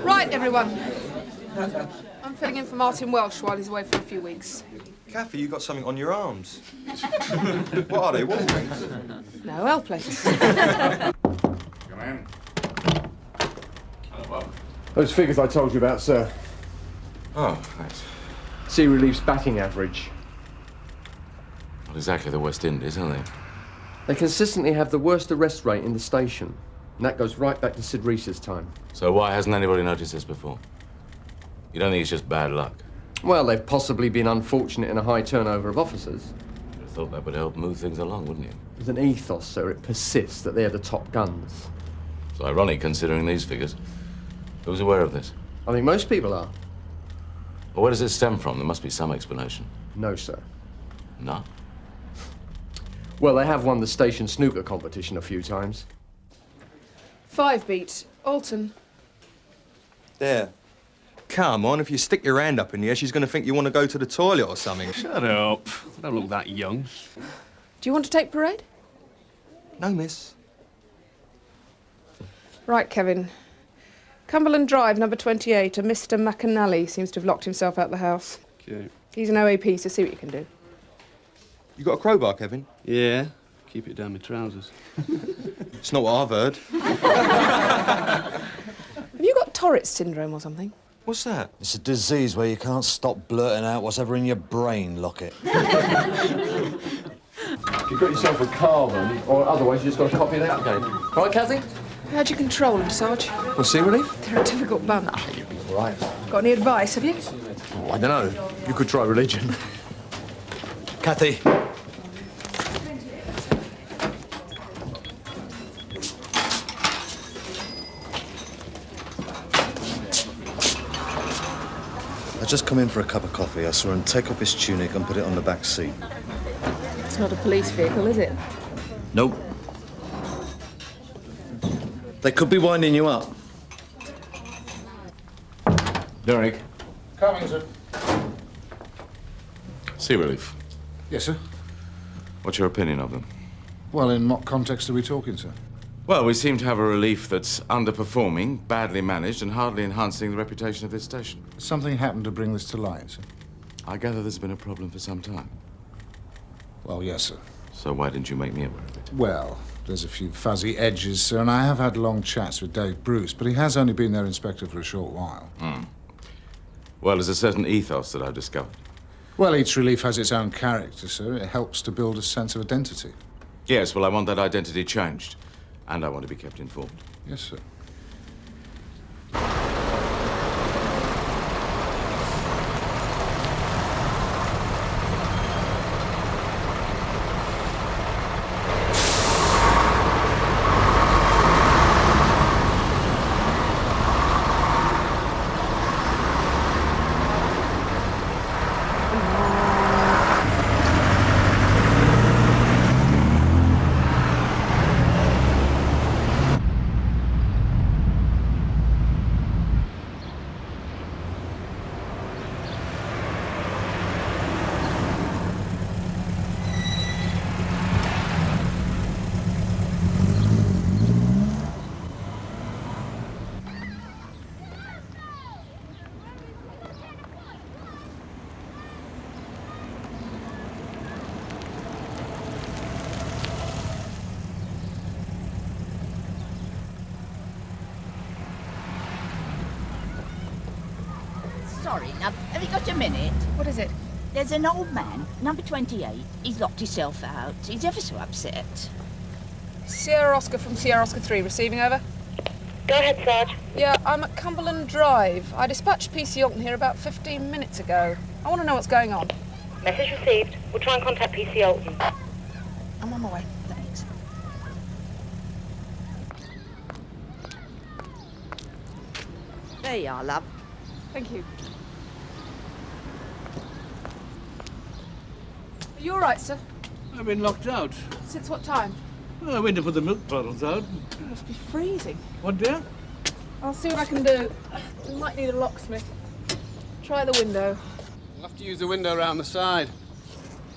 Right, everyone. I'm filling in for Martin Welsh while he's away for a few weeks. Kathy, you got something on your arms. What are they, wall rings? No, L plates. Come in. Those figures I told you about, sir. Oh, thanks. Sea Relief's batting average. Not exactly the West Indies, are they? They consistently have the worst arrest rate in the station. And that goes right back to Sid Reese's time. So why hasn't anybody noticed this before? You don't think it's just bad luck? Well, they've possibly been unfortunate in a high turnover of officers. You'd have thought that would help move things along, wouldn't you? There's an ethos, sir. It persists that they're the top guns. It's ironic considering these figures. Who's aware of this? I think most people are. Well, where does it stem from? There must be some explanation. No, sir. No? Well, they have won the station snooker competition a few times. 5 beat. Olsen. There. Come on, if you stick your hand up in the air, she's going to think you want to go to the toilet or something. Shut up. I don't look that young. Do you want to take parade? No, miss. Right, Kevin. Cumberland Drive, number 28. A Mr. McAnally seems to have locked himself out the house. Okay. He's an OAP, so see what you can do. You got a crowbar, Kevin? Yeah. Keep it down my trousers. It's not what I've heard. Have you got Tourette's syndrome or something? What's that? It's a disease where you can't stop blurting out what's ever in your brain, Lockett. You've got yourself a Carver, or otherwise you just got to copy it out again. Right, Kathy? How'd you control him, Sarge? Well, Sea Relief? They're a difficult bunch. All right. Got any advice, have you? Oh, I don't know. You could try religion. Kathy. I just come in for a cup of coffee. I saw him take off his tunic and put it on the back seat. It's not a police vehicle, is it? Nope. They could be winding you up. Derek. Coming, sir. Sea Relief. Yes, sir. What's your opinion of them? Well, in what context are we talking, sir? Well, we seem to have a relief that's underperforming, badly managed, and hardly enhancing the reputation of this station. Something happened to bring this to light, sir. I gather there's been a problem for some time. Well, yes, sir. So why didn't you make me aware of it? Well, there's a few fuzzy edges, sir, and I have had long chats with Dave Bruce, but he has only been their inspector for a short while. Well, there's a certain ethos that I've discovered. Well, each relief has its own character, sir. It helps to build a sense of identity. Yes, well, I want that identity changed. And I want to be kept informed. Yes, sir. Sorry, love. Have you got a minute? What is it? There's an old man, number 28. He's locked himself out. He's ever so upset. Sierra Oscar from Sierra Oscar 3, receiving over. Go ahead, Sarge. Yeah, I'm at Cumberland Drive. I dispatched PC Alton here about 15 minutes ago. I want to know what's going on. Message received. We'll try and contact PC Olsen. I'm on my way. Thanks. There you are, love. Thank you. Are you all right, sir? I've been locked out. Since what time? Well, I went to put the milk bottles out. It must be freezing. What, dear? I'll see what I can do. We might need a locksmith. Try the window. You'll have to use the window around the side.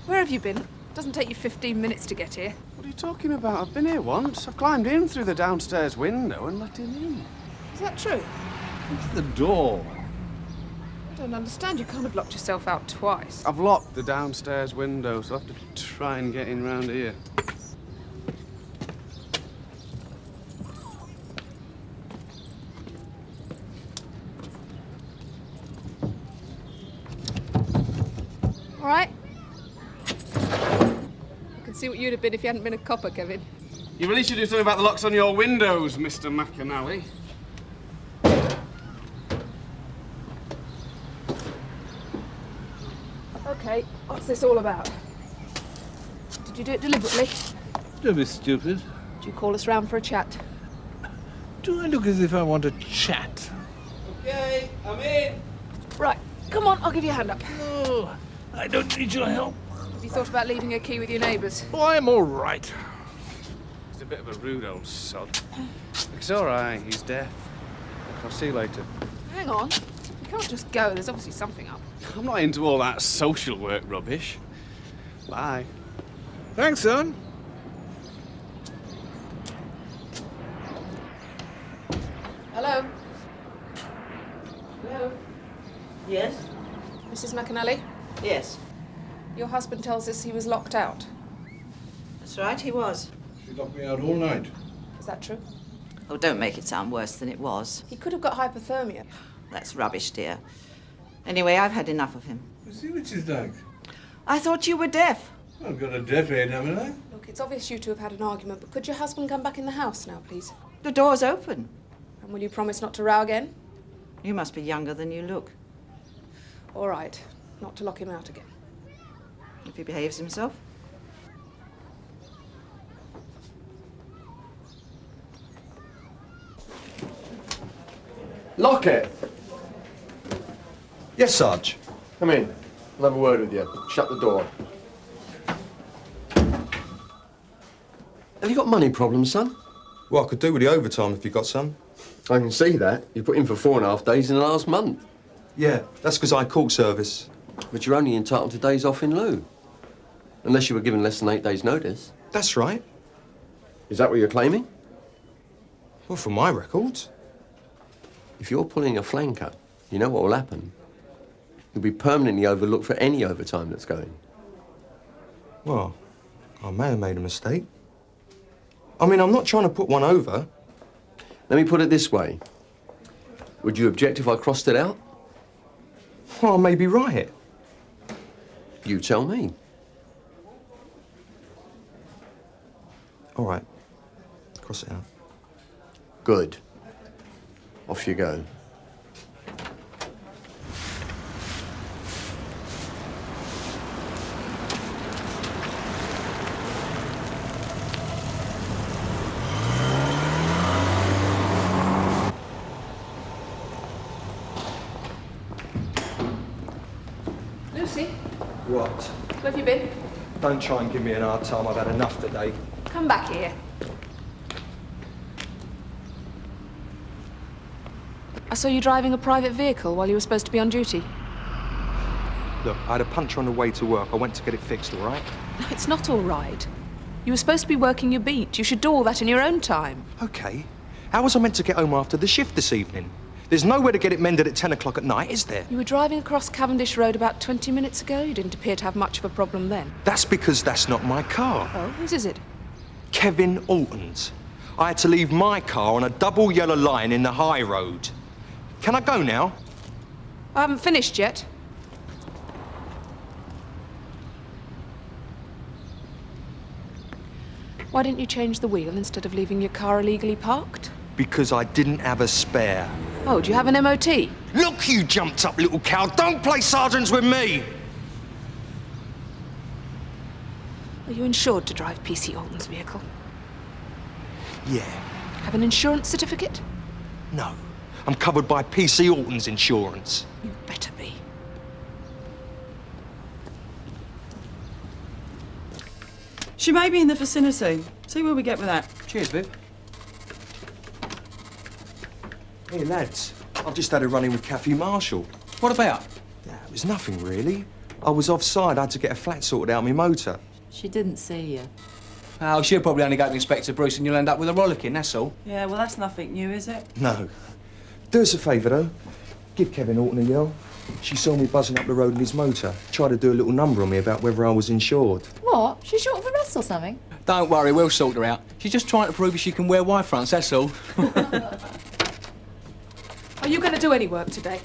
Where have you been? Doesn't take you 15 minutes to get here. What are you talking about? I've been here once. I've climbed in through the downstairs window and let him in. Is that true? It's the door. I don't understand. You can't have locked yourself out twice. I've locked the downstairs window, so I have to try and get in round here. All right. I can see what you'd have been if you hadn't been a copper, Kevin. You really should do something about the locks on your windows, Mr. McAnally. Okay, what's this all about? Did you do it deliberately? Don't be stupid. Did you call us round for a chat? Do I look as if I want to chat? Okay, I'm in. Right, come on, I'll give you a hand up. No, I don't need your help. Have you thought about leaving a key with your neighbours? Oh, I'm all right. He's a bit of a rude old sod. It's all right, he's deaf. I'll see you later. Hang on. You can't just go. There's obviously something up. I'm not into all that social work rubbish. Bye. Thanks, son. Hello? Hello? Yes? Mrs. McAnally? Yes. Your husband tells us he was locked out. That's right, he was. She locked me out all night. Is that true? Oh, don't make it sound worse than it was. He could have got hypothermia. That's rubbish, dear. Anyway, I've had enough of him. See what she's like. I thought you were deaf. I've got a deaf ear, haven't I? Look, it's obvious you two have had an argument, but could your husband come back in the house now, please? The door's open. And will you promise not to row again? You must be younger than you look. All right, not to lock him out again. If he behaves himself. Lock it! Yes, Sarge. Come in. I'll have a word with you. Shut the door. Have you got money problems, son? Well, I could do with the overtime if you got some. I can see that. You put in for 4.5 days in the last month. Yeah, that's because I court service. But you're only entitled to days off in lieu. Unless you were given less than 8 days' notice. That's right. Is that what you're claiming? Well, for my records. If you're pulling a flanker, you know what will happen. You'll be permanently overlooked for any overtime that's going. Well, I may have made a mistake. I mean, I'm not trying to put one over. Let me put it this way. Would you object if I crossed it out? Well, I may be right. You tell me. All right. Cross it out. Good. Off you go. Lucy, What? where have you been? Don't try and give me an hard time. I've had enough today. Come back here. I saw you driving a private vehicle while you were supposed to be on duty. Look, I had a puncture on the way to work. I went to get it fixed, all right? No, it's not all right. You were supposed to be working your beat. You should do all that in your own time. OK. How was I meant to get home after the shift this evening? There's nowhere to get it mended at 10 o'clock at night, is there? You were driving across Cavendish Road about 20 minutes ago. You didn't appear to have much of a problem then. That's because that's not my car. Oh, whose is it? Kevin Alton's. I had to leave my car on a double yellow line in the high road. Can I go now? I haven't finished yet. Why didn't you change the wheel instead of leaving your car illegally parked? Because I didn't have a spare. Oh, do you have an MOT? Look, you jumped up little cow. Don't play sergeants with me! Are you insured to drive PC Alton's vehicle? Yeah. Have an insurance certificate? No. I'm covered by PC Alton's insurance. You better be. She may be in the vicinity. See where we get with that. Cheers, Viv. Hey, lads. I've just had a run-in with Kathy Marshall. What about? Yeah, it was nothing, really. I was offside. I had to get a flat sorted out on my motor. She didn't see you. Oh, she'll probably only go to Inspector Bruce and you'll end up with a rollicking, that's all. Yeah, well, that's nothing new, is it? No. Do us a favour, though. Give Kevin Orton a yell. She saw me buzzing up the road in his motor. Tried to do a little number on me about whether I was insured. What? She's short of arrest or something? Don't worry, we'll sort her out. She's just trying to prove she can wear Y-fronts, that's all. Are you going to do any work today?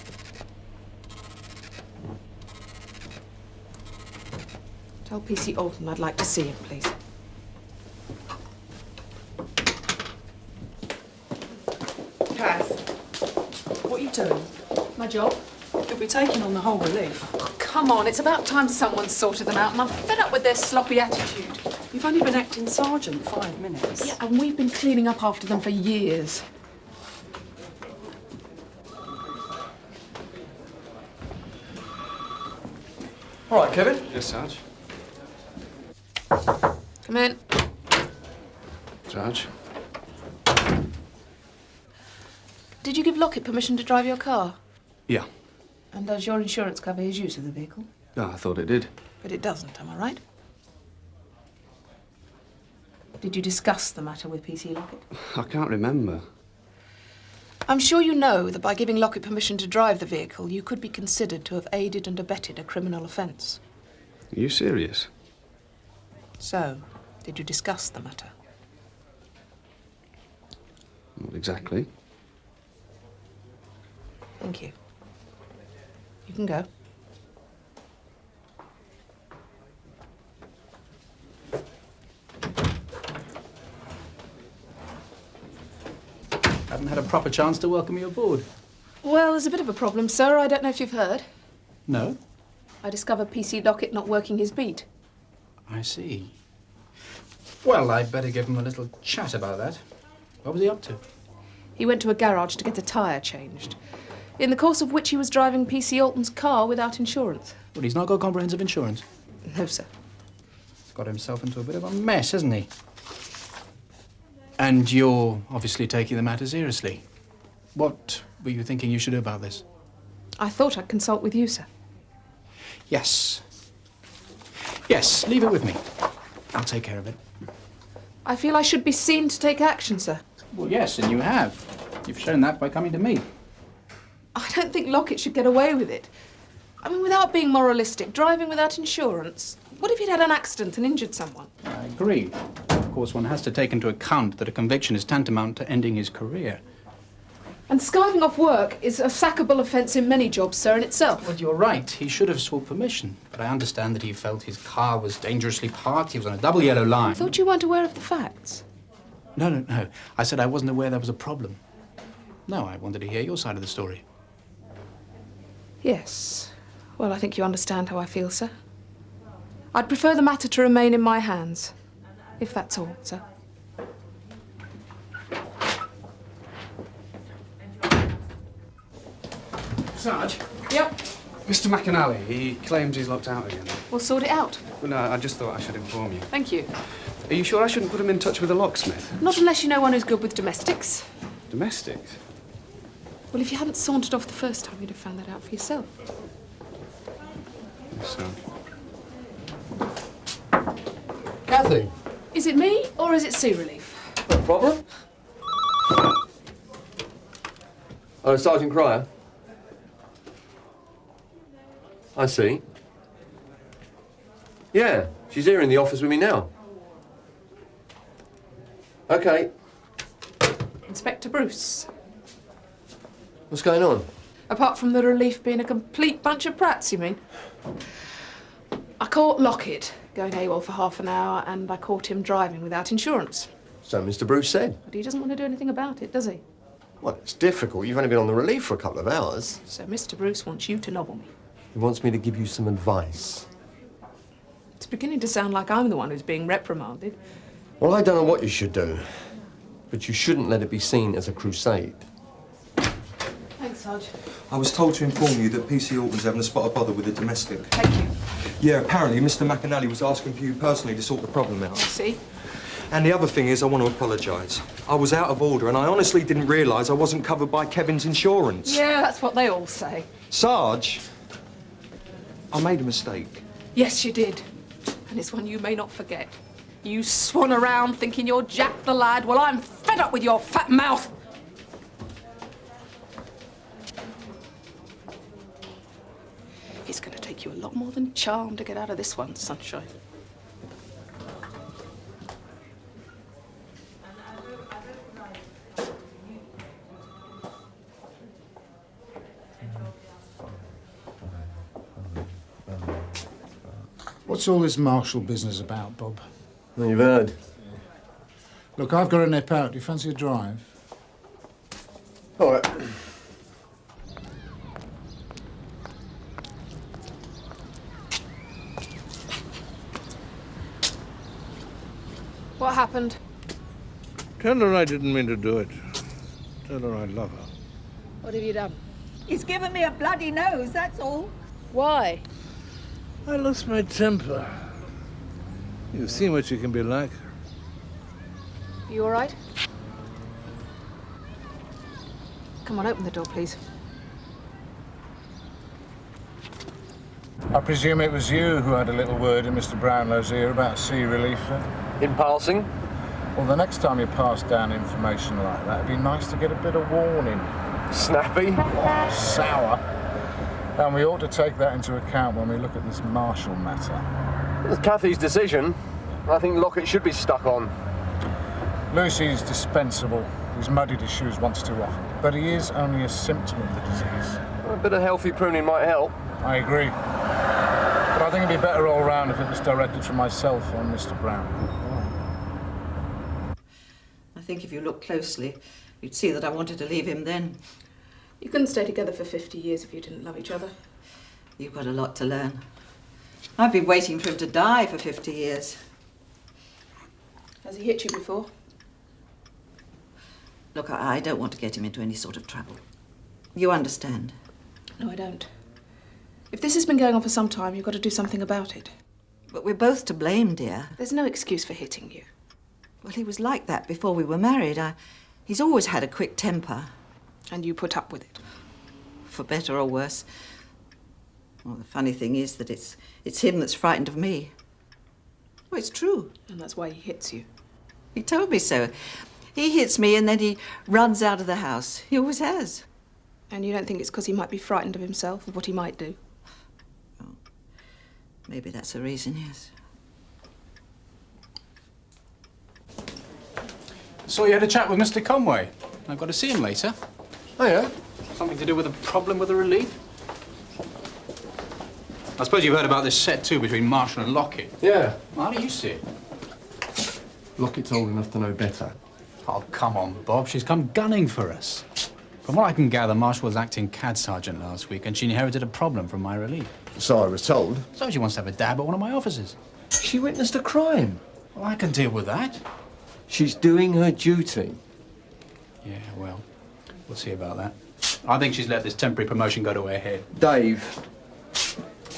Tell PC Olsen I'd like to see him, please. Kath, what are you doing? My job. You'll be taking on the whole relief. Oh, come on, it's about time someone sorted them out, and I'm fed up with their sloppy attitude. You've only been acting sergeant 5 minutes. Yeah, and we've been cleaning up after them for years. All right, Kevin. Yes, Sarge. Come in. Sarge. Did you give Lockett permission to drive your car? Yeah. And does your insurance cover his use of the vehicle? Oh, I thought it did. But it doesn't, am I right? Did you discuss the matter with PC Lockett? I can't remember. I'm sure you know that by giving Lockett permission to drive the vehicle, you could be considered to have aided and abetted a criminal offence. Are you serious? So, did you discuss the matter? Not exactly. Thank you. You can go. Haven't had a proper chance to welcome you aboard. Well, there's a bit of a problem, sir. I don't know if you've heard. No? I discovered PC Lockett not working his beat. I see. Well, I'd better give him a little chat about that. What was he up to? He went to a garage to get a tyre changed, in the course of which he was driving PC Olsen's car without insurance. Well, he's not got comprehensive insurance. No, sir. He's got himself into a bit of a mess, hasn't he? And you're obviously taking the matter seriously. What were you thinking you should do about this? I thought I'd consult with you, sir. Yes. Yes, leave it with me. I'll take care of it. I feel I should be seen to take action, sir. Well, yes, and you have. You've shown that by coming to me. I don't think Lockett should get away with it. I mean, without being moralistic, driving without insurance. What if he'd had an accident and injured someone? I agree. Of course, one has to take into account that a conviction is tantamount to ending his career. And skiving off work is a sackable offence in many jobs, sir, in itself. Well, you're right. He should have sought permission. But I understand that he felt his car was dangerously parked. He was on a double yellow line. I thought you weren't aware of the facts. No. I said I wasn't aware there was a problem. No, I wanted to hear your side of the story. Yes. Well, I think you understand how I feel, sir. I'd prefer the matter to remain in my hands, if that's all, sir. Sarge? Yep. Mr. McAnally, he claims he's locked out again. We'll sort it out. Well, no, I just thought I should inform you. Thank you. Are you sure I shouldn't put him in touch with a locksmith? Not unless you know one who's good with domestics. Domestics? Well, if you hadn't sauntered off the first time, you'd have found that out for yourself. Yes, sir. Kathy? Is it me, or is it sea relief? No problem. Oh, Sergeant Cryer. I see. Yeah, she's here in the office with me now. OK. Inspector Bruce. What's going on? Apart from the relief being a complete bunch of prats, you mean? I caught Lockett going AWOL for half an hour, and I caught him driving without insurance. So Mr. Bruce said. But he doesn't want to do anything about it, does he? Well, it's difficult. You've only been on the relief for a couple of hours. So Mr. Bruce wants you to nobble me. He wants me to give you some advice. It's beginning to sound like I'm the one who's being reprimanded. Well, I don't know what you should do, but you shouldn't let it be seen as a crusade. Thanks, Sarge. I was told to inform you that PC Alton's having a spot of bother with a domestic. Thank you. Yeah, apparently Mr. McAnally was asking for you personally to sort the problem out. I see. And the other thing is, I want to apologise. I was out of order, and I honestly didn't realise I wasn't covered by Kevin's insurance. Yeah, that's what they all say. Sarge, I made a mistake. Yes, you did. And it's one you may not forget. You swan around thinking you're Jack the lad. Well, I'm fed up with your fat mouth. It's going to take you a lot more than charm to get out of this one, sunshine. What's all this martial business about, Bob? Well, you've heard. Look, I've got to nip out. Do you fancy a drive? All right. What happened? Tell her I didn't mean to do it. Tell her I love her. What have you done? He's given me a bloody nose, that's all. Why? I lost my temper. You've seen what she can be like. You all right? Come on, open the door, please. I presume it was you who had a little word in Mr. Brownlow's ear about sea relief, In passing? Well, the next time you pass down information like that, it'd be nice to get a bit of warning. Snappy? Sour. And we ought to take that into account when we look at this Marshall matter. It's Cathy's decision. I think Lockett should be stuck on. Lucy's dispensable. He's muddied his shoes once too often. But he is only a symptom of the disease. A bit of healthy pruning might help. I agree. But I think it'd be better all round if it was directed from myself on Mr. Brown. I think if you look closely, you'd see that I wanted to leave him then. You couldn't stay together for 50 years if you didn't love each other. You've got a lot to learn. I've been waiting for him to die for 50 years. Has he hit you before? Look, I don't want to get him into any sort of trouble. You understand? No, I don't. If this has been going on for some time, you've got to do something about it. But we're both to blame, dear. There's no excuse for hitting you. Well, he was like that before we were married. He's always had a quick temper. And you put up with it? For better or worse. Well, the funny thing is that it's him that's frightened of me. Well, it's true. And that's why he hits you. He told me so. He hits me and then he runs out of the house. He always has. And you don't think it's because he might be frightened of himself, of what he might do? Oh, maybe that's the reason, yes. So you had a chat with Mr. Conway. I've got to see him later. Oh, yeah? Something to do with a problem with the relief? I suppose you've heard about this set, too, between Marshall and Lockett. Yeah. How do you see it? Lockett's old enough to know better. Oh, come on, Bob. She's come gunning for us. From what I can gather, Marshall was acting CAD sergeant last week, and she inherited a problem from my relief. So I was told. So she wants to have a dab at one of my officers. She witnessed a crime. Well, I can deal with that. She's doing her duty. Yeah, well, we'll see about that. I think she's let this temporary promotion go to her head. Dave,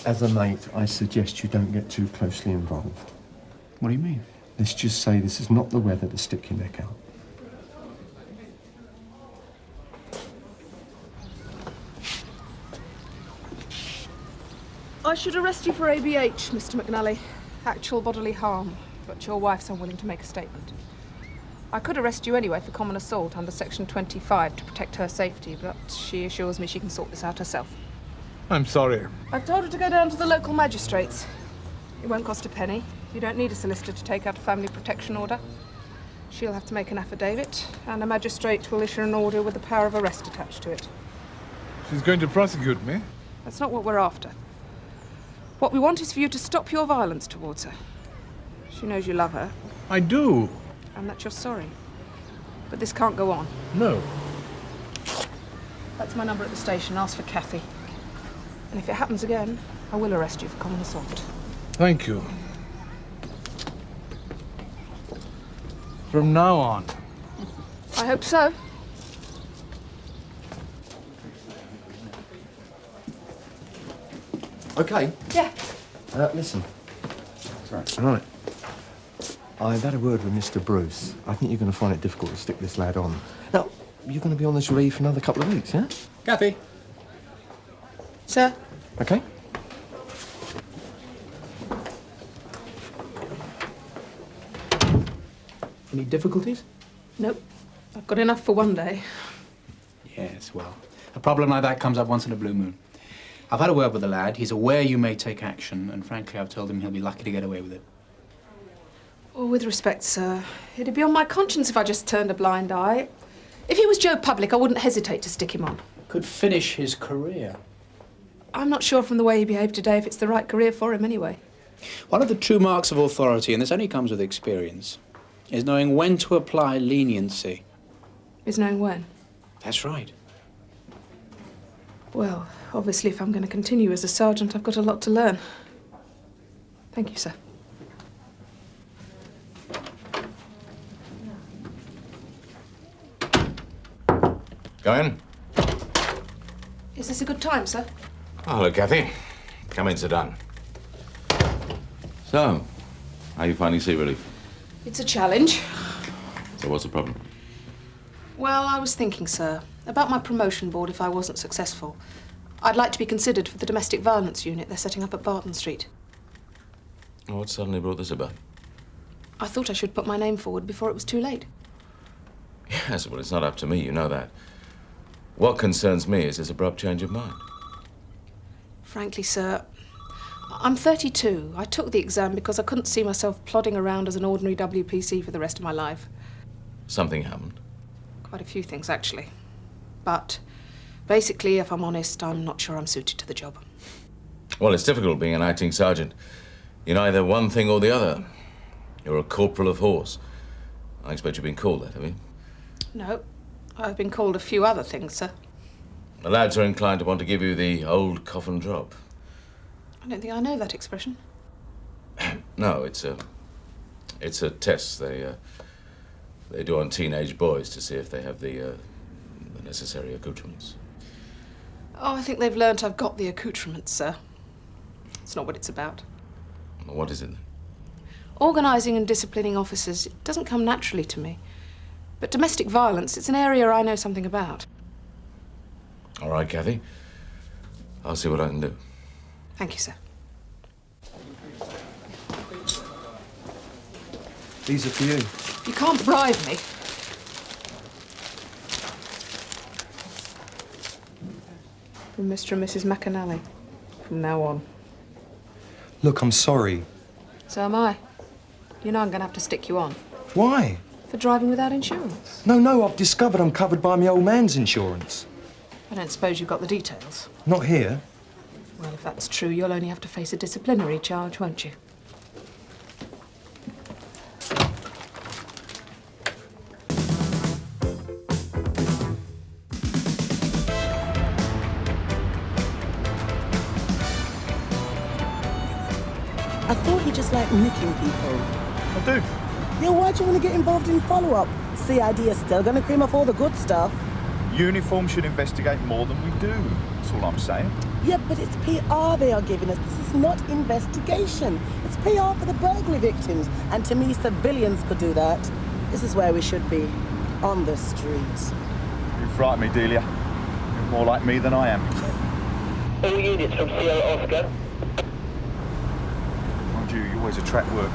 as a mate, I suggest you don't get too closely involved. What do you mean? Let's just say this is not the weather to stick your neck out. I should arrest you for ABH, Mr. McNally. Actual bodily harm. But your wife's unwilling to make a statement. I could arrest you anyway for common assault under Section 25 to protect her safety, but she assures me she can sort this out herself. I'm sorry. I've told her to go down to the local magistrates. It won't cost a penny. You don't need a solicitor to take out a family protection order. She'll have to make an affidavit, and a magistrate will issue an order with the power of arrest attached to it. She's going to prosecute me? That's not what we're after. What we want is for you to stop your violence towards her. She knows you love her. I do. And that you're sorry. But this can't go on. No. That's my number at the station. Ask for Cathy. And if it happens again, I will arrest you for common assault. Thank you. From now on. I hope so. Okay. Yeah. Listen. Right. I've had a word with Mr. Bruce. I think you're going to find it difficult to stick this lad on. Now, you're going to be on this relief for another couple of weeks, yeah? Cathy. Sir? Any difficulties? Nope. I've got enough for one day. Yes, well, a problem like that comes up once in a blue moon. I've had a word with the lad. He's aware you may take action, and frankly, I've told him he'll be lucky to get away with it. Well, with respect, sir, it'd be on my conscience if I just turned a blind eye. If he was Joe Public, I wouldn't hesitate to stick him on. Could finish his career. I'm not sure from the way he behaved today if it's the right career for him anyway. One of the true marks of authority, and this only comes with experience, is knowing when to apply leniency. Is knowing when? That's right. Well, obviously, if I'm going to continue as a sergeant, I've got a lot to learn. Thank you, sir. Go in. Is this a good time, sir? Oh, hello, Kathy. Come in, sit down. So, how are you finding sea relief? It's a challenge. So what's the problem? Well, I was thinking, sir, about my promotion board if I wasn't successful. I'd like to be considered for the domestic violence unit they're setting up at Barton Street. What suddenly brought this about? I thought I should put my name forward before it was too late. Yes, well, it's not up to me, you know that. What concerns me is this abrupt change of mind. Frankly, sir, I'm 32. I took the exam because I couldn't see myself plodding around as an ordinary WPC for the rest of my life. Something happened. Quite a few things, actually. But basically, if I'm honest, I'm not sure I'm suited to the job. Well, it's difficult being an acting sergeant. You're neither one thing or the other. You're a corporal of horse. I expect you've been called that, have you? No, I've been called a few other things, sir. The lads are inclined to want to give you the old coffin drop. I don't think I know that expression. No, it's a test they do on teenage boys to see if they have the necessary accoutrements. Oh, I think they've learnt I've got the accoutrements, sir. It's not what it's about. Well, what is it then? Organising and disciplining officers, it doesn't come naturally to me. But domestic violence, it's an area I know something about. All right, Kathy. I'll see what I can do. Thank you, sir. These are for you. You can't bribe me. From Mr. and Mrs. McAnally. From now on. Look, I'm sorry. So am I. You know I'm going to have to stick you on. Why? For driving without insurance. No, I've discovered I'm covered by my old man's insurance. I don't suppose you've got the details. Not here. Well, if that's true, you'll only have to face a disciplinary charge, won't you? I thought he just liked nicking people. I do. Yeah, why'd you want to get involved in follow-up? CID is still going to cream off all the good stuff. Uniform should investigate more than we do. That's all I'm saying. Yeah, but it's PR they are giving us. This is not investigation. It's PR for the burglary victims. And to me, civilians could do that. This is where we should be. On the streets. You frighten me, Delia. You're more like me than I am. All units from Sierra Oscar. Mind you, you always attract work.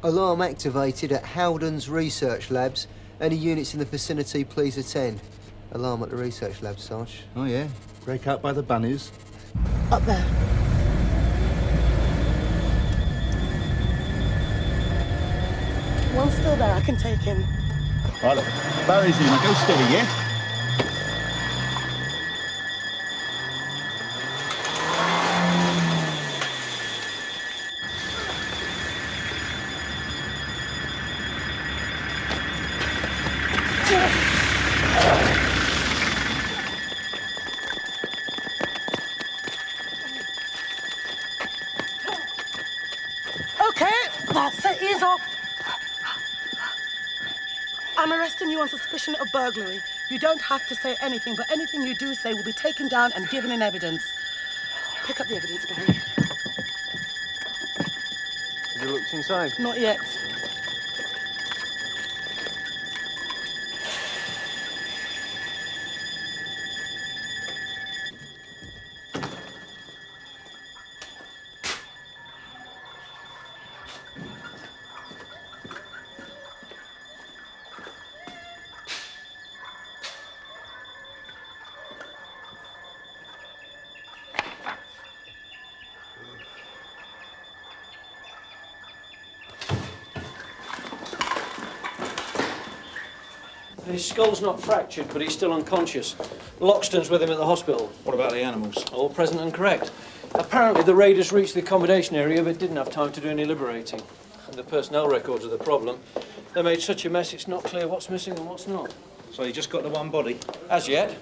Alarm activated at Howden's Research Labs. Any units in the vicinity, please attend. Alarm at the research lab, Sarge. Oh, yeah? Break out by the bunnies. Up there. One's still there. I can take him. Right, look. Barry's in. Now go steady, yeah? Okay, that's it. Ease off. I'm arresting you on suspicion of burglary. You don't have to say anything, but anything you do say will be taken down and given in evidence. Pick up the evidence, Barry. Have you looked inside? Not yet. His skull's not fractured, but he's still unconscious. Loxton's with him at the hospital. What about the animals? All present and correct. Apparently the raiders reached the accommodation area but didn't have time to do any liberating. And the personnel records are the problem. They made such a mess it's not clear what's missing and what's not. So you just got the one body? As yet.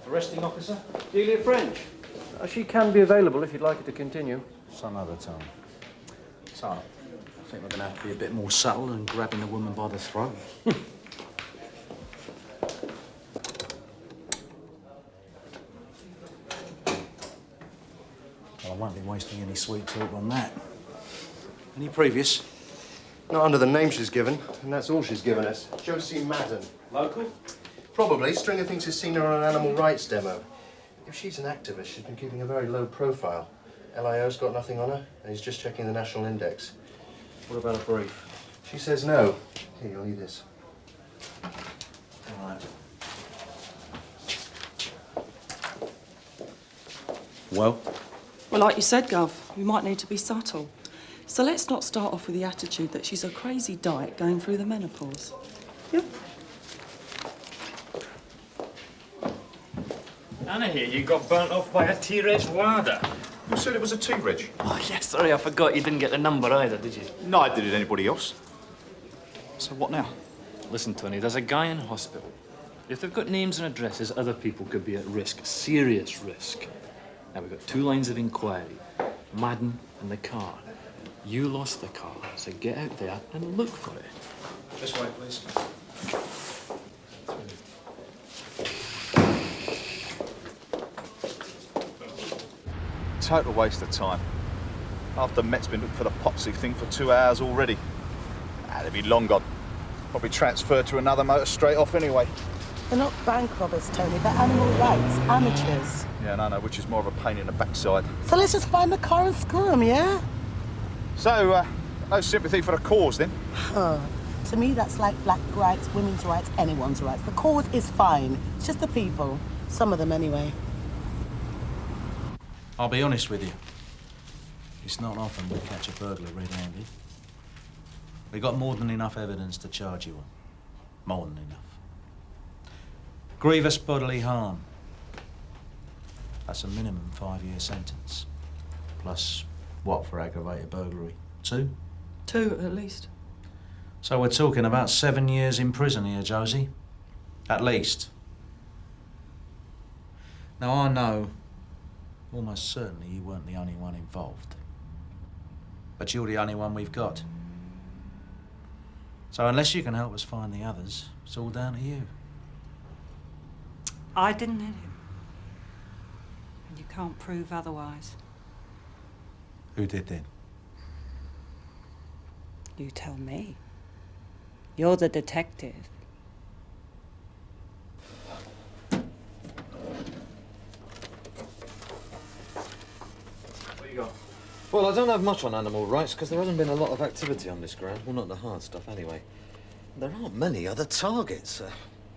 Arresting officer? Delia French. She can be available if you'd like her to continue. Some other time. So, I think we're going to have to be a bit more subtle than grabbing the woman by the throat. Well, I won't be wasting any sweet talk on that. Any previous? Not under the name she's given, and that's all she's given us. Josie Madden. Local? Probably. Stringer thinks he's seen her on an animal rights demo. If she's an activist, she's been keeping a very low profile. LIO's got nothing on her, and he's just checking the national index. What about a brief? She says no. Here, you'll need this. All right. Well? Well, like you said, Gov, we might need to be subtle. So let's not start off with the attitude that she's a crazy dyke going through the menopause. Yep. Anna here, you got burnt off by a T-Reg larder. Who said it was a T-Reg? Oh, yeah, sorry, I forgot you didn't get the number either, did you? Neither did anybody else. So what now? Listen, Tony, there's a guy in hospital. If they've got names and addresses, other people could be at risk, serious risk. Now, we've got 2 lines of inquiry, Madden and the car. You lost the car, so get out there and look for it. This way, please. Total waste of time. After Met's been looking for the Popsy thing for 2 hours already. They'd be long gone. Probably transferred to another motor straight off anyway. They're not bank robbers, Tony. They're animal rights amateurs. Yeah, no, which is more of a pain in the backside. So let's just find the car and screw them, yeah? So, no sympathy for the cause, then? Huh. To me, that's like black rights, women's rights, anyone's rights. The cause is fine. It's just the people. Some of them, anyway. I'll be honest with you. It's not often we catch a burglar red-handed. We got more than enough evidence to charge you on. More than enough. Grievous bodily harm. That's a minimum 5-year sentence. Plus, what for aggravated burglary? 2? 2 at least. So we're talking about 7 years in prison here, Josie. At least. Now, I know almost certainly you weren't the only one involved. But you're the only one we've got. So unless you can help us find the others, it's all down to you. I didn't hit him. And you can't prove otherwise. Who did then? You tell me. You're the detective. What you got? Well, I don't have much on animal rights because there hasn't been a lot of activity on this ground. Well, not the hard stuff, anyway. There aren't many other targets.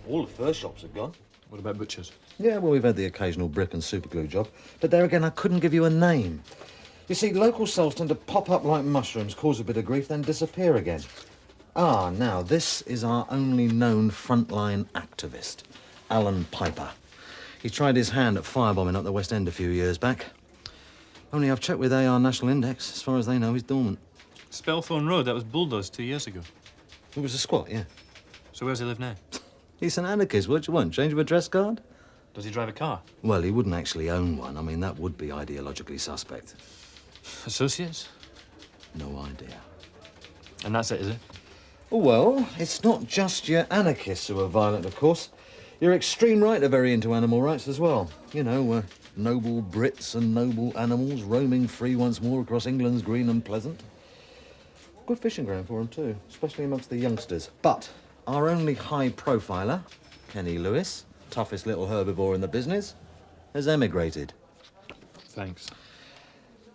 All the fur shops are gone. What about butchers? Yeah, well, we've had the occasional brick and superglue job. But there again, I couldn't give you a name. You see, local cells tend to pop up like mushrooms, cause a bit of grief, then disappear again. Ah, now, this is our only known frontline activist, Alan Piper. He tried his hand at firebombing up the West End a few years back. Only I've checked with AR National Index. As far as they know, he's dormant. Spelthorne Road, that was bulldozed 2 years ago. It was a squat, yeah. So where's he live now? He's an anarchist. What do you want? Change of address card? Does he drive a car? Well, he wouldn't actually own one. I mean, that would be ideologically suspect. Associates? No idea. And that's it, is it? Oh, well, it's not just your anarchists who are violent, of course. Your extreme right are very into animal rights as well. You know, noble Brits and noble animals roaming free once more across England's green and pleasant. Good fishing ground for them, too, especially amongst the youngsters. But our only high profiler, Kenny Lewis, toughest little herbivore in the business, has emigrated. Thanks.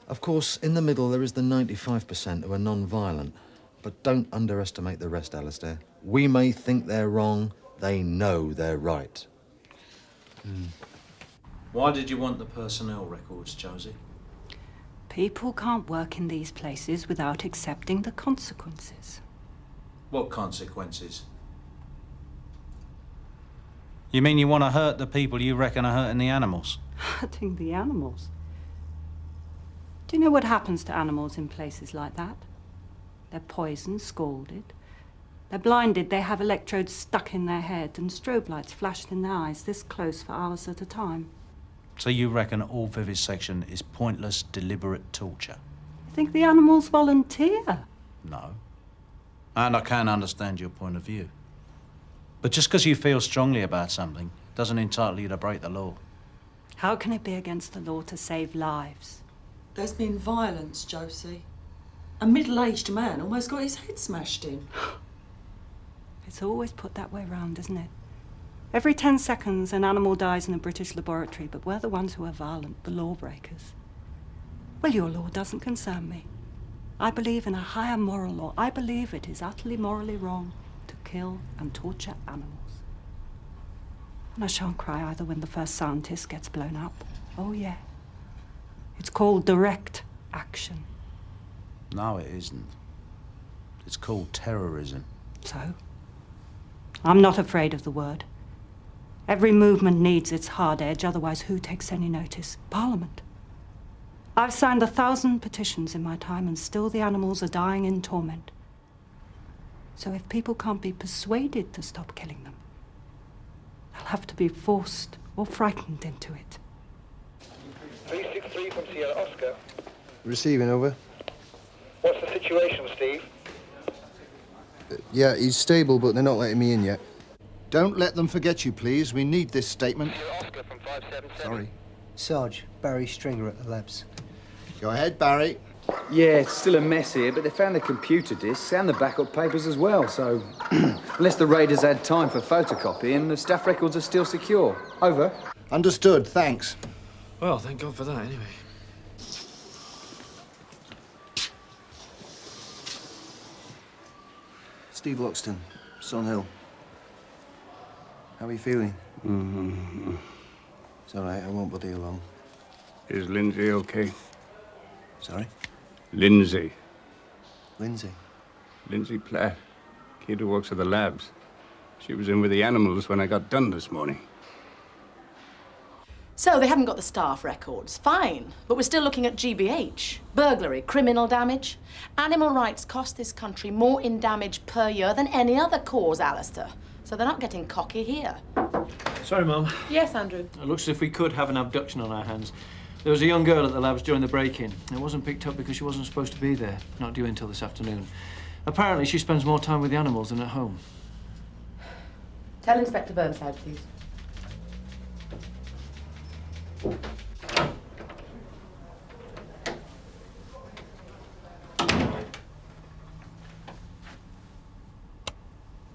Of course, in the middle there is the 95% who are non-violent. But don't underestimate the rest, Alistair. We may think they're wrong, they know they're right. Why did you want the personnel records, Josie? People can't work in these places without accepting the consequences. What consequences? You mean you want to hurt the people you reckon are hurting the animals? Hurting the animals? Do you know what happens to animals in places like that? They're poisoned, scalded. They're blinded, they have electrodes stuck in their head and strobe lights flashed in their eyes this close for hours at a time. So you reckon all vivisection is pointless, deliberate torture? You think the animals volunteer? No. And I can understand your point of view. But just because you feel strongly about something doesn't entitle you to break the law. How can it be against the law to save lives? There's been violence, Josie. A middle-aged man almost got his head smashed in. It's always put that way round, isn't it? Every 10 seconds an animal dies in a British laboratory, but we're the ones who are violent, the lawbreakers. Well, your law doesn't concern me. I believe in a higher moral law. I believe it is utterly morally wrong to kill and torture animals. And I shan't cry either when the first scientist gets blown up. Oh, yeah. It's called direct action. No, it isn't. It's called terrorism. So? I'm not afraid of the word. Every movement needs its hard edge, otherwise who takes any notice? Parliament. I've signed 1,000 petitions in my time and still the animals are dying in torment. So if people can't be persuaded to stop killing them, they'll have to be forced or frightened into it. 363 from Sierra Oscar. Receiving, over. What's the situation, Steve? Yeah, he's stable, but they're not letting me in yet. Don't let them forget you, please. We need this statement. Oscar from 577. Sorry. Sarge, Barry Stringer at the labs. Go ahead, Barry. Yeah, it's still a mess here, but they found the computer disks and the backup papers as well, so unless the raiders had time for photocopying, the staff records are still secure. Over. Understood, thanks. Well, thank God for that, anyway. Steve Loxton, Son Hill. How are you feeling? It's all right, I won't bother you long. Is Lindsay okay? Sorry? Lindsay. Lindsay? Lindsay Platt. Kid who works at the labs. She was in with the animals when I got done this morning. So they haven't got the staff records. Fine. But we're still looking at GBH. Burglary, criminal damage. Animal rights cost this country more in damage per year than any other cause, Alistair. So they're not getting cocky here. Sorry, Mum. Yes, Andrew? It looks as if we could have an abduction on our hands. There was a young girl at the labs during the break-in. It wasn't picked up because she wasn't supposed to be there. Not due until this afternoon. Apparently, she spends more time with the animals than at home. Tell Inspector Burnside, please.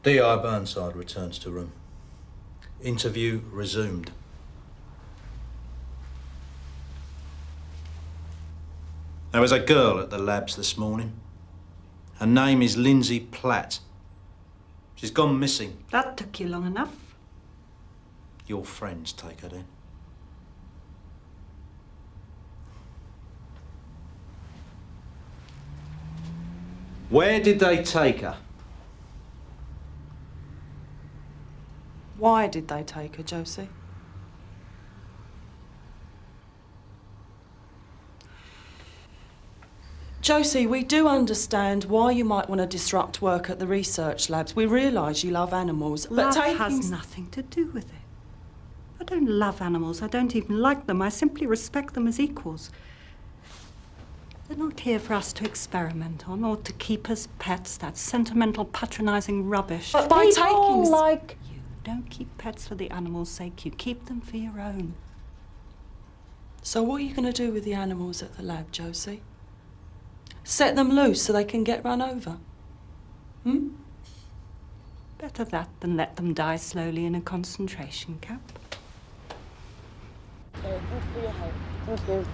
D.I. Burnside returns to room. Interview resumed. There was a girl at the labs this morning. Her name is Lindsay Platt. She's gone missing. That took you long enough. Your friends take her then. Where did they take her? Why did they take her, Josie? Josie, we do understand why you might want to disrupt work at the research labs. We realise you love animals, but Love taking... has nothing to do with it. I don't love animals. I don't even like them. I simply respect them as equals. They're not here for us to experiment on or to keep as pets. That sentimental, patronising rubbish. But by People taking... like you don't keep pets for the animals' sake. You keep them for your own. So what are you going to do with the animals at the lab, Josie? Set them loose so they can get run over? Better that than let them die slowly in a concentration camp. Thank you for your help. Thank you.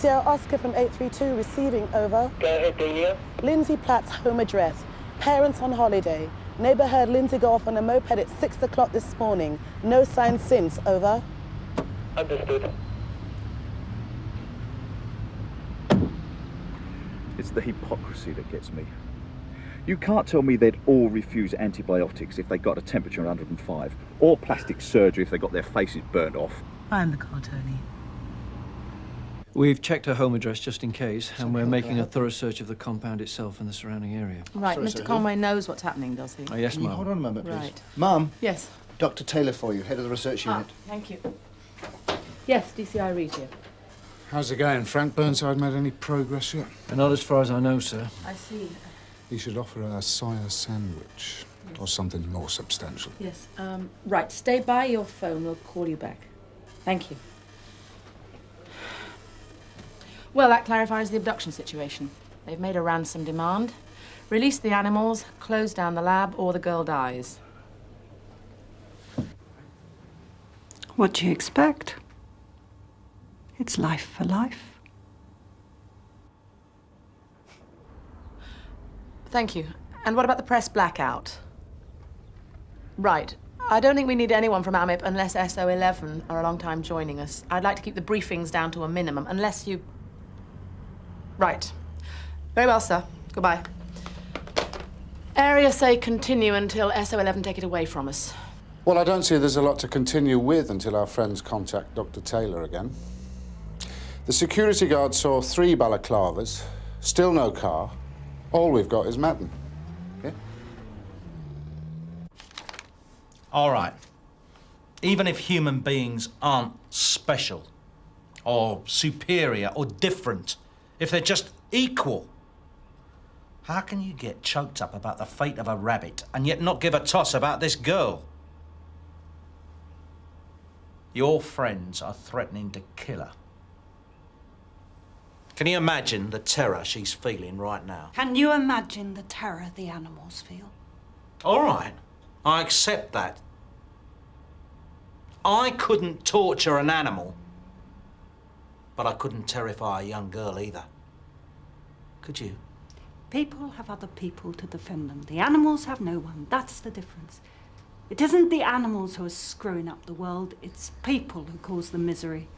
Sierra Oscar from 832 receiving, over. Go ahead, Delia. Lindsay Platt's home address. Parents on holiday. Neighbour heard Lindsay go off on a moped at 6 o'clock this morning. No sign since, over. Understood. It's the hypocrisy that gets me. You can't tell me they'd all refuse antibiotics if they got a temperature of 105, or plastic surgery if they got their faces burnt off. Find the car, Tony. We've checked her home address just in case, and we're making a thorough search of the compound itself and the surrounding area. Right, Mr. Conway knows what's happening, does he? Oh, yes, Can you ma'am. hold on a moment, please? Right. Mum. Yes. Dr. Taylor for you, head of the research unit. Thank you. Yes, DCI Reed here. How's it going, Frank? Burnside made any progress yet? Not as far as I know, sir. I see. He should offer a Sire sandwich or something more substantial. Yes. Right, stay by your phone. We'll call you back. Thank you. Well, that clarifies the abduction situation. They've made a ransom demand. Release the animals, close down the lab, or the girl dies. What do you expect? It's life for life. Thank you. And what about the press blackout? Right. I don't think we need anyone from AMIP unless SO11 are a long time joining us. I'd like to keep the briefings down to a minimum, unless you... Right. Very well, sir. Goodbye. Area say continue until SO11 take it away from us. Well, I don't see there's a lot to continue with until our friends contact Dr. Taylor again. The security guard saw 3 balaclavas, still no car. All we've got is Madden. Yeah? All right. Even if human beings aren't special, or superior, or different, if they're just equal, how can you get choked up about the fate of a rabbit and yet not give a toss about this girl? Your friends are threatening to kill her. Can you imagine the terror she's feeling right now? Can you imagine the terror the animals feel? All right, I accept that. I couldn't torture an animal, but I couldn't terrify a young girl either. Could you? People have other people to defend them. The animals have no one. That's the difference. It isn't the animals who are screwing up the world, it's people who cause the misery.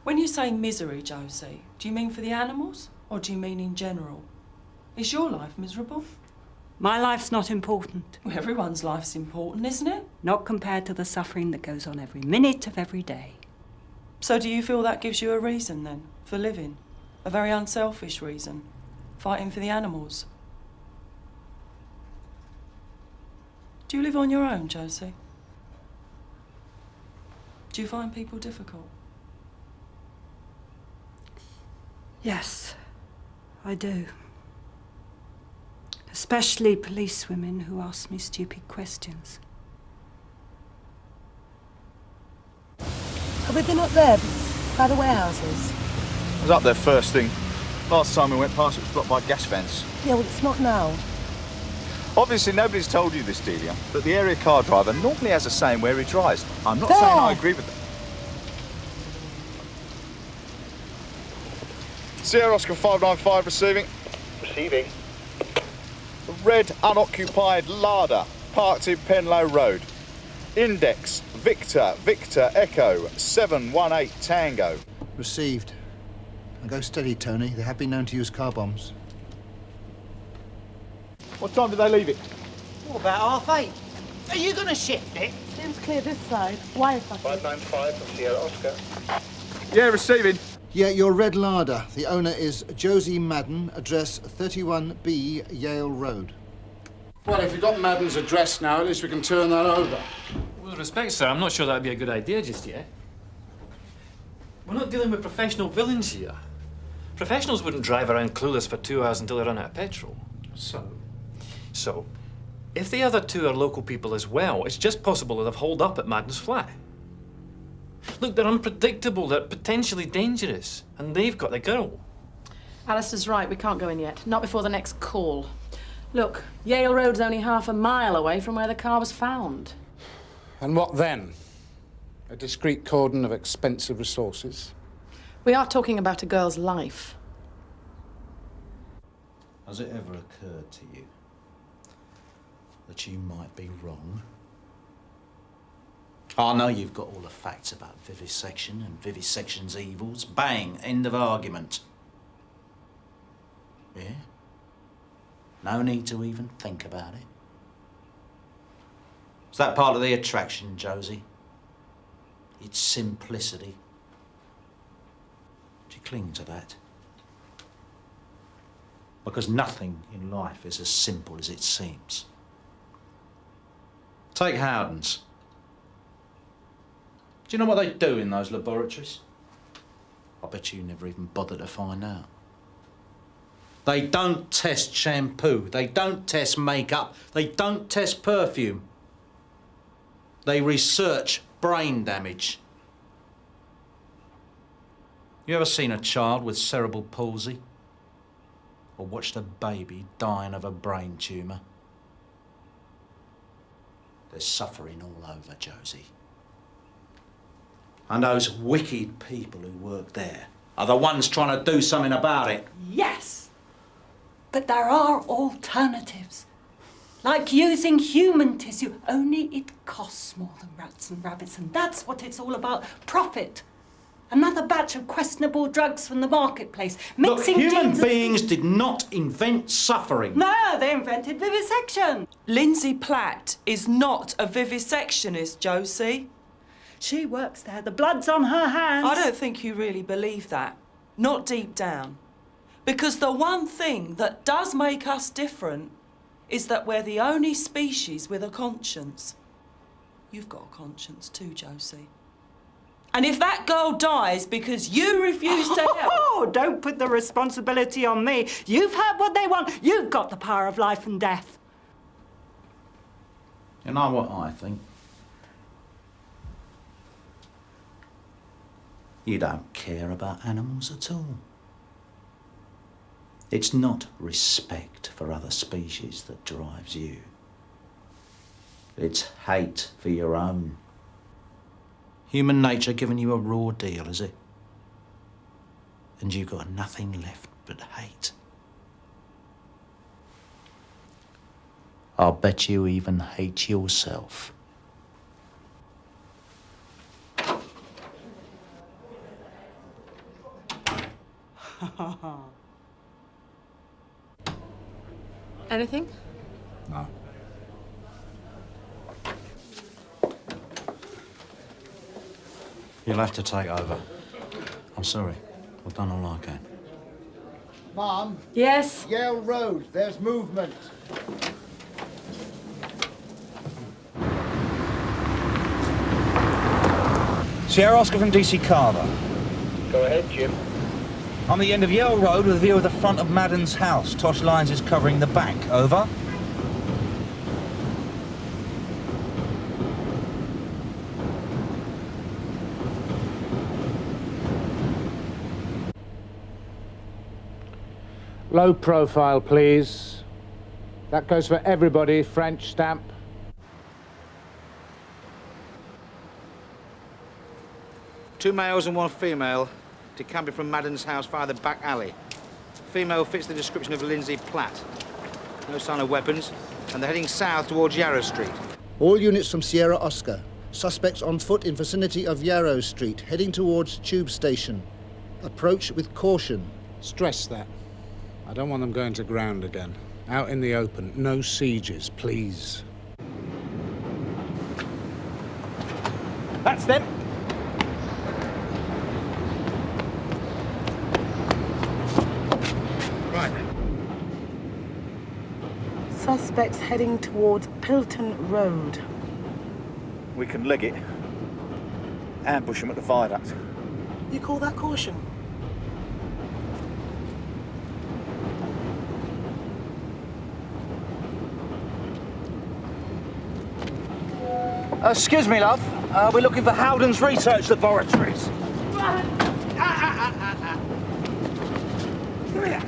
When you say misery, Josie, do you mean for the animals or do you mean in general? Is your life miserable? My life's not important. Well, everyone's life's important, isn't it? Not compared to the suffering that goes on every minute of every day. So do you feel that gives you a reason, then, for living? A very unselfish reason? Fighting for the animals? Do you live on your own, Josie? Do you find people difficult? Yes, I do. Especially policewomen who ask me stupid questions. Have we been up there by the warehouses? I was up there first thing. Last time we went past, it was blocked by gas vents. Yeah, well, it's not now. Obviously, nobody's told you this, Delia, but the area car driver normally has a saying where he drives. I'm not saying I agree with that. Sierra Oscar 595 receiving. Receiving. A red unoccupied Lada parked in Penlow Road. Index Victor Echo 718 Tango. Received. And go steady, Tony. They have been known to use car bombs. What time did they leave it? Oh, about 8:30. Are you going to shift it? Seems clear this side. Wire 595 from Sierra Oscar. Yeah, receiving. Yeah, your red Lada. The owner is Josie Madden, address 31B Yale Road. Well, if you've got Madden's address now, at least we can turn that over. With respect, sir, I'm not sure that'd be a good idea just yet. We're not dealing with professional villains here. Professionals wouldn't drive around clueless for 2 hours until they run out of petrol. So, if the other 2 are local people as well, it's just possible that they've holed up at Madden's flat. Look, they're unpredictable, they're potentially dangerous, and they've got the girl. Alistair's right, we can't go in yet. Not before the next call. Look, Yale Road's only half a mile away from where the car was found. And what then? A discreet cordon of expensive resources? We are talking about a girl's life. Has it ever occurred to you that you might be wrong? I know you've got all the facts about vivisection and vivisection's evils. Bang, end of argument. Yeah? No need to even think about it. Is that part of the attraction, Josie? It's simplicity. Do you cling to that? Because nothing in life is as simple as it seems. Take Howden's. Do you know what they do in those laboratories? I bet you never even bothered to find out. They don't test shampoo, they don't test makeup, they don't test perfume. They research brain damage. You ever seen a child with cerebral palsy? Or watched a baby dying of a brain tumour? There's suffering all over, Josie. And those wicked people who work there are the ones trying to do something about it. Yes, but there are alternatives. Like using human tissue, only it costs more than rats and rabbits, and that's what it's all about, profit. Another batch of questionable drugs from the marketplace. Look, Mixing human genes beings did not invent suffering. No, they invented vivisection. Lindsay Platt is not a vivisectionist, Josie. She works there. The blood's on her hands. I don't think you really believe that. Not deep down. Because the one thing that does make us different is that we're the only species with a conscience. You've got a conscience too, Josie. And if that girl dies because you refuse to help... Oh, don't put the responsibility on me. You've had what they want. You've got the power of life and death. You know what I think? You don't care about animals at all. It's not respect for other species that drives you. It's hate for your own. Human nature giving you a raw deal, is it? And you've got nothing left but hate. I'll bet you even hate yourself. Anything? No. You'll have to take over. I'm sorry. I've done all I can. Mom? Yes? Yale Road, there's movement. Sierra Oscar from DC Carver. Go ahead, Jim. On the end of Yale Road with a view of the front of Madden's house. Tosh Lines is covering the back. Over. Low profile, please. That goes for everybody. French stamp. Two males and one female decamping from Madden's house via the back alley. Female fits the description of Lindsay Platt. No sign of weapons, and they're heading south towards Yarrow Street. All units from Sierra Oscar. Suspects on foot in vicinity of Yarrow Street, heading towards Tube Station. Approach with caution. Stress that. I don't want them going to ground again. Out in the open. No sieges, please. That's them. Right. Suspects heading towards Pilton Road. We can leg it. Ambush them at the viaduct. You call that caution? Excuse me, love. We're looking for Howden's research laboratories. Come here.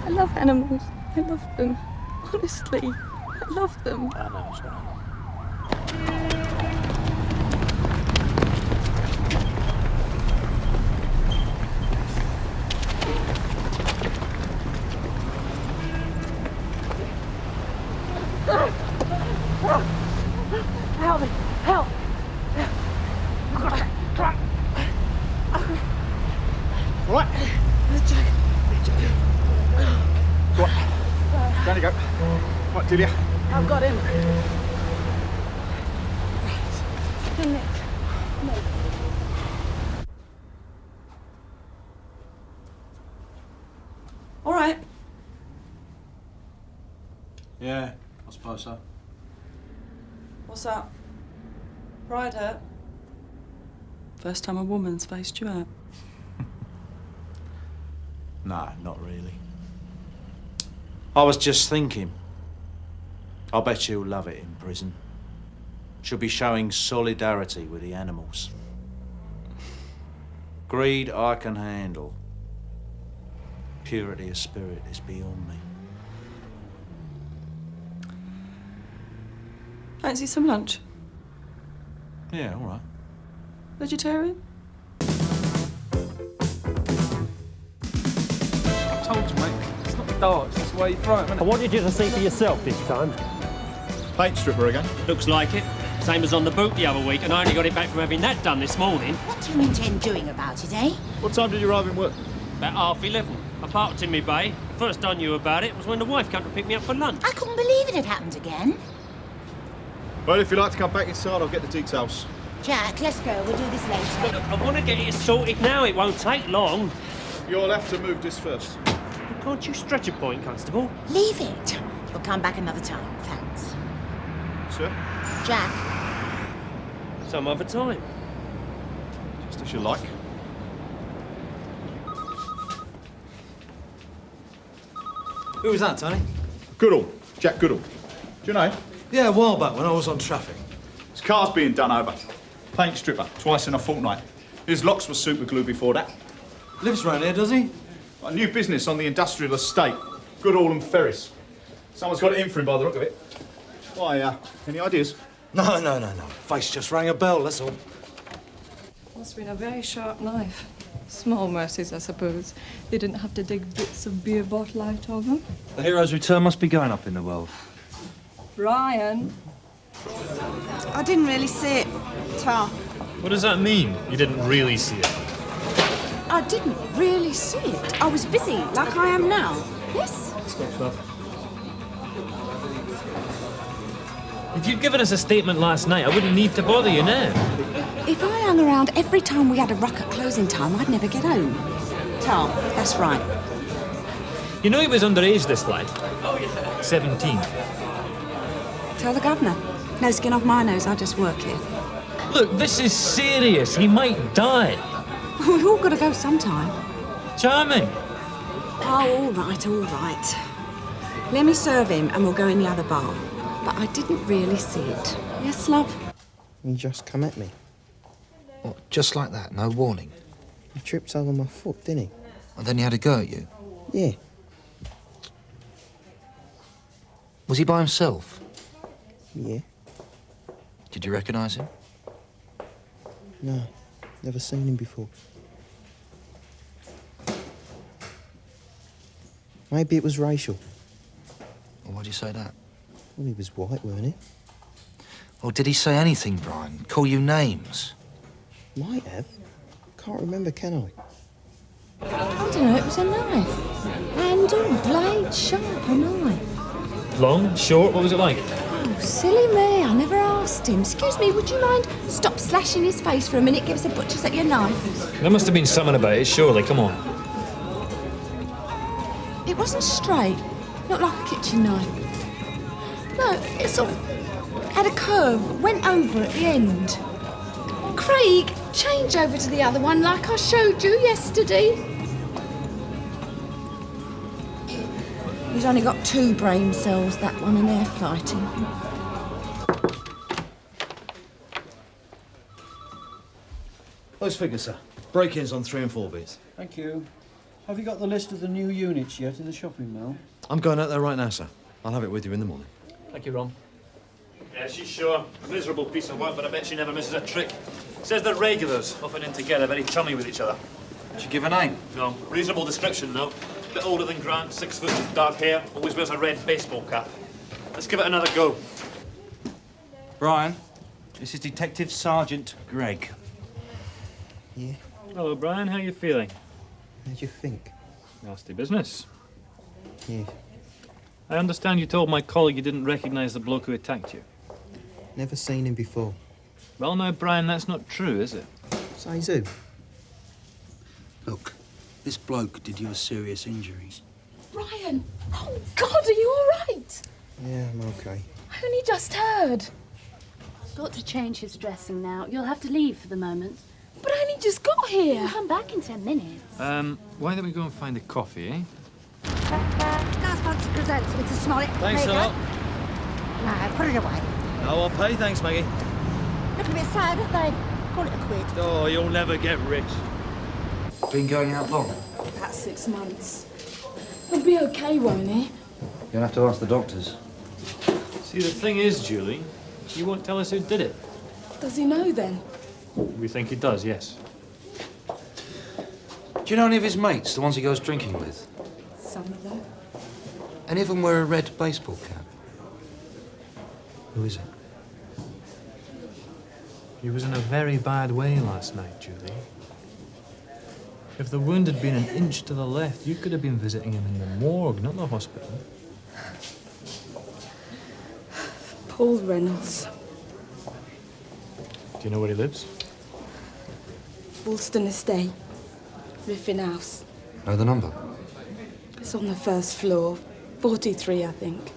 I love animals. I love them. Honestly, I love them. I know, Scannell. Help me! Help! All right. Go on. Down you go. Right, Delia. I've got him. All right. Yeah, I suppose so. What's up? Pride hurt? First time a woman's faced you out. No, not really. I was just thinking. I bet she'll love it in prison. She'll be showing solidarity with the animals. Greed I can handle. Purity of spirit is beyond me. Fancy some lunch? Yeah, all right. Vegetarian? I told you, mate. It's not darts. It's the way you throw it, I wanted you to see for yourself this time. Paint stripper again? Looks like it. Same as on the boot the other week, and I only got it back from having that done this morning. What do you intend doing about it, eh? What time did you arrive in work? About 11:30. I parked in my bay. First I knew about it was when the wife came to pick me up for lunch. I couldn't believe it had happened again. Well, if you'd like to come back inside, I'll get the details. Jack, let's go. We'll do this later. Look, I want to get it sorted now. It won't take long. You'll have to move this first. Can't you stretch a point, Constable? Leave it. We'll come back another time. Thanks. Sir? Jack. Some other time. Just as you like. Who was that, Tony? Goodall. Jack Goodall. Do you know? Yeah, a while back when I was on traffic. His car's being done over. Paint stripper, twice in a fortnight. His locks were super glue before that. Lives round here, does he? A new business on the industrial estate. Goodall and Ferris. Someone's got it in for him by the look of it. Why, any ideas? No. Face just rang a bell, that's all. Must have been a very sharp knife. Small mercies, I suppose. They didn't have to dig bits of beer bottle out of them. The hero's return must be going up in the world. Ryan. I didn't really see it, Tar. What does that mean, you didn't really see it? I didn't really see it. I was busy, like I am now. Yes? Stop, love. If you'd given us a statement last night, I wouldn't need to bother you now. If I hung around every time we had a ruck at closing time, I'd never get home. Tar, that's right. You know he was underage, this lad? Oh, yeah. 17. Tell the governor. No skin off my nose, I just work here. Look, this is serious. He might die. We've all got to go sometime. Charming. Oh, all right. Let me serve him and we'll go in the other bar. But I didn't really see it. Yes, love? He just come at me. What, just like that? No warning? He tripped over my foot, didn't he? And then he had a go at you? Yeah. Was he by himself? Yeah. Did you recognise him? No, never seen him before. Maybe it was racial. Well, why'd you say that? Well, he was white, weren't he? Well, did he say anything, Brian? Call you names? Might have. Can't remember, can I? I don't know, it was a knife. Handle, blade, sharp, a knife. Long, short, what was it like? Oh, silly me, I never asked him. Excuse me, would you mind stop slashing his face for a minute? Give us a butcher's at your knife. There must have been something about it, surely, come on. It wasn't straight, not like a kitchen knife. No, it sort of had a curve, went over at the end. Craig, change over to the other one like I showed you yesterday. He's only got 2 brain cells, that one, and they're fighting. Those figures, sir. Break-ins on 3 and 4 beats. Thank you. Have you got the list of the new units yet in the shopping mall? I'm going out there right now, sir. I'll have it with you in the morning. Thank you, Ron. Yeah, she's sure. A miserable piece of work, but I bet she never misses a trick. Says they're regulars, often in together, very chummy with each other. Did you give a name? No. Reasonable description, though. Bit older than Grant, 6 foot, dark hair, always wears a red baseball cap. Let's give it another go. Brian, this is Detective Sergeant Gregg. Yeah? Hello, Brian. How you feeling? How do you think? Nasty business. Yeah. I understand you told my colleague you didn't recognise the bloke who attacked you. Never seen him before. Well, no, Brian, that's not true, is it? Says who? Look, this bloke did you a serious injury. Brian! Oh, God, are you all right? Yeah, I'm okay. I only just heard. Got to change his dressing now. You'll have to leave for the moment. But I only just got here. You'll come back in 10 minutes. Why don't we go and find a coffee, eh? Last one to present. It's a small. Thanks a lot. No, put it away. No, I'll pay. Thanks, Maggie. Look a bit sad, aren't they? Call it a quid. Oh, you'll never get rich. Been going out long? About 6 months. He'll be okay, won't he? You'll have to ask the doctors. See, the thing is, Julie, you won't tell us who did it. Does he know then? We think he does, yes. Do you know any of his mates, the ones he goes drinking with? Some of them. Any of them wear a red baseball cap? Who is it? He was in a very bad way last night, Julie. If the wound had been an inch to the left, you could have been visiting him in the morgue, not the hospital. Paul Reynolds. Do you know where he lives? Woolston Estate. Riffin House. Know the number? It's on the first floor. 43, I think.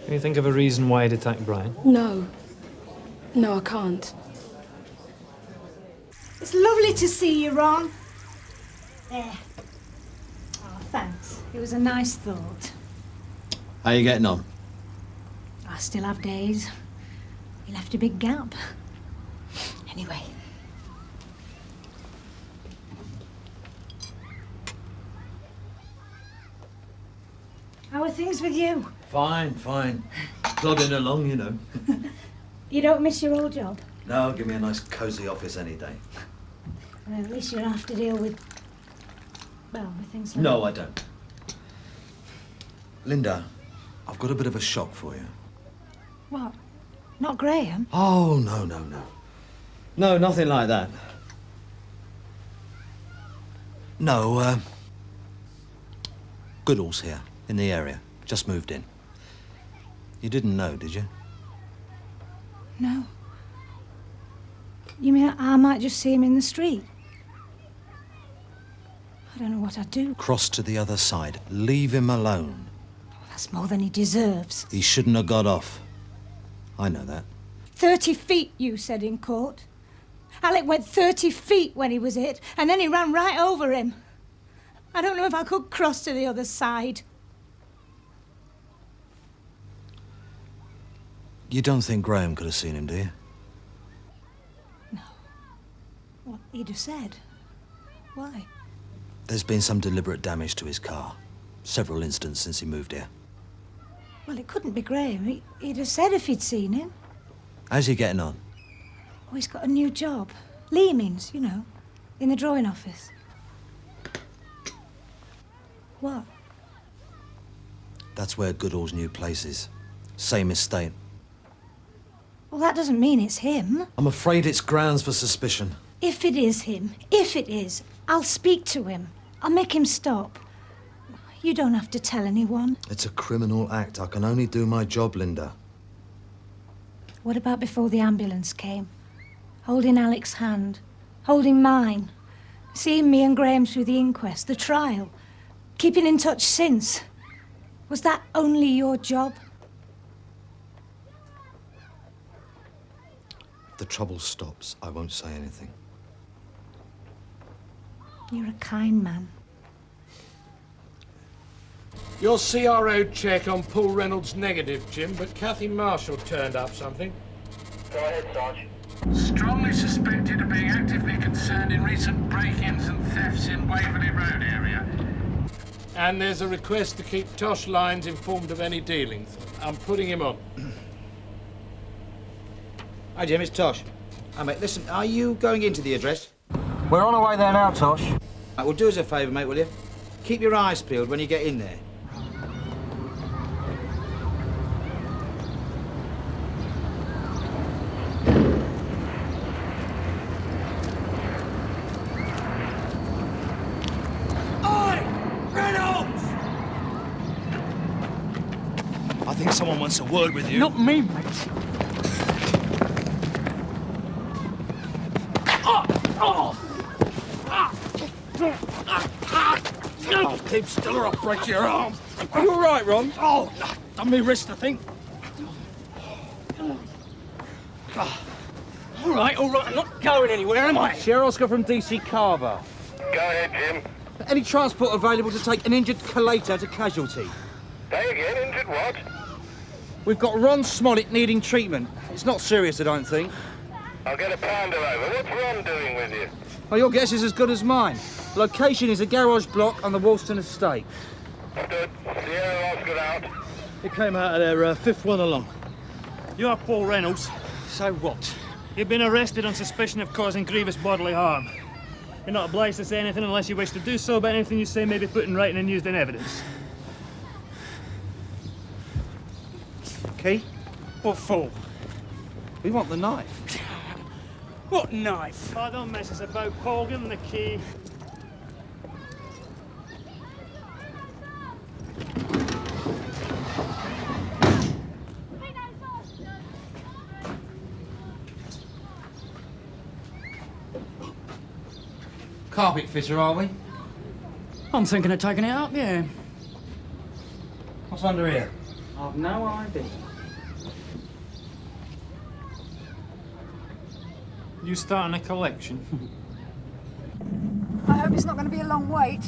Can you think of a reason why he'd attacked Brian? No. No, I can't. It's lovely to see you, Ron. There. Oh, thanks. It was a nice thought. How you getting on? I still have days. He left a big gap. Anyway. How are things with you? Fine, fine. Plodding along, you know. You don't miss your old job? No, give me a nice cosy office any day. Well, at least you don't have to deal with, well, with things like No, I don't. Linda, I've got a bit of a shock for you. What? Not Graham? Oh, no, no, no. No, nothing like that. No, Goodall's here, in the area. Just moved in. You didn't know, did you? No. You mean I might just see him in the street? I don't know what I'd do. Cross to the other side. Leave him alone. That's more than he deserves. He shouldn't have got off. I know that. 30 feet, you said in court. Alec went 30 feet when he was hit, and then he ran right over him. I don't know if I could cross to the other side. You don't think Graham could have seen him, do you? What he'd have said. Why? There's been some deliberate damage to his car. Several incidents since he moved here. Well, it couldn't be Graham. He'd have said if he'd seen him. How's he getting on? Oh, he's got a new job. Leamings, you know, in the drawing office. What? That's where Goodall's new place is. Same estate. Well, that doesn't mean it's him. I'm afraid it's grounds for suspicion. If it is him, if it is, I'll speak to him. I'll make him stop. You don't have to tell anyone. It's a criminal act. I can only do my job, Linda. What about before the ambulance came? Holding Alec's hand, holding mine, seeing me and Graham through the inquest, the trial, keeping in touch since. Was that only your job? If the trouble stops, I won't say anything. You're a kind man. Your CRO check on Paul Reynolds negative, Jim, but Kathy Marshall turned up something. Go ahead, Sarge. Strongly suspected of being actively concerned in recent break-ins and thefts in Waverley Road area. And there's a request to keep Tosh Lyons informed of any dealings. I'm putting him on. Hi, Jim, it's Tosh. Hi, mate, listen, are you going into the address? We're on our way there now, Tosh. Right, well, do us a favour, mate, will you? Keep your eyes peeled when you get in there. I think someone wants a word with you. Not me, mate. Oh, keep still or I'll break your arm. Are you all right, Ron? Oh, done me wrist, I think. All right, I'm not going anywhere, am I? Sheriff Oscar from DC Carver. Go ahead, Jim. Any transport available to take an injured collator to casualty? Say again, injured what? We've got Ron Smollett needing treatment. It's not serious, I don't think. I'll get a pounder over. What's Ron doing with you? Well, your guess is as good as mine. Location is a garage block on the Woolston estate. Stood. Sierra Oscar out. It came out of their fifth one along. You're Paul Reynolds. So what? You've been arrested on suspicion of causing grievous bodily harm. You're not obliged to say anything unless you wish to do so, but anything you say may be put in writing and used in evidence. Key? What for? We want the knife. What knife? Oh, don't mess us about, Paul. Give him the key. Carpet fitter, are we? I'm thinking of taking it up, yeah. What's under here? I've no idea. You starting a collection? I hope it's not going to be a long wait.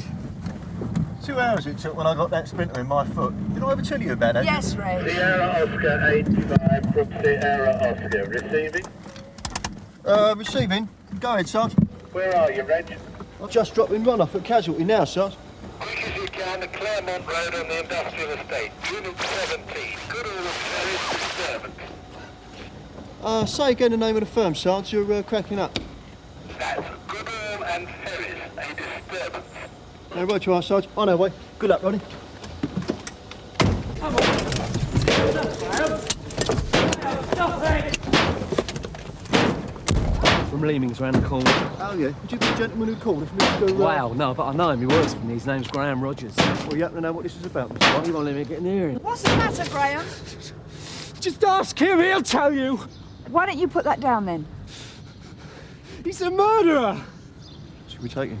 2 hours it took when I got that splinter in my foot. Did I ever tell you about that? Yes, Ray. Sierra Oscar 85 from Sierra Oscar. Receiving? Receiving. Go ahead, Sarge. Where are you, Reg? I'm just dropping Ron off at casualty now, Sarge. Quick as you can to Claremont Road on the industrial estate. Unit 17. Goodwin Ferris disturbance. Say again the name of the firm, Sarge. You're cracking up. That's Goodwin and Ferris. A disturbance. No, right you are, Sarge. On our way. Good luck, Ronnie. From Leaming's round the corner. Oh, yeah. Would you be the gentleman who called if Mr. Wow, no, but I know him. He works for me. His name's Graham Rogers. Well, you happen to know what this is about, Mr. White? You won't let me get near him. What's the matter, Graham? Just ask him. He'll tell you. Why don't you put that down, then? He's a murderer. Should we take him?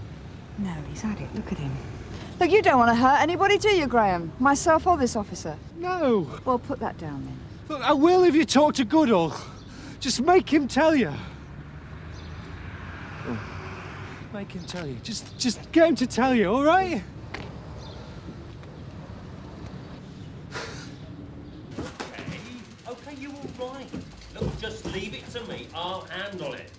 No, he's had it. Look at him. Look, you don't want to hurt anybody, do you, Graham? Myself or this officer? No. Well, put that down, then. Look, I will if you talk to Goodall. Just make him tell you. Make him tell you. Just get him to tell you, all right? Okay, you all right? Look, just leave it to me. I'll handle it.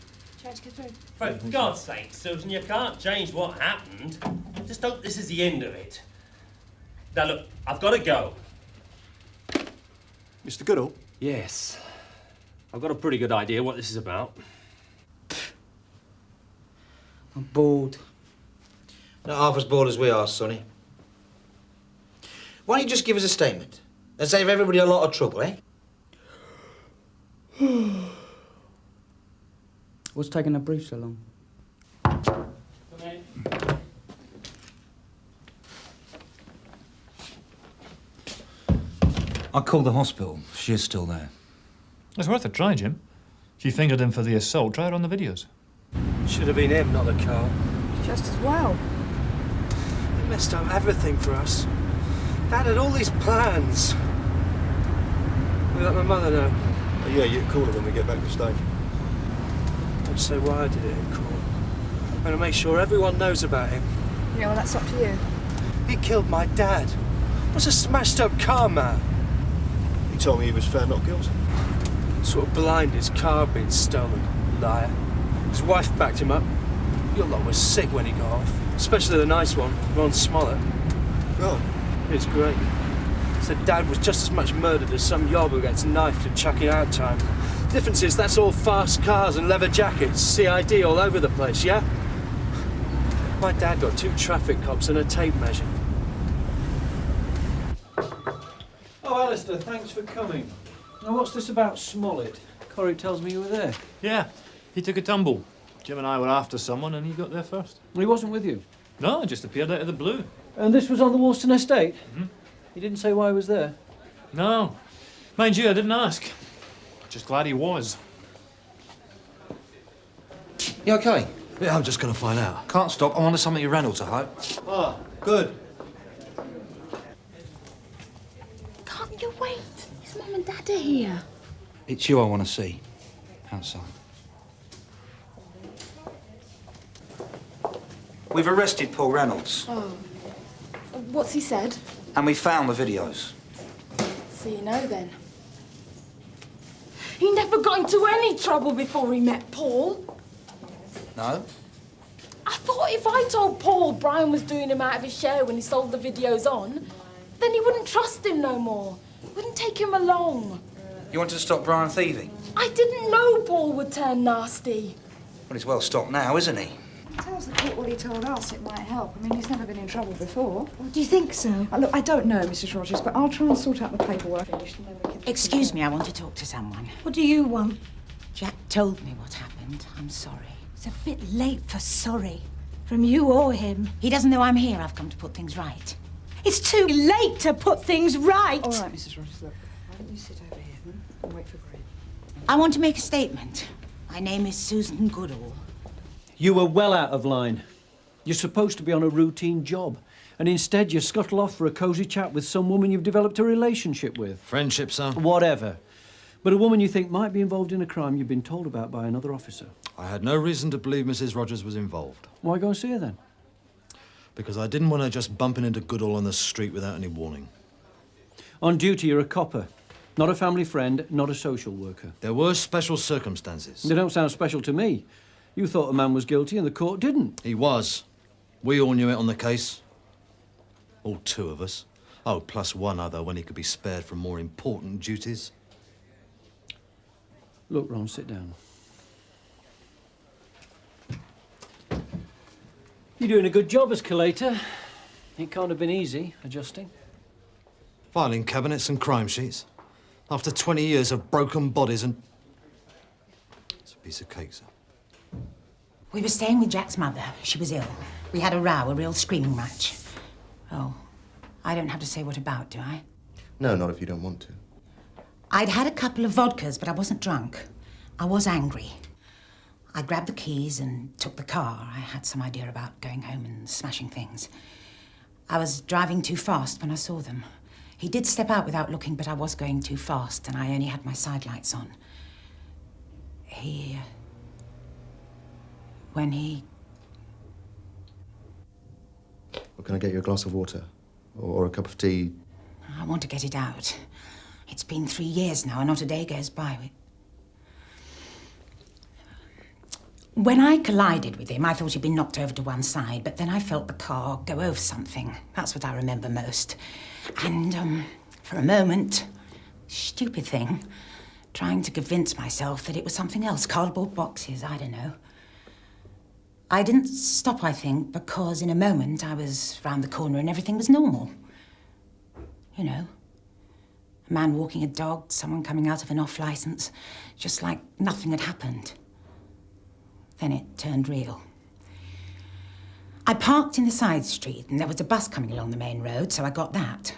Change get through. For God's sake, Susan, you can't change what happened. Just hope this is the end of it. Now, look, I've got to go. Mr. Goodall? Yes. I've got a pretty good idea what this is about. I'm bored. Not half as bored as we are, Sonny. Why don't you just give us a statement and save everybody a lot of trouble, eh? What's taking the brief so long? I called the hospital. She is still there. It's worth a try, Jim. She fingered him for the assault. Try it on the videos. Should have been him, not the car. Just as well. They messed up everything for us. Dad had all these plans. We let my mother know. Oh, yeah, you can call her when we get back to stage. I'd say why I did it in court. I'm going to make sure everyone knows about him. Yeah, well, that's up to you. He killed my dad. Was a smashed up car man. He told me he was found not guilty. Sort of blind his car had been stolen. Liar. His wife backed him up. Your lot was sick when he got off. Especially the nice one, Ron Smollett. Oh, it's great. Said Dad was just as much murdered as some yob who gets knifed and chucking out time. Difference is that's all fast cars and leather jackets, CID all over the place, yeah? My dad got 2 traffic cops and a tape measure. Oh, Alistair, thanks for coming. Now, what's this about Smollett? Corrie tells me you were there. Yeah, he took a tumble. Jim and I were after someone and he got there first. He wasn't with you? No, just appeared out of the blue. And this was on the Woolston estate? Mm-hmm. He didn't say why he was there? No. Mind you, I didn't ask. Just glad he was. You okay? Yeah, I'm just going to find out. Can't stop. I'm on to something your Reynolds, I hope. Ah, good. Can't you wait? His mum and dad are here. It's you I want to see. Outside. We've arrested Paul Reynolds. Oh. What's he said? And we found the videos. So you know then. He never got into any trouble before he met Paul. No? I thought if I told Paul Brian was doing him out of his share when he sold the videos on, then he wouldn't trust him no more. Wouldn't take him along. You wanted to stop Brian thieving? I didn't know Paul would turn nasty. Well, he's well stopped now, isn't he? He tells the court what he told us. It might help. I mean, he's never been in trouble before. Do you think so? Look, I don't know, Mrs. Rogers, but I'll try and sort out the paperwork. Excuse me, I want to talk to someone. What do you want? Jack told me what happened. I'm sorry. It's a bit late for sorry. From you or him. He doesn't know I'm here. I've come to put things right. It's too late to put things right. All right, Mrs. Rogers, look. Why don't you sit over here and wait for Graham? I want to make a statement. My name is Susan Goodall. You were well out of line. You're supposed to be on a routine job. And instead you scuttle off for a cosy chat with some woman you've developed a relationship with. Friendship, sir. Whatever. But a woman you think might be involved in a crime you've been told about by another officer. I had no reason to believe Mrs. Rogers was involved. Why go and see her then? Because I didn't want her just bumping into Goodall on the street without any warning. On duty, you're a copper. Not a family friend, not a social worker. There were special circumstances. They don't sound special to me. You thought a man was guilty and the court didn't. He was. We all knew it on the case. All 2 of us. Oh, plus one other when he could be spared from more important duties. Look, Ron, sit down. You're doing a good job as collator. It can't have been easy, adjusting. Filing cabinets and crime sheets. After 20 years of broken bodies and... It's a piece of cake, sir. We were staying with Jack's mother. She was ill. We had a row, a real screaming match. Oh, I don't have to say what about, do I? No, not if you don't want to. I'd had a couple of vodkas, but I wasn't drunk. I was angry. I grabbed the keys and took the car. I had some idea about going home and smashing things. I was driving too fast when I saw them. He did step out without looking, but I was going too fast, and I only had my side lights on. When he... Well, can I get you a glass of water? Or a cup of tea? I want to get it out. It's been 3 years now, and not a day goes by. When I collided with him, I thought he'd been knocked over to one side, but then I felt the car go over something. That's what I remember most. And, for a moment, stupid thing, trying to convince myself that it was something else, cardboard boxes, I don't know. I didn't stop, I think, because in a moment I was round the corner and everything was normal. You know, a man walking a dog, someone coming out of an off-licence, just like nothing had happened. Then it turned real. I parked in the side street and there was a bus coming along the main road, so I got that.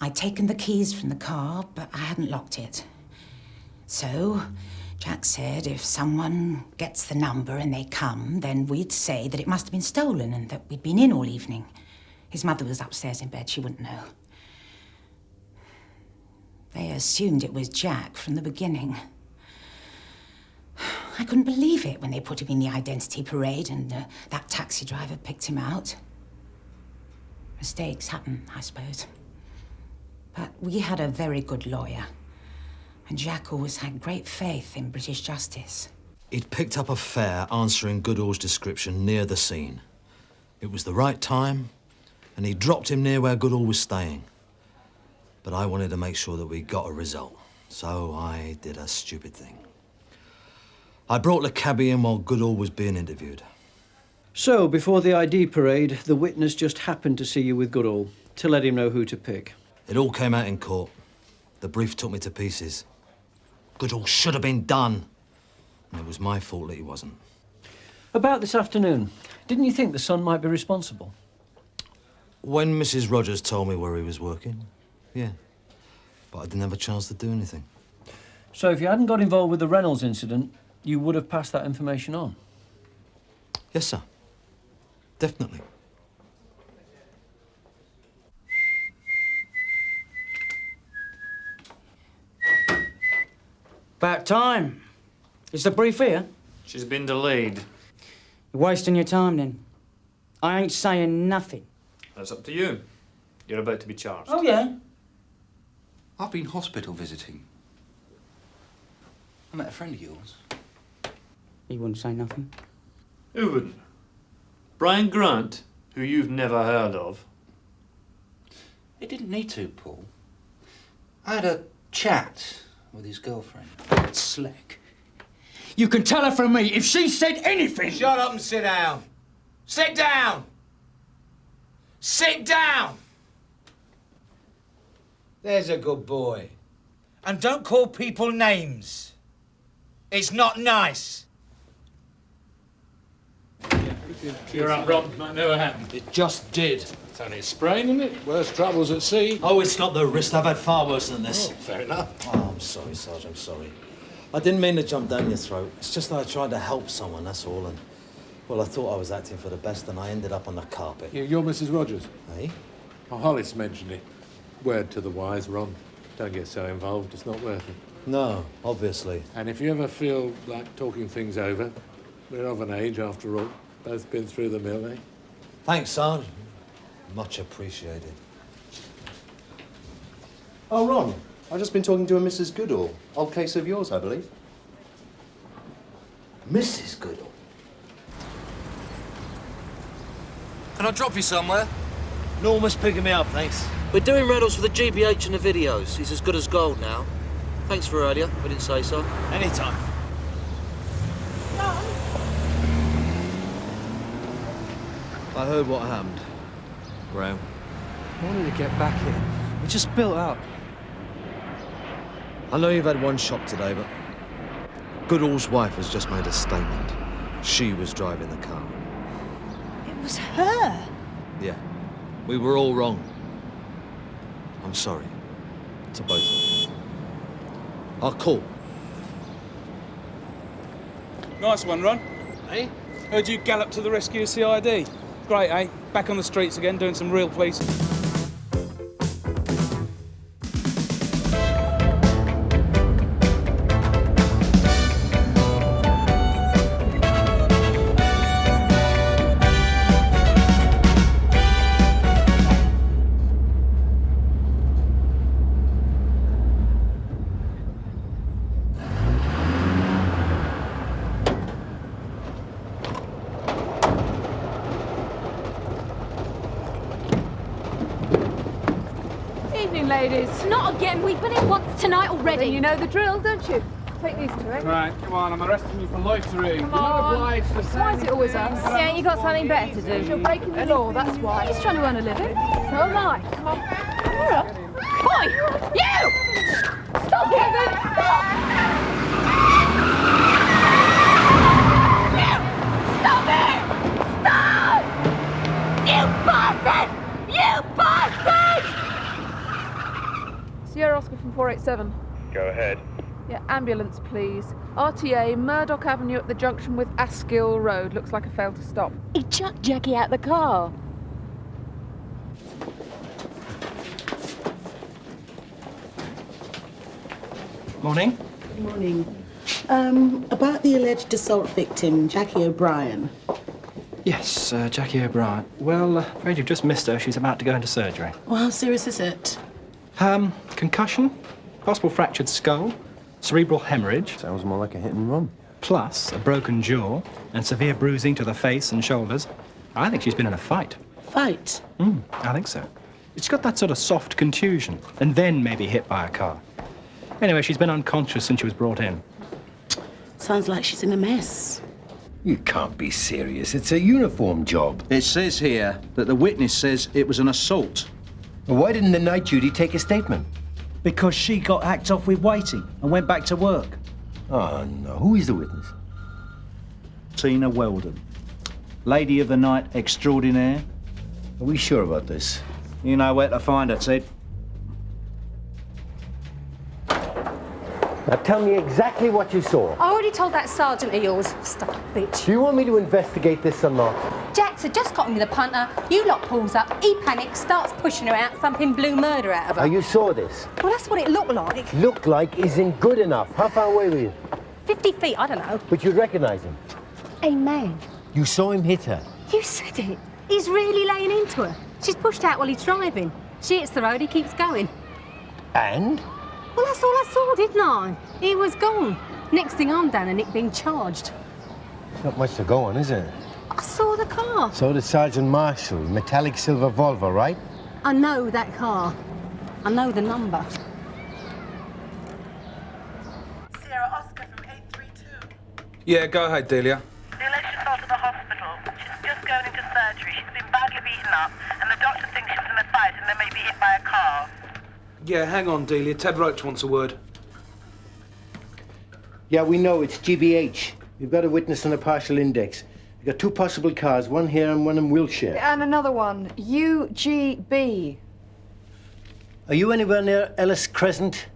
I'd taken the keys from the car, but I hadn't locked it. So Jack said if someone gets the number and they come, then we'd say that it must have been stolen and that we'd been in all evening. His mother was upstairs in bed, she wouldn't know. They assumed it was Jack from the beginning. I couldn't believe it when they put him in the identity parade and that taxi driver picked him out. Mistakes happen, I suppose. But we had a very good lawyer. And Jack always had great faith in British justice. He'd picked up a fare answering Goodall's description near the scene. It was the right time, and he dropped him near where Goodall was staying. But I wanted to make sure that we got a result, so I did a stupid thing. I brought the cabbie in while Goodall was being interviewed. So, before the ID parade, the witness just happened to see you with Goodall to let him know who to pick. It all came out in court. The brief took me to pieces. Goodall should have been done. And it was my fault that he wasn't. About this afternoon, didn't you think the son might be responsible? When Mrs. Rogers told me where he was working, yeah. But I didn't have a chance to do anything. So if you hadn't got involved with the Reynolds incident, you would have passed that information on? Yes, sir. Definitely. About time. Is the brief here? She's been delayed. You're wasting your time, then. I ain't saying nothing. That's up to you. You're about to be charged. Oh, yeah? I've been hospital visiting. I met a friend of yours. He wouldn't say nothing. Who wouldn't? Brian Grant, who you've never heard of. He didn't need to, Paul. I had a chat with his girlfriend. Slick. You can tell her from me if she said anything. Shut up and sit down. Sit down! Sit down! There's a good boy. And don't call people names. It's not nice. You're up, Rob. Might never happen. It just did. It's only a sprain, isn't it? Worse troubles at sea. Oh, it's not the wrist. I've had far worse than this. Oh, fair enough. Oh, I'm sorry, Sarge. I'm sorry. I didn't mean to jump down your throat. It's just that I tried to help someone, that's all. And, well, I thought I was acting for the best, and I ended up on the carpet. You're Mrs. Rogers? Eh? Oh, Hollis mentioned it. Word to the wise, Ron. Don't get so involved. It's not worth it. No, obviously. And if you ever feel like talking things over, we're of an age, after all. Both been through the mill, eh? Thanks, Sarge. Much appreciated. Oh, Ron, I've just been talking to a Mrs. Goodall. Old case of yours, I believe. Mrs. Goodall? Can I drop you somewhere? Norma's picking me up, thanks. We're doing Reynolds for the GBH and the videos. He's as good as gold now. Thanks for earlier. I didn't say so. Anytime. I heard what happened, Graham. I wanted to get back here. We just built up. I know you've had one shock today, but Goodall's wife has just made a statement. She was driving the car. It was her. Yeah, we were all wrong. I'm sorry. To both of you. I'll call. Nice one, Ron. Eh? Heard you gallop to the rescue of CID. Great, eh? Back on the streets again, doing some real policing. Ladies. Not again. We've been in once tonight already. Then you know the drill, don't you? Take these two, eh? Right, come on, I'm arresting you for loitering. Come You're not on. obliged to say Why is it always us? Yeah, you got something better to do. You're breaking the law, that's why. He's trying to earn a living. So am I. Come on. Boy! You! Stop, Kevin! Stop! You! Stop it! Stop! You bastard! You bastard! Sierra Oscar from 487. Go ahead. Yeah, ambulance, please. RTA, Murdoch Avenue at the junction with Askill Road. Looks like I failed to stop. He chucked Jackie out the car. Morning. Good morning. About the alleged assault victim, Jackie O'Brien. Yes, Jackie O'Brien. Well, afraid you've just missed her. She's about to go into surgery. Well, how serious is it? Concussion, possible fractured skull, cerebral hemorrhage. Sounds more like a hit and run. Plus a broken jaw and severe bruising to the face and shoulders. I think she's been in a fight. fight? I think so. She's got that sort of soft contusion, and then maybe hit by a car. Anyway, she's been unconscious since she was brought in. Sounds like she's in a mess. You can't be serious. It's a uniform job. It says here that the witness says it was an assault. Well, why didn't the night duty take a statement? Because she got hacked off with waiting and went back to work. Oh, no. Who is the witness? Tina Weldon. Lady of the night extraordinaire. Are we sure about this? You know where to find her, Ted. Now tell me exactly what you saw. I already told that sergeant of yours, stuck bitch. Do you want me to investigate this or not? Jax had just got him with a punter. You lot pulls up, he panics, starts pushing her out, thumping blue murder out of her. Oh, you saw this? Well, that's what it looked like. Look like isn't good enough. How far away were you? 50 feet, I don't know. But you'd recognize him. A man. You saw him hit her. You said it. He's really laying into her. She's pushed out while he's driving. She hits the road, he keeps going. And? Well, that's all I saw, didn't I? He was gone. Next thing I'm down and Nick being charged. Not much to go on, is it? I saw the car. So did Sergeant Marshall. Metallic silver Volvo, right? I know that car. I know the number. Sierra Oscar from 832. Yeah, go ahead, Delia. The alleged assault at the hospital. She's just going into surgery. She's been badly beaten up, and the doctor thinks she was in a fight and then may be hit by a car. Yeah, hang on, Delia. Ted Roach wants a word. Yeah, we know. It's GBH. We've got a witness and a partial index. We've got two possible cars, one here and one in Wiltshire. And another one, UGB. Are you anywhere near Ellis Crescent?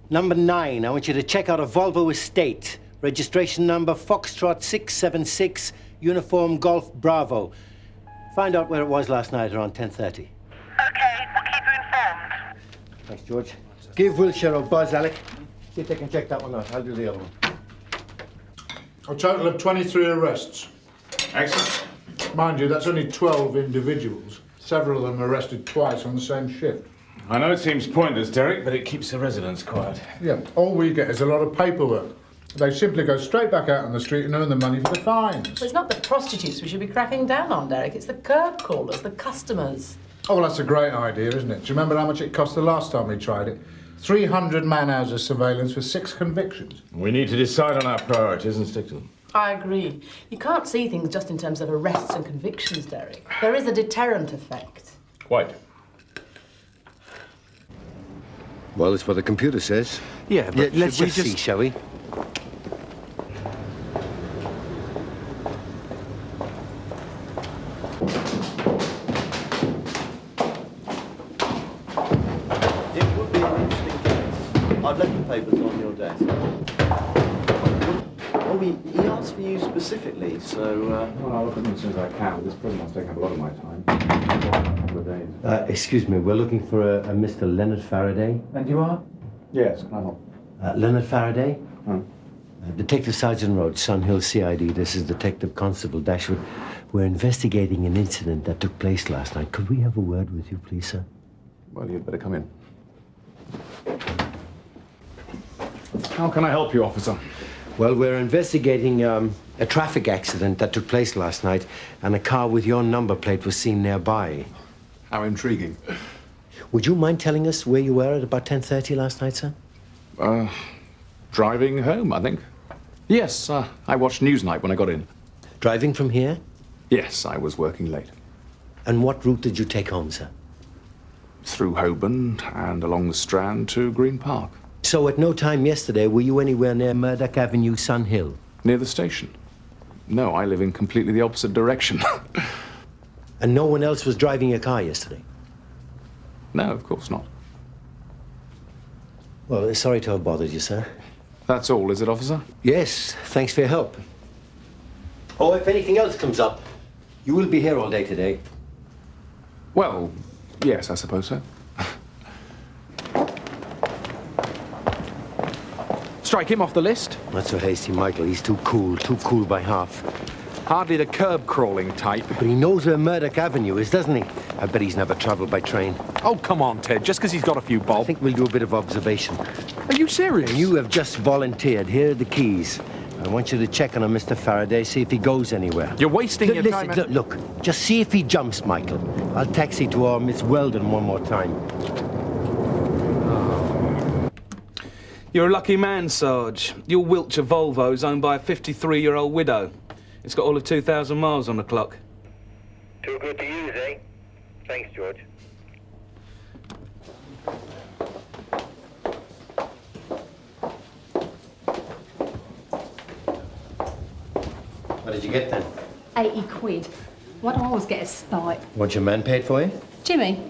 Number 9. I want you to check out a Volvo Estate. Registration number Foxtrot 676, Uniform Golf Bravo. Find out where it was last night around 10:30. Okay, we'll keep you informed. Thanks, George. Give Wiltshire a buzz, Alec. See if they can check that one out. I'll do the other one. A total of 23 arrests. Excellent. Mind you, that's only 12 individuals. Several of them arrested twice on the same shift. I know it seems pointless, Derek, but it keeps the residents quiet. Yeah, all we get is a lot of paperwork. They simply go straight back out on the street and earn the money for the fines. Well, it's not the prostitutes we should be cracking down on, Derek. It's the curb crawlers, the customers. Oh, well, that's a great idea, isn't it? Do you remember how much it cost the last time we tried it? 300 man-hours of surveillance for 6 convictions. We need to decide on our priorities and stick to them. I agree. You can't see things just in terms of arrests and convictions, Derek. There is a deterrent effect. Quite. Well, it's what the computer says. Yeah, but let's just see, shall we? I've left the papers on your desk. Oh, he asked for you specifically, so... Well, I'll look at them as soon as I can. This prison must take up a lot of my time. A couple of days. Excuse me, we're looking for a Mr. Leonard Faraday. And you are? Yes, can I help? Leonard Faraday? Detective Sergeant Roach, Sun Hill CID. This is Detective Constable Dashwood. We're investigating an incident that took place last night. Could we have a word with you, please, sir? Well, you'd better come in. How can I help you, officer? Well, we're investigating a traffic accident that took place last night, and a car with your number plate was seen nearby. How intriguing. Would you mind telling us where you were at about 10:30 last night, sir? Driving home, I think. Yes, I watched Newsnight when I got in. Driving from here? Yes, I was working late. And what route did you take home, sir? Through Holborn and along the Strand to Green Park. So at no time yesterday were you anywhere near Murdoch Avenue, Sun Hill? Near the station. No, I live in completely the opposite direction. And no one else was driving your car yesterday? No, of course not. Well, sorry to have bothered you, sir. That's all, is it, officer? Yes, thanks for your help. Oh, if anything else comes up, you will be here all day today. Well, yes, I suppose so. Strike him off the list. Not so hasty, Michael. He's too cool by half. Hardly the curb-crawling type. But he knows where Murdoch Avenue is, doesn't he? I bet he's never travelled by train. Oh, come on, Ted, just because he's got a few bob. I think we'll do a bit of observation. Are you serious? You have just volunteered. Here are the keys. I want you to check on him, Mr. Faraday, see if he goes anywhere. You're wasting your time. Look, just see if he jumps, Michael. I'll taxi to our Miss Weldon one more time. You're a lucky man, Sarge. Your Wiltshire Volvo is owned by a 53-year-old widow. It's got all of 2,000 miles on the clock. Too good to use, eh? Thanks, George. What did you get then? 80 quid. What do I always get a start? What your man paid for you? Jimmy,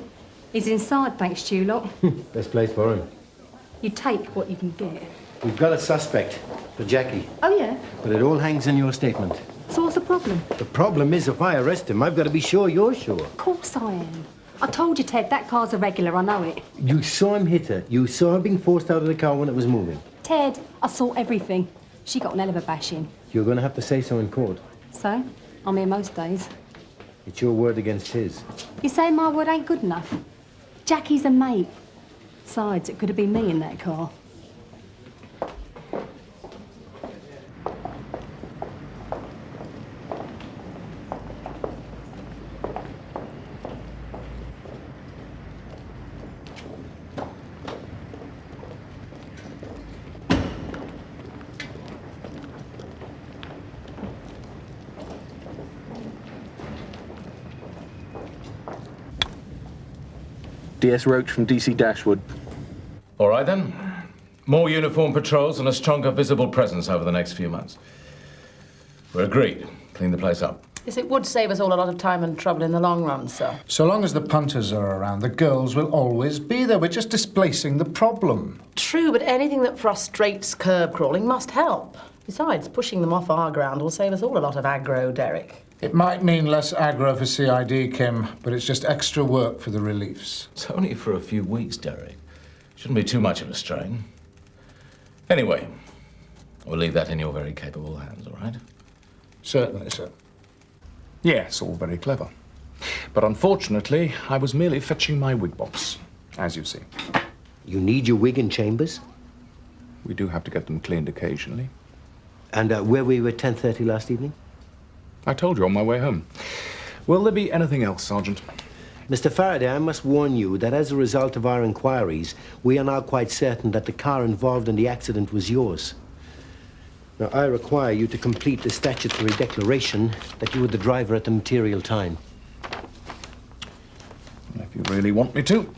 he's inside, thanks to you lot. Best place for him. You take what you can get. We've got a suspect for Jackie. Oh, yeah? But it all hangs on your statement. So what's the problem? The problem is if I arrest him, I've got to be sure you're sure. Of course I am. I told you, Ted, that car's a regular, I know it. You saw him hit her. You saw her being forced out of the car when it was moving. Ted, I saw everything. She got an hell of a bashing. You're going to have to say so in court. So? I'm here most days. It's your word against his. You say my word ain't good enough? Jackie's a mate. Besides, it could have been me in that car. DS Roach from DC Dashwood. All right, then. More uniform patrols and a stronger visible presence over the next few months. We're agreed. Clean the place up. Yes, it would save us all a lot of time and trouble in the long run, sir. So long as the punters are around, the girls will always be there. We're just displacing the problem. True, but anything that frustrates curb crawling must help. Besides, pushing them off our ground will save us all a lot of aggro, Derek. It might mean less aggro for CID, Kim, but it's just extra work for the reliefs. It's only for a few weeks, Derek. Shouldn't be too much of a strain. Anyway, we'll leave that in your very capable hands, all right? Certainly, sir. Yes, all very clever. But unfortunately, I was merely fetching my wig box, as you see. You need your wig in chambers? We do have to get them cleaned occasionally. And where were you at 10:30 last evening? I told you on my way home. Will there be anything else, Sergeant? Mr. Faraday, I must warn you that as a result of our inquiries, we are now quite certain that the car involved in the accident was yours. Now, I require you to complete the statutory declaration that you were the driver at the material time. If you really want me to.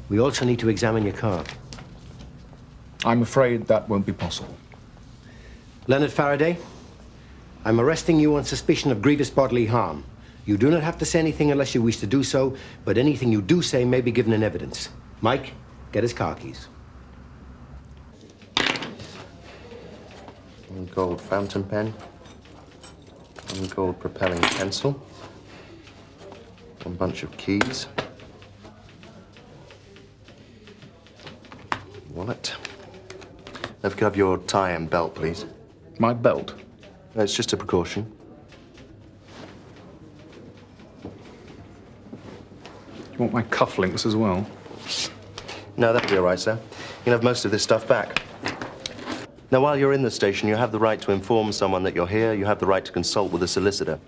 We also need to examine your car. I'm afraid that won't be possible. Leonard Faraday, I'm arresting you on suspicion of grievous bodily harm. You do not have to say anything unless you wish to do so, but anything you do say may be given in evidence. Mike, get his car keys. One gold fountain pen. One gold propelling pencil. One bunch of keys. Wallet. If you could have your tie and belt, please. My belt? No, it's just a precaution. You want my cufflinks as well? No, that'll be all right, sir. You can have most of this stuff back. Now, while you're in the station, you have the right to inform someone that you're here. You have the right to consult with a solicitor.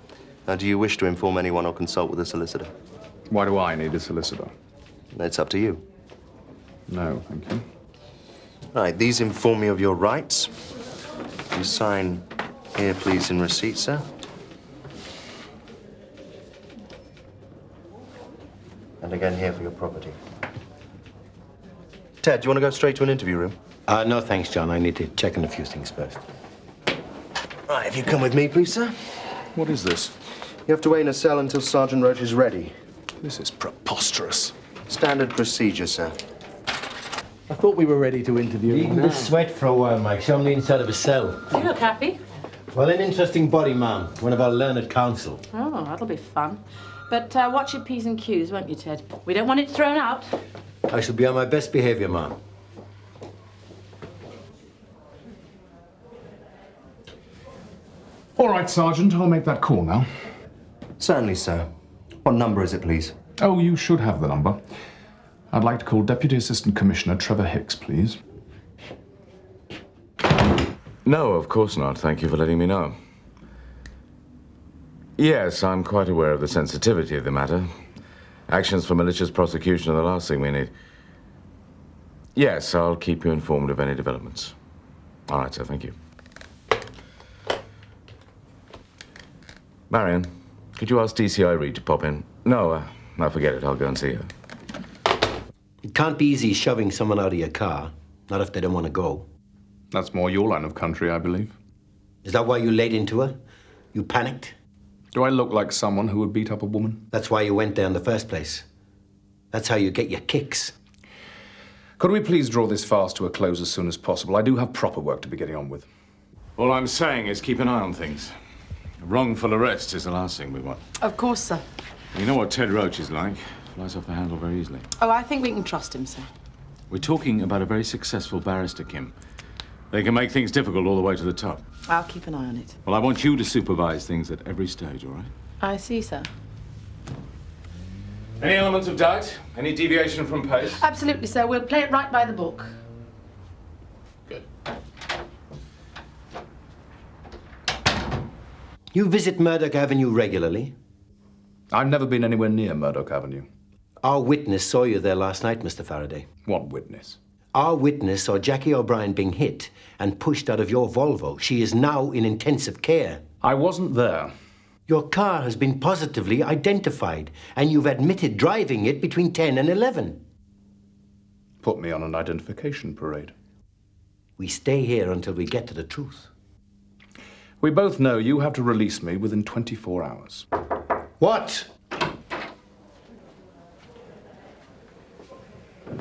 Now, do you wish to inform anyone or consult with a solicitor? Why do I need a solicitor? It's up to you. No, thank you. Right, these inform me of your rights. You sign here, please, in receipt, sir. And again here for your property. Ted, do you want to go straight to an interview room? No, thanks, John. I need to check on a few things first. Right, if you come with me, please, sir. What is this? You have to wait in a cell until Sergeant Roach is ready. This is preposterous. Standard procedure, sir. I thought we were ready to interview him. Leave him to sweat for a while, Mike. Show him the inside of a cell. You look happy. Well, an interesting body, ma'am. One of our learned counsel. Oh, that'll be fun. But watch your P's and Q's, won't you, Ted? We don't want it thrown out. I shall be on my best behavior, ma'am. All right, Sergeant, I'll make that call now. Certainly, sir. What number is it, please? Oh, you should have the number. I'd like to call Deputy Assistant Commissioner Trevor Hicks, please. No, of course not. Thank you for letting me know. Yes, I'm quite aware of the sensitivity of the matter. Actions for malicious prosecution are the last thing we need. Yes, I'll keep you informed of any developments. All right, sir, thank you. Marion, could you ask DCI Reed to pop in? No, forget it. I'll go and see her. It can't be easy shoving someone out of your car, not if they don't want to go. That's more your line of country, I believe. Is that why you laid into her? You panicked? Do I look like someone who would beat up a woman? That's why you went there in the first place. That's how you get your kicks. Could we please draw this farce to a close as soon as possible? I do have proper work to be getting on with. All I'm saying is keep an eye on things. A wrongful arrest is the last thing we want. Of course, sir. You know what Ted Roach is like. Flies off the handle very easily. Oh, I think we can trust him, sir. We're talking about a very successful barrister, Kim. They can make things difficult all the way to the top. I'll keep an eye on it. Well, I want you to supervise things at every stage, all right? I see, sir. Any elements of doubt? Any deviation from pace? Absolutely, sir. We'll play it right by the book. You visit Murdoch Avenue regularly? I've never been anywhere near Murdoch Avenue. Our witness saw you there last night, Mr. Faraday. What witness? Our witness saw Jackie O'Brien being hit and pushed out of your Volvo. She is now in intensive care. I wasn't there. Your car has been positively identified, and you've admitted driving it between 10 and 11. Put me on an identification parade. We stay here until we get to the truth. We both know you have to release me within 24 hours. What?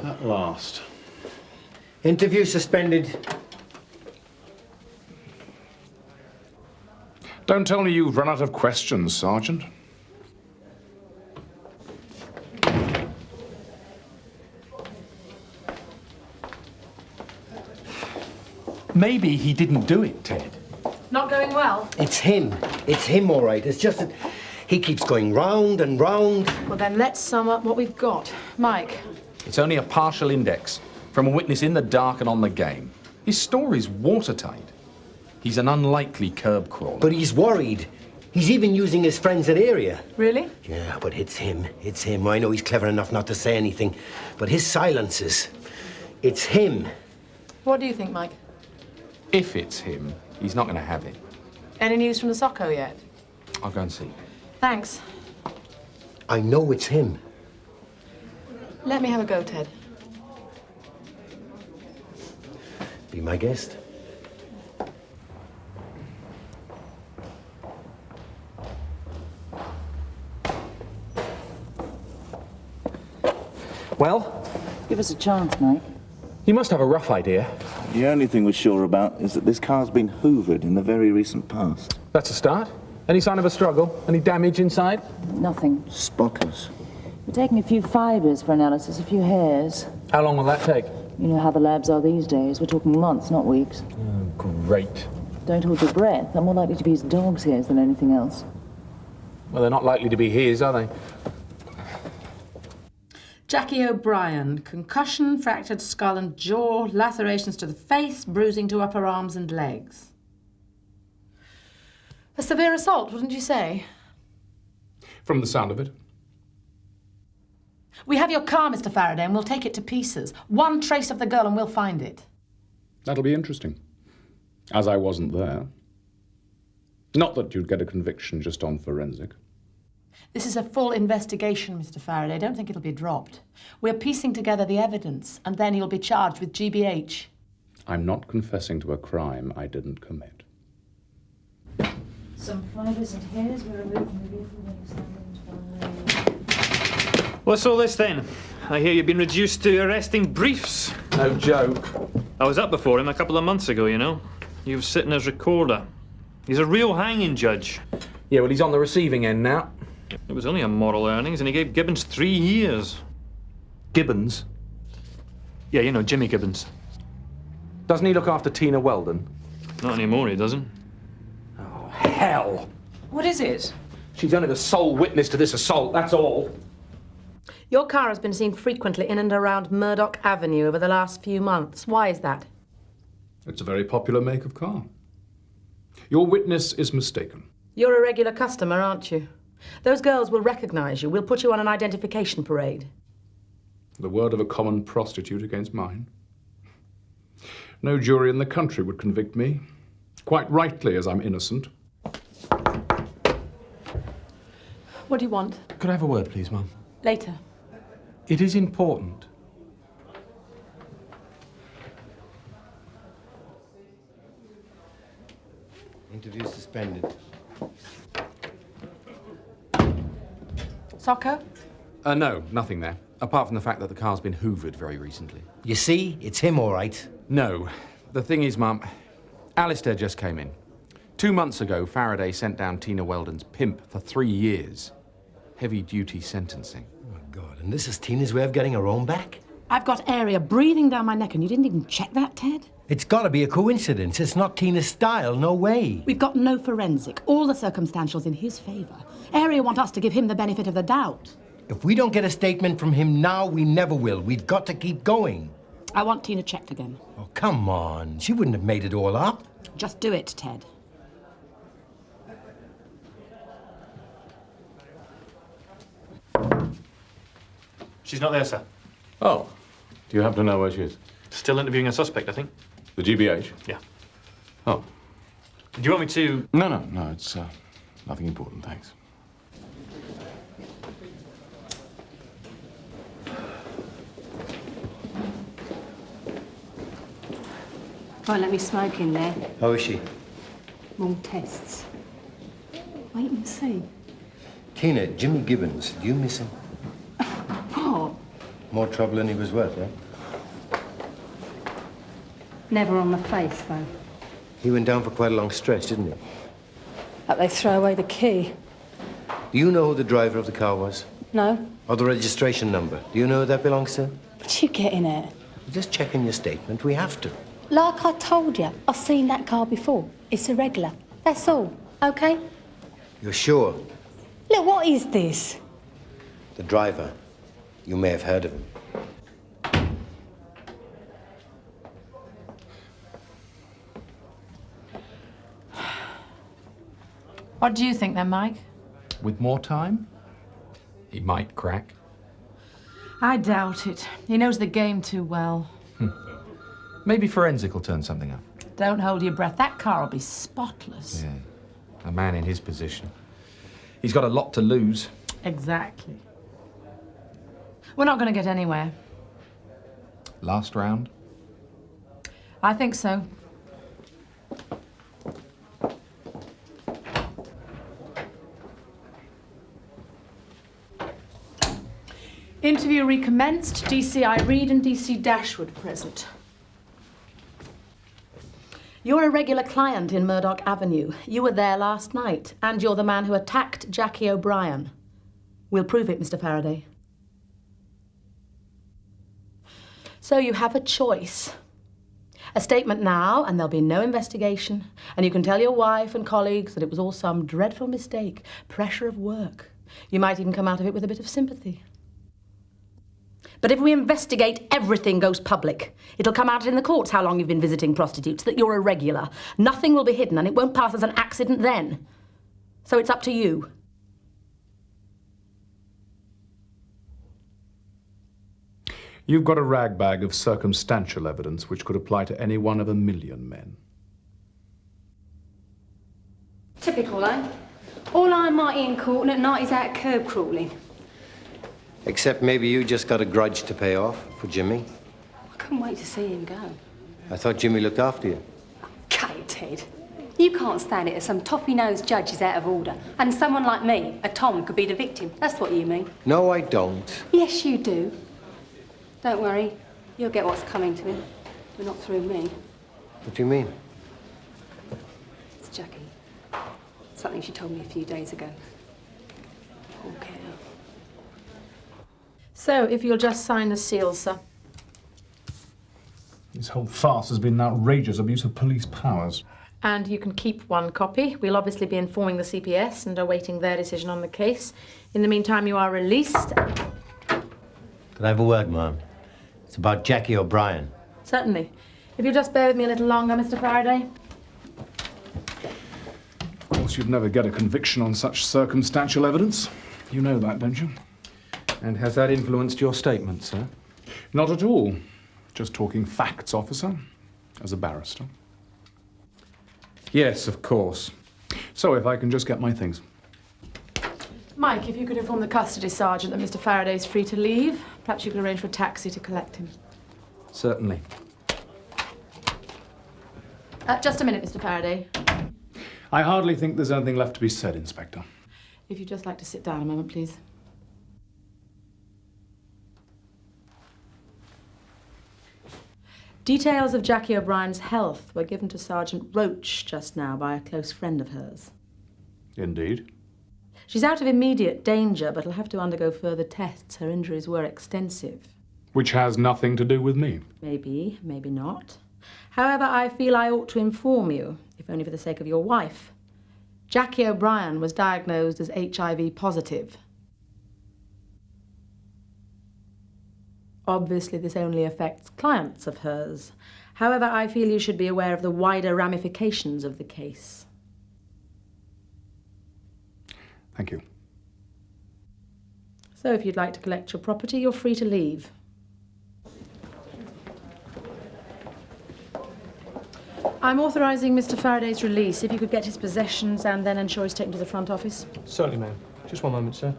At last. Interview suspended. Don't tell me you've run out of questions, Sergeant. Maybe he didn't do it, Ted. Not going well? It's him. It's him, all right. It's just that he keeps going round and round. Well, then let's sum up what we've got. Mike. It's only a partial index from a witness in the dark and on the game. His story's watertight. He's an unlikely curb crawler. But he's worried. He's even using his friends at area. Really? Yeah, but it's him. It's him. I know he's clever enough not to say anything. But his silences. It's him. What do you think, Mike? If it's him, he's not going to have it. Any news from the Socko yet? I'll go and see. Thanks. I know it's him. Let me have a go, Ted. Be my guest. Well? Give us a chance, Mike. You must have a rough idea. The only thing we're sure about is that this car's been hoovered in the very recent past. That's a start. Any sign of a struggle? Any damage inside? Nothing. Spotless. We're taking a few fibres for analysis, a few hairs. How long will that take? You know how the labs are these days. We're talking months, not weeks. Oh, great. Don't hold your breath. They're more likely to be his dog's hairs than anything else. Well, they're not likely to be his, are they? Jackie O'Brien. Concussion, fractured skull and jaw, lacerations to the face, bruising to upper arms and legs. A severe assault, wouldn't you say? From the sound of it. We have your car, Mr. Faraday, and we'll take it to pieces. One trace of the girl and we'll find it. That'll be interesting. As I wasn't there. Not that you'd get a conviction just on forensic. This is a full investigation, Mr. Faraday. I don't think it'll be dropped. We're piecing together the evidence, and then you'll be charged with GBH. I'm not confessing to a crime I didn't commit. Some fibres and hairs were removed from the vehicle when examined by... What's all this then? I hear you've been reduced to arresting briefs. No joke. I was up before him a couple of months ago, you know. He was sitting as recorder. He's a real hanging judge. Yeah, well, he's on the receiving end now. It was only a moral earnings, and he gave Gibbons 3 years. Gibbons? Yeah, you know, Jimmy Gibbons. Doesn't he look after Tina Weldon? Not anymore, he doesn't. Oh, hell! What is it? She's only the sole witness to this assault, that's all. Your car has been seen frequently in and around Murdoch Avenue over the last few months. Why is that? It's a very popular make of car. Your witness is mistaken. You're a regular customer, aren't you? Those girls will recognise you. We'll put you on an identification parade. The word of a common prostitute against mine. No jury in the country would convict me. Quite rightly, as I'm innocent. What do you want? Could I have a word, please, Mum? Later. It is important. Interview suspended. Soccer? No, nothing there. Apart from the fact that the car's been hoovered very recently. You see, it's him, all right. No. The thing is, Mum, Alistair just came in. 2 months ago, Faraday sent down Tina Weldon's pimp for 3 years. Heavy-duty sentencing. Oh, God, and this is Tina's way of getting her own back? I've got area breathing down my neck and you didn't even check that, Ted? It's got to be a coincidence. It's not Tina's style, no way. We've got no forensic. All the circumstantial's in his favour. Area want us to give him the benefit of the doubt. If we don't get a statement from him now, we never will. We've got to keep going. I want Tina checked again. Oh, come on. She wouldn't have made it all up. Just do it, Ted. She's not there, sir. Oh. Do you happen to know where she is? Still interviewing a suspect, I think. The GBH? Yeah. Oh. Do you want me to... No, it's nothing important, thanks. Won't let me smoke in there. How is she? More tests. Wait and see. Tina, Jimmy Gibbons, do you miss him? What? More trouble than he was worth, eh? Never on the face, though. He went down for quite a long stretch, didn't he? But they throw away the key. Do you know who the driver of the car was? No? Or the registration number? Do you know who that belongs to? What you getting at? Just checking your statement. We have to. Like I told you, I've seen that car before. It's irregular. That's all, OK? You're sure? Look, what is this? The driver. You may have heard of him. What do you think then, Mike? With more time, he might crack. I doubt it. He knows the game too well. Maybe forensic will turn something up. Don't hold your breath. That car will be spotless. Yeah, a man in his position. He's got a lot to lose. Exactly. We're not going to get anywhere. Last round? I think so. Interview recommenced. DCI Reed and DC Dashwood present. You're a regular client in Murdoch Avenue. You were there last night, and you're the man who attacked Jackie O'Brien. We'll prove it, Mr. Faraday. So you have a choice. A statement now, and there'll be no investigation. And you can tell your wife and colleagues that it was all some dreadful mistake, pressure of work. You might even come out of it with a bit of sympathy. But if we investigate, everything goes public. It'll come out in the courts how long you've been visiting prostitutes, that you're a regular. Nothing will be hidden, and it won't pass as an accident then. So it's up to you. You've got a ragbag of circumstantial evidence which could apply to any one of 1,000,000 men. Typical, eh? All I'm mighty in court and at night is out curb crawling. Except maybe you just got a grudge to pay off for Jimmy. I couldn't wait to see him go. I thought Jimmy looked after you. Okay, Ted. You can't stand it if some toffee-nosed judge is out of order and someone like me, a Tom, could be the victim. That's what you mean. No, I don't. Yes, you do. Don't worry. You'll get what's coming to him. But not through me. What do you mean? It's Jackie. Something she told me a few days ago. Poor cow. So, if you'll just sign the seal, sir. This whole farce has been an outrageous abuse of police powers. And you can keep one copy. We'll obviously be informing the CPS and awaiting their decision on the case. In the meantime, you are released. Can I have a word, ma'am? It's about Jackie O'Brien. Certainly. If you'll just bear with me a little longer, Mr. Faraday. Of course, you'd never get a conviction on such circumstantial evidence. You know that, don't you? And has that influenced your statement, sir? Not at all. Just talking facts, officer, as a barrister. Yes, of course. So if I can just get my things. Mike, if you could inform the custody sergeant that Mr. Faraday's free to leave, perhaps you could arrange for a taxi to collect him. Certainly. Just a minute, Mr. Faraday. I hardly think there's anything left to be said, Inspector. If you'd just like to sit down a moment, please. Details of Jackie O'Brien's health were given to Sergeant Roach just now by a close friend of hers. Indeed. She's out of immediate danger, but will have to undergo further tests. Her injuries were extensive. Which has nothing to do with me. Maybe, maybe not. However, I feel I ought to inform you, if only for the sake of your wife. Jackie O'Brien was diagnosed as HIV positive. Obviously, this only affects clients of hers. However, I feel you should be aware of the wider ramifications of the case. Thank you. So if you'd like to collect your property, you're free to leave. I'm authorising Mr. Faraday's release. If you could get his possessions and then ensure he's taken to the front office. Certainly, ma'am. Just one moment, sir.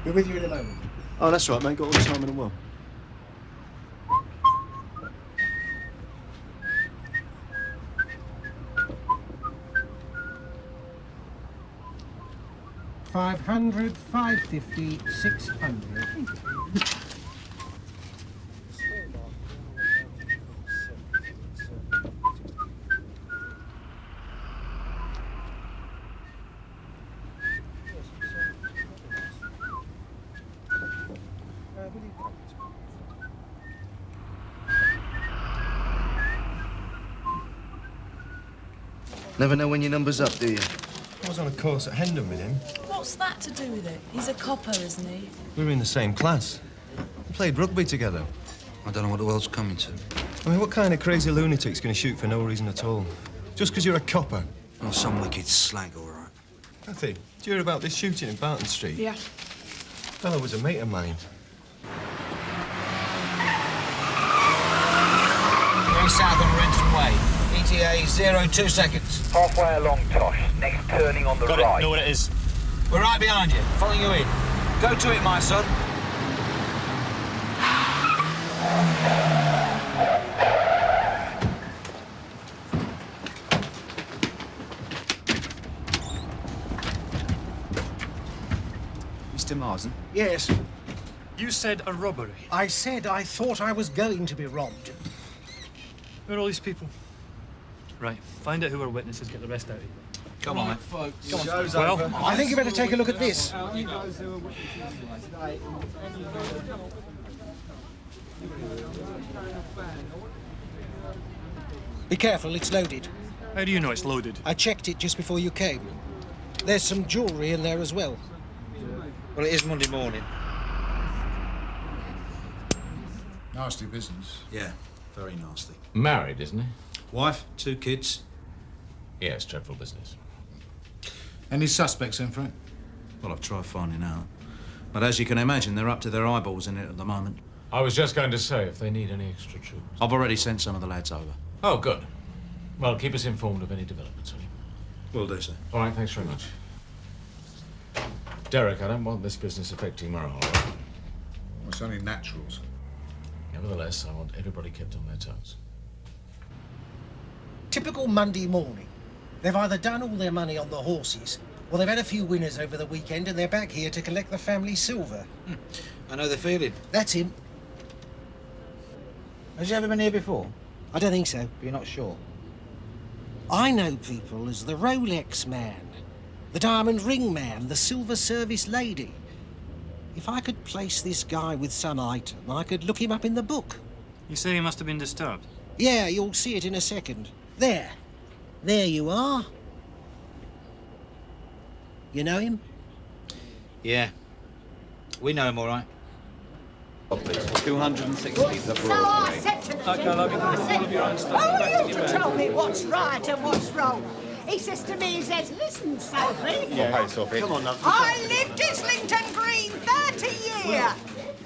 We're with you in a moment. Oh, that's right, mate. Got all the time in the world. $500, $550, $600. Never know when your number's up, do you? I was on a course at Hendon with him. What's that to do with it? He's a copper, isn't he? We were in the same class. We played rugby together. I don't know what the world's coming to. I mean, what kind of crazy lunatic's going to shoot for no reason at all? Just because you're a copper? Oh, some wicked slag, all right. Kathy, do you hear about this shooting in Barton Street? Yeah. Fellow was a mate of mine. Going south on Renton Way. ETA 02 seconds. Halfway along, Tosh. Next turning on the Got right. it. Know what it is. We're right behind you. Following you in. Go to it, my son. Mr. Marsden? Yes. You said a robbery. I said I thought I was going to be robbed. Who are all these people? Right, find out who are witnesses, get the rest out of you. Come on, mate. Folks. Come on. Well, I think you better take a look at this. Be careful, it's loaded. How do you know it's loaded? I checked it just before you came. There's some jewellery in there as well. Well, it is Monday morning. Nasty business. Yeah, very nasty. Married, isn't he? Wife, 2 kids. Yes, dreadful business. Any suspects in for it? Well, I've tried finding out. But as you can imagine, they're up to their eyeballs in it at the moment. I was just going to say, if they need any extra troops. I've already sent some of the lads over. Oh, good. Well, keep us informed of any developments, will you? Will do, sir. All right, thanks very much. Derek, I don't want this business affecting morale, all right? Well, it's only naturals. Nevertheless, I want everybody kept on their toes. Typical Monday morning. They've either done all their money on the horses, or they've had a few winners over the weekend and they're back here to collect the family silver. I know the feeling. That's him. Has he ever been here before? I don't think so. But you're not sure? I know people as the Rolex man, the diamond ring man, the silver service lady. If I could place this guy with some item, I could look him up in the book. You say he must have been disturbed? Yeah, you'll see it in a second. There. There you are. You know him? Yeah. We know him all right. 260. So I said to the gentleman, I said, oh, you to tell me what's right and what's wrong. He says to me, he says, listen, Sophie. Yeah. Hey, Sophie. Come on, love. I lived Islington Green 30 years.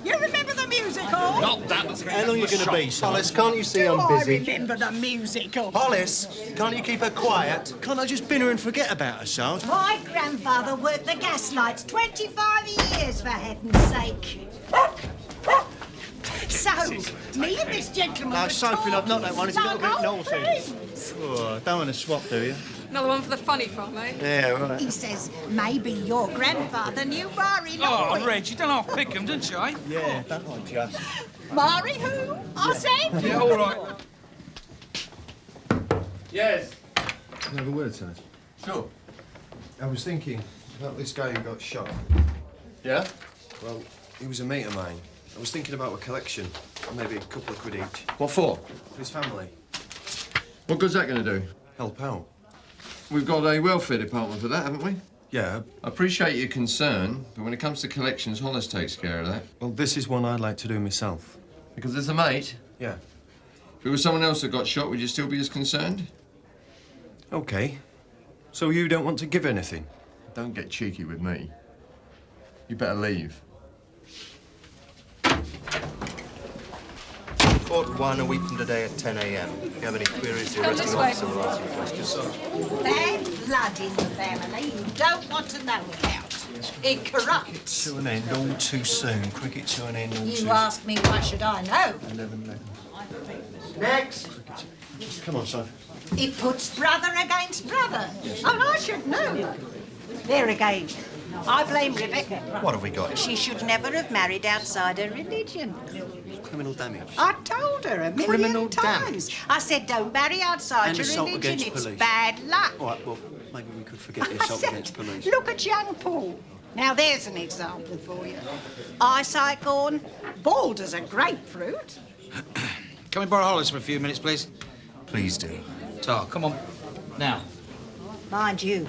You remember the musical? Not that. How long are you going to be, Hollis? Can't you see I'm I busy? remember the musical. Hollis, can't you keep her quiet? Can't I just bin her and forget about her, Sarge? My grandfather worked the gas lights 25 years, for heaven's sake. So, me and this gentleman No, were Sophie, love, not that one. It's a little bit like old naughty. friends. Oh, don't want to swap, do you? Another one for the funny farm, eh? Yeah, right. He says, maybe your grandfather knew Mari Lloyd. Oh, Reg, you don't half pick 'em, didn't you, eh? Yeah, don't like just. Mari who? I said? Yeah, all right. Yes. Can I have a word, Sarge? Sure. I was thinking about this guy who got shot. Yeah? Well, he was a mate of mine. I was thinking about a collection, maybe a couple of quid each. What for? For his family. What good's that going to do? Help out. We've got a welfare department for that, haven't we? Yeah. I appreciate your concern, but when it comes to collections, Hollis takes care of that. Well, this is one I'd like to do myself. Because it's a mate? Yeah. If it was someone else that got shot, would you still be as concerned? OK. So you don't want to give anything? Don't get cheeky with me. You better leave. Court 1 a week from today at 10 a.m. If you have any queries, the Come arresting this way. officer will answer your questions. Bad blood in the family you don't want to know about. It corrupts. To an end all too soon. Cricket to an end all too soon. You ask me, why should I know? 11. Next. Come on, son. It puts brother against brother. And I should know. There again. I blame Rebecca. What have we got? She should never have married outside her religion. Criminal damage. I told her a million Criminal times. I said, don't marry outside And your assault religion. against It's police. bad luck. All right, well, maybe we could forget the I assault said, against police. look at young Paul. Now, there's an example for you. Eyesight gone, bald as a grapefruit. Can we borrow Hollis for a few minutes, please? Please do. Tar, come on. Now. Mind you,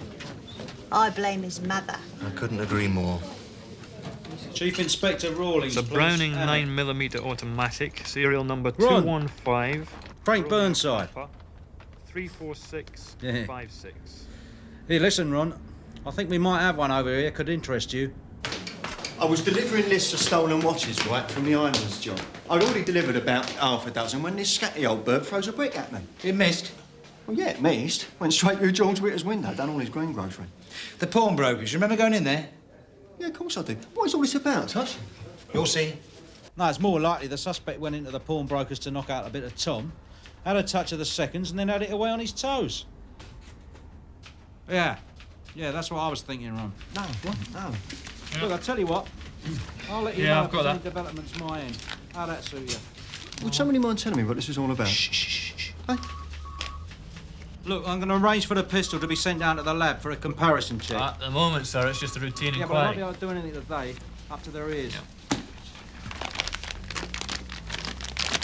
I blame his mother. I couldn't agree more. Chief Inspector Rawlings, It's a please. Browning Anna. 9mm automatic, serial number Run. 215. Frank Burnside. 34656. Here, listen, Ron. I think we might have one over here. Could interest you. I was delivering lists of stolen watches, right, from the Iles job. I'd already delivered about half a dozen when this scatty old bird throws a brick at me. It missed? Well, yeah, it missed. Went straight through George Witter's window, done all his greengrocery. The pawnbrokers, you remember going in there? Yeah, of course I do. What is all this about, Tush? You'll see. No, it's more likely the suspect went into the pawnbrokers to knock out a bit of Tom, had a touch of the seconds, and then had it away on his toes. Yeah. Yeah, that's what I was thinking, Ron. No, what? No. Look, I'll tell you what. I'll let you Yeah, know I've if got there's any that. developments my end. How'd that suit you? Would somebody mind telling me what this is all about? Shh. Look, I'm going to arrange for the pistol to be sent down to the lab for a comparison check. At the moment, sir, it's just a routine Yeah, but I won't inquiry. be able to do anything today. Up to their ears.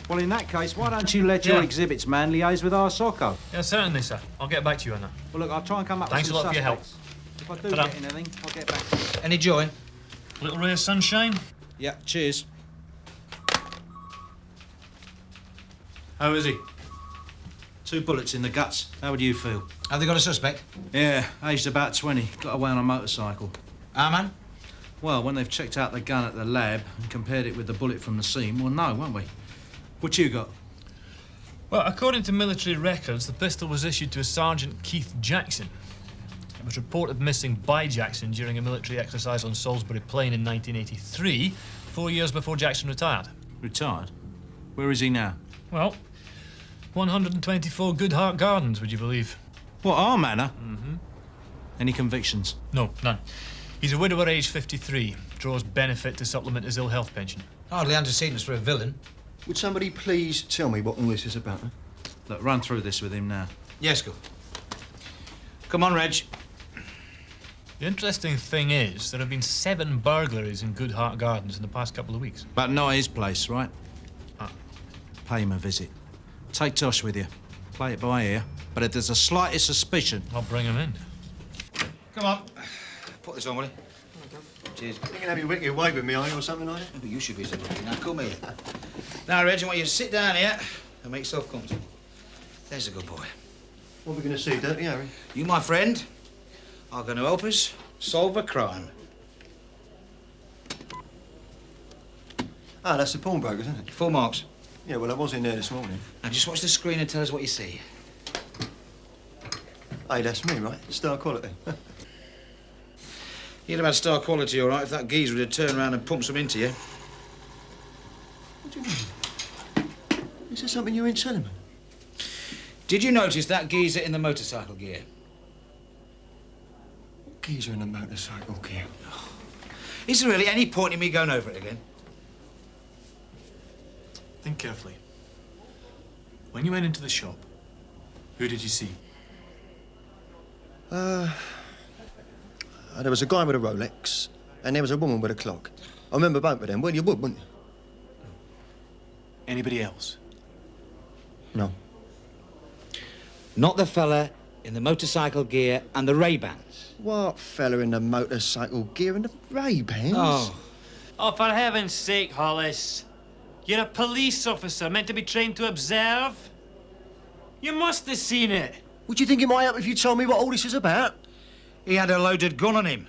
Well, in that case, why don't you let your Yeah. exhibits man liaise with our Socko? Yeah, certainly, sir. I'll get back to you on that. Well, look, I'll try and come up Thanks with a some lot for your help. suspects. If I do Ta-da. get anything, I'll get back to you. Any joy? Little ray of sunshine? Yeah, cheers. How is he? 2 bullets in the guts. How would you feel? Have they got a suspect? Yeah, aged about 20. Got away on a motorcycle. Our man? Well, when they've checked out the gun at the lab and compared it with the bullet from the scene, we'll know, won't we? What you got? Well, according to military records, the pistol was issued to a Sergeant Keith Jackson. It was reported missing by Jackson during a military exercise on Salisbury Plain in 1983, 4 years before Jackson retired. Retired? Where is he now? Well, 124 Goodhart Gardens, would you believe? What, our manor? Mm-hmm. Any convictions? No, none. He's a widower aged 53, draws benefit to supplement his ill health pension. Hardly antecedents for a villain. Would somebody please tell me what all this is about? Huh? Look, run through this with him now. Yes, go. Come on, Reg. The interesting thing is, there have been 7 burglaries in Goodhart Gardens in the past couple of weeks. But not his place, right? Ah. Pay him a visit. Take Tosh with you. Play it by ear. But if there's the slightest suspicion... I'll bring him in. Come on. Put this on, will you? Cheers. You can have your wicked way with me, are you, or something like that? But you should be so lucky. Now, come here. Now, Reg, I want you to sit down here and make yourself comfortable. There's a good boy. What are we going to see, Dirty Harry? You, my friend, are going to help us solve a crime. Ah, that's the pawnbroker, isn't it? Full marks. Yeah, well, I was in there this morning. Now, just watch the screen and tell us what you see. Hey, that's me, right? Star quality. You'd have had star quality, all right, if that geezer would have turned around and pumped some into you. What do you mean? Is there something you're in telling me? Did you notice that geezer in the motorcycle gear? What geezer in the motorcycle gear? Is there really any point in me going over it again? Think carefully. When you went into the shop, who did you see? There was a guy with a Rolex, and there was a woman with a clock. I remember both of them. Well, you would, wouldn't you? Anybody else? No. Not the fella in the motorcycle gear and the Ray-Bans. What fella in the motorcycle gear and the Ray-Bans? Oh, for heaven's sake, Hollis. You're a police officer meant to be trained to observe. You must have seen it. Would you think it might help if you told me what all this is about? He had a loaded gun on him.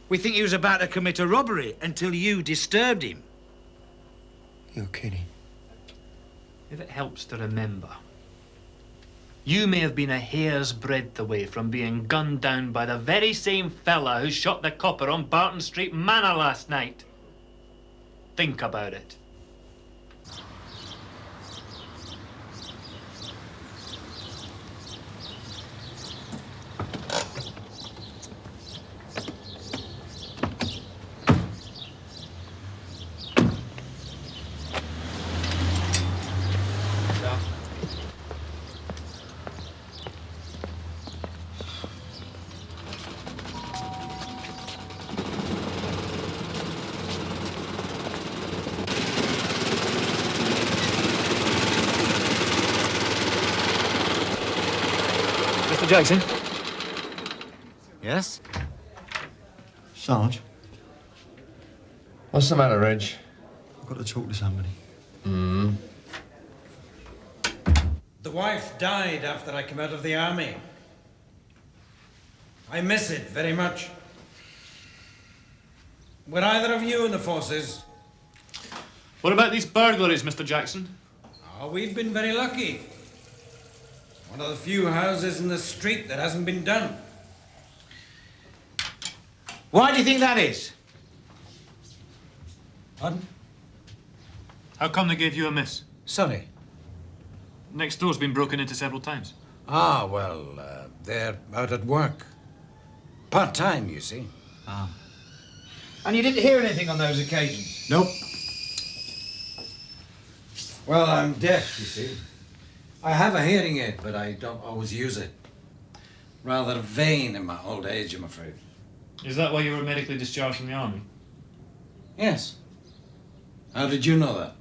We think he was about to commit a robbery until you disturbed him. You're kidding. If it helps to remember, you may have been a hair's breadth away from being gunned down by the very same fella who shot the copper on Barton Street Manor last night. Think about it. Jackson? Yes? Sarge? What's the matter, Reg? I've got to talk to somebody. The wife died after I came out of the army. I miss it very much. Were either of you in the forces? What about these burglaries, Mr. Jackson? Oh, we've been very lucky. One of the few houses in the street that hasn't been done. Why do you think that is? Pardon? How come they gave you a miss? Sorry. Next door's been broken into several times. Ah, well, they're out at work. Part-time, you see. Ah. And you didn't hear anything on those occasions? Nope. Well, I'm deaf, you see. I have a hearing aid, but I don't always use it. Rather vain in my old age, I'm afraid. Is that why you were medically discharged from the army? Yes. How did you know that?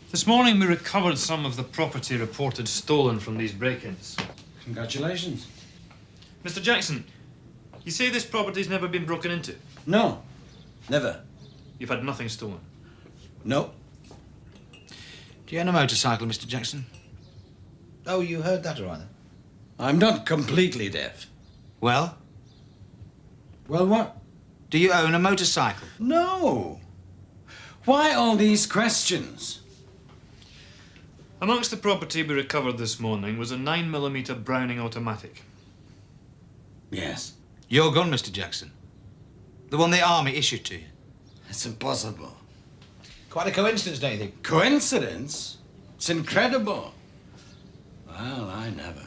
This morning we recovered some of the property reported stolen from these break-ins. Congratulations. Mr. Jackson, you say this property's never been broken into? No, never. You've had nothing stolen? No. Do you own a motorcycle, Mr. Jackson? Oh, you heard that all right then? I'm not completely deaf. Well? Well, what? Do you own a motorcycle? No. Why all these questions? Amongst the property we recovered this morning was a 9mm Browning automatic. Yes. Your gun, Mr. Jackson? The one the army issued to you? It's impossible. Quite a coincidence, don't you think? Coincidence? It's incredible. Well, I never.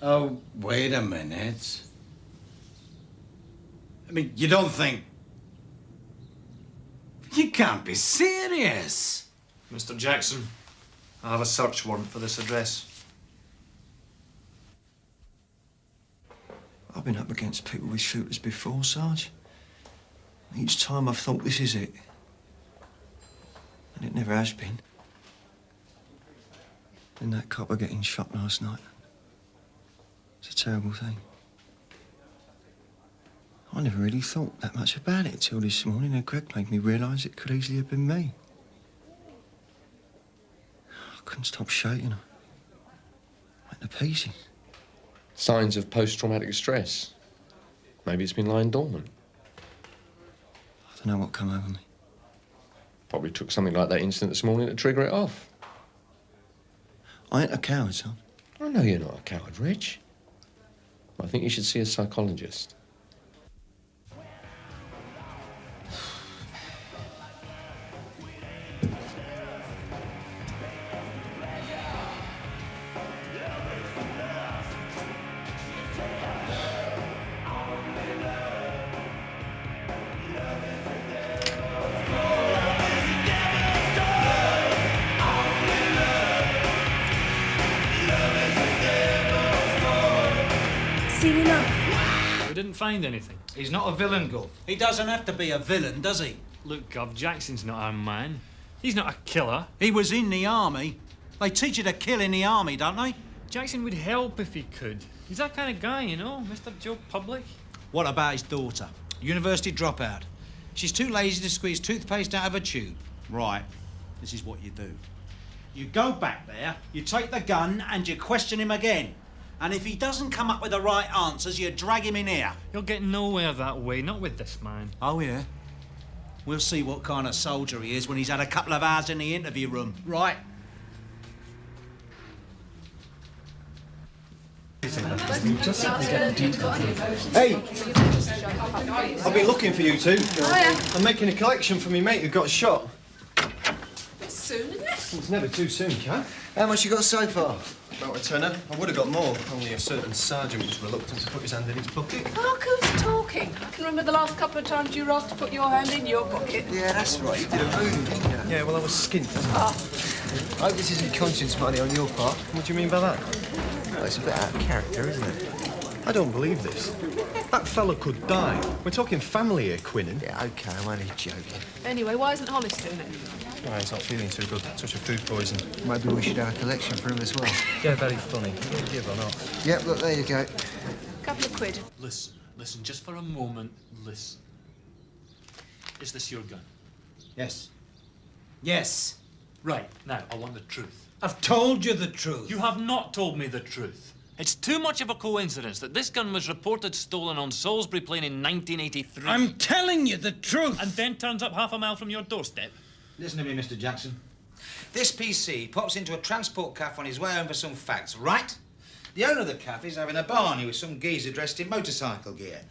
Oh, wait a minute. I mean, you don't think... You can't be serious. Mr. Jackson, I have a search warrant for this address. I've been up against people with shooters before, Sarge. Each time I've thought this is it. And it never has been. And that copper getting shot last night. It's a terrible thing. I never really thought that much about it till this morning, and Greg made me realise it could easily have been me. I couldn't stop shaking. I went to pieces. Signs of post-traumatic stress. Maybe it's been lying dormant. I don't know what come over me. Probably took something like that incident this morning to trigger it off. I ain't a coward, son. I know you're not a coward, Rich. I think you should see a psychologist. Find anything. He's not a villain, Gov. He doesn't have to be a villain, does he? Look, Gov, Jackson's not our man. He's not a killer. He was in the army. They teach you to kill in the army, don't they? Jackson would help if he could. He's that kind of guy, you know, Mr. Joe Public. What about his daughter? University dropout. She's too lazy to squeeze toothpaste out of a tube. Right. This is what you do. You go back there, you take the gun, and you question him again. And if he doesn't come up with the right answers, you drag him in here. You'll get nowhere that way, not with this man. Oh, yeah? We'll see what kind of soldier he is when he's had a couple of hours in the interview room. Right. Hey! I've been looking for you two. Oh, yeah? I'm making a collection for me mate who got shot. It's soon, isn't it? It's never too soon, Cat. How much you got so far? About a tenner. I would have got more, only a certain sergeant was reluctant to put his hand in his pocket. Look who's talking. I can remember the last couple of times you were asked to put your hand in your pocket. Yeah, that's right. You did a movie, didn't you? Yeah, well, I was skint. Oh. I hope this isn't conscience money on your part. What do you mean by that? Well, it's a bit out of character, isn't it? I don't believe this. That fella could die. We're talking family here, Quinnan. Yeah, OK, I'm only joking. Anyway, why isn't Hollis doing it? Oh, he's not feeling too good. Touch of food poison. Maybe we should have a collection for him as well. Yeah, very funny. Will you give or not? Yep, look, there you go. Couple of quid. Listen, just for a moment, listen. Is this your gun? Yes. Yes. Right, now, I want the truth. I've told you the truth. You have not told me the truth. It's too much of a coincidence that this gun was reported stolen on Salisbury Plain in 1983. I'm telling you the truth. And then turns up half a mile from your doorstep. Listen to me, Mr. Jackson. This PC pops into a transport cafe on his way home for some facts, right? The owner of the cafe's having a barney with some geezer dressed in motorcycle gear.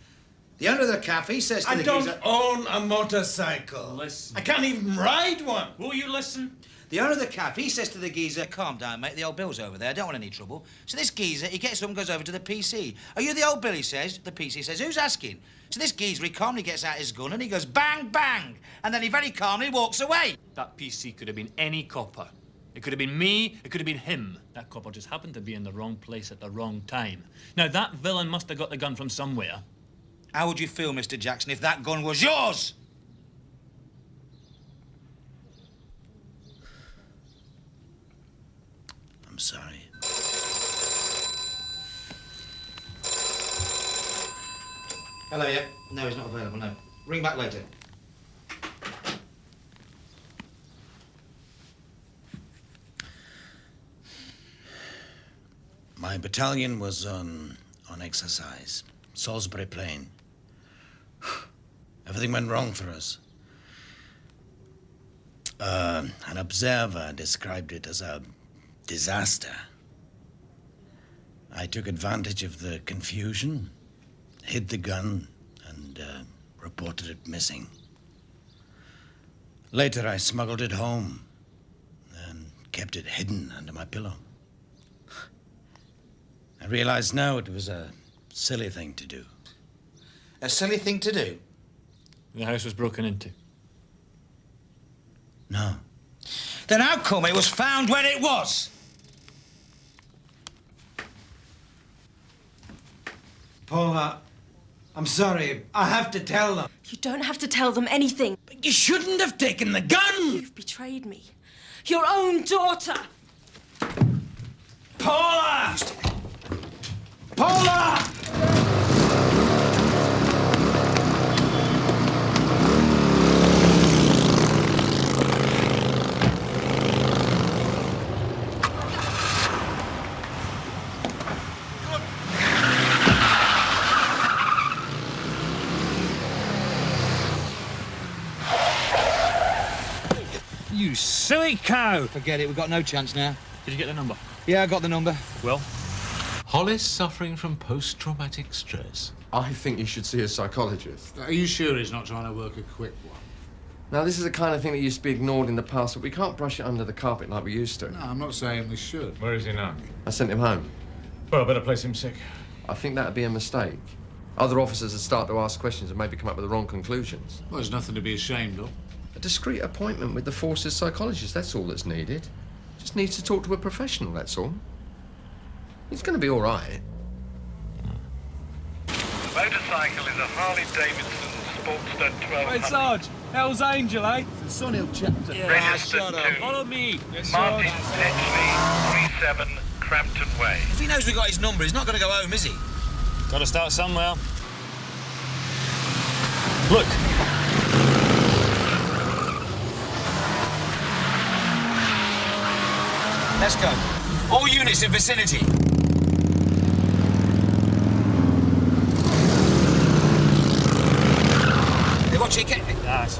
The owner of the cafe says to the geezer... I don't own a motorcycle. Listen. I can't even ride one. Will you listen? The owner of the cafe says to the geezer, calm down, mate, the old Bill's over there, I don't want any trouble. So this geezer, he gets up and goes over to the PC. Are you the old Bill, he says. The PC says, who's asking? So this geezer, he calmly gets out his gun and he goes, bang, bang. And then he very calmly walks away. That PC could have been any copper. It could have been me, it could have been him. That copper just happened to be in the wrong place at the wrong time. Now, that villain must have got the gun from somewhere. How would you feel, Mr. Jackson, if that gun was yours? I'm sorry. Hello, yeah? No, he's not available, no. Ring back later. My battalion was on exercise. Salisbury Plain. Everything went wrong for us. An observer described it as a disaster. I took advantage of the confusion, hid the gun, and reported it missing. Later, I smuggled it home and kept it hidden under my pillow. I realize now it was a silly thing to do. A silly thing to do? The house was broken into. No. Then how come it was found where it was? Paula, I'm sorry. I have to tell them. You don't have to tell them anything. But you shouldn't have taken the gun! You've betrayed me. Your own daughter! Paula! Paula! You silly cow! Forget it, we've got no chance now. Did you get the number? Yeah, I got the number. Well? Hollis suffering from post-traumatic stress. I think you should see a psychologist. Are you sure he's not trying to work a quick one? Now, this is the kind of thing that used to be ignored in the past, but we can't brush it under the carpet like we used to. No, I'm not saying we should. Where is he now? I sent him home. Well, I better place him sick. I think that'd be a mistake. Other officers would start to ask questions and maybe come up with the wrong conclusions. Well, there's nothing to be ashamed of. A discreet appointment with the force's psychologist, that's all that's needed. Just needs to talk to a professional, that's all. He's going to be all right. The motorcycle is a Harley-Davidson Sportster 1200. Hey, Sarge, Hell's Angel, eh? It's the Sunhill chapter. Registered to Follow me. Yes, Martin Sarge. Tetchley, 37 Crampton Way. If he knows we got his number, he's not going to go home, is he? Got to start somewhere. Look. Let's go. All units in vicinity. Hey, watch it, get it. Nice.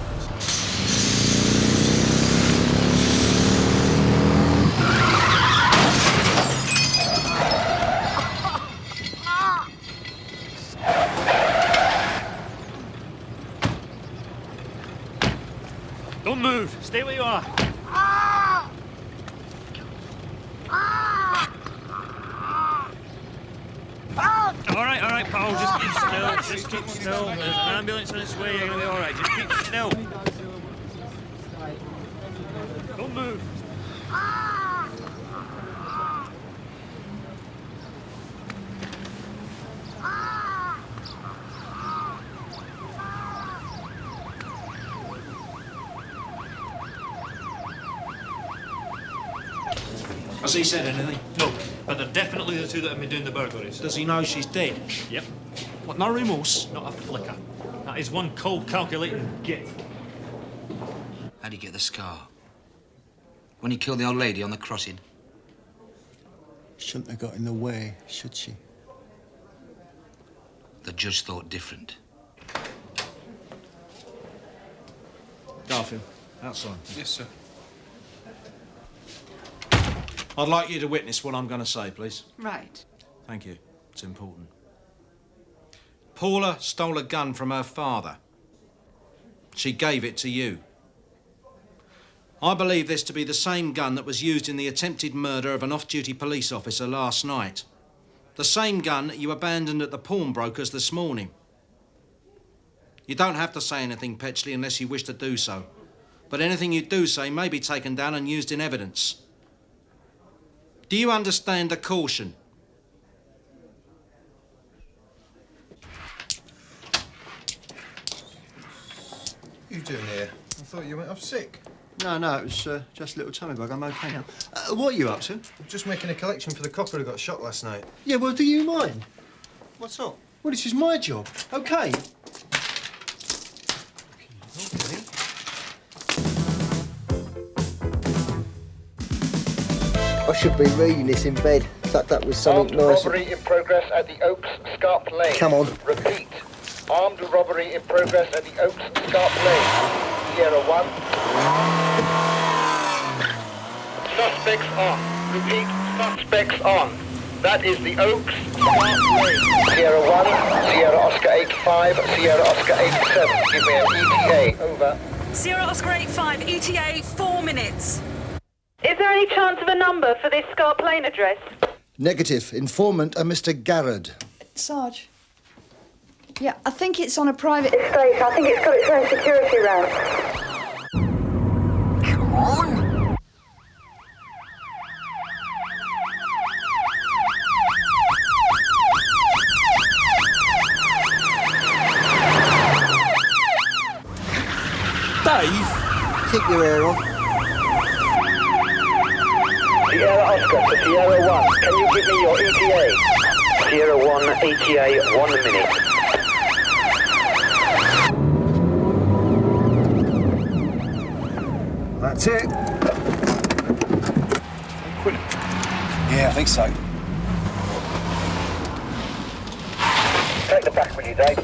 Don't move. Stay where you are. All right, pal. Just keep still. Just keep still. There's an ambulance on its way. You're gonna be all right. Just keep still. Don't move. Has he said anything? No, but they're definitely the two that have been doing the burglaries. Does he know she's dead? Yep. What, no remorse? Not a flicker. That is one cold, calculating git. How'd he get the scar? When he killed the old lady on the crossing? Shouldn't have got in the way, should she? The judge thought different. Garfield, outside. Yes, sir. I'd like you to witness what I'm going to say, please. Right. Thank you. It's important. Paula stole a gun from her father. She gave it to you. I believe this to be the same gun that was used in the attempted murder of an off-duty police officer last night. The same gun that you abandoned at the pawnbroker's this morning. You don't have to say anything, Petchley, unless you wish to do so. But anything you do say may be taken down and used in evidence. Do you understand the caution? What are you doing here? I thought you went off sick. No, it was just a little tummy bug. I'm okay now. What are you up to? I'm just making a collection for the copper who got shot last night. Yeah, well, do you mind? What's up? Well, this is my job. Okay. I should be reading this in bed, tucked up with something nice. Robbery in progress at the Oaks Scarp Lane. Come on. Repeat. Armed robbery in progress at the Oaks Scarp Lane. Sierra 1. Suspects on. Repeat. Suspects on. That is the Oaks Scarp Lane. Sierra 1. Sierra Oscar 85. Sierra Oscar 87. Give me an ETA. Over. Sierra Oscar 85, ETA 4 minutes. Is there any chance of a number for this Scarp Lane address? Negative. Informant a Mr. Garrod. Sarge. Yeah, I think it's on a private estate. I think it's got its own security round. Come on. Keep your hair on. Sierra Oscar to Sierra 1. Can you give me your ETA? Sierra 1, ETA 1 minute. That's it. Yeah, I think so. Take the back with you, Dave.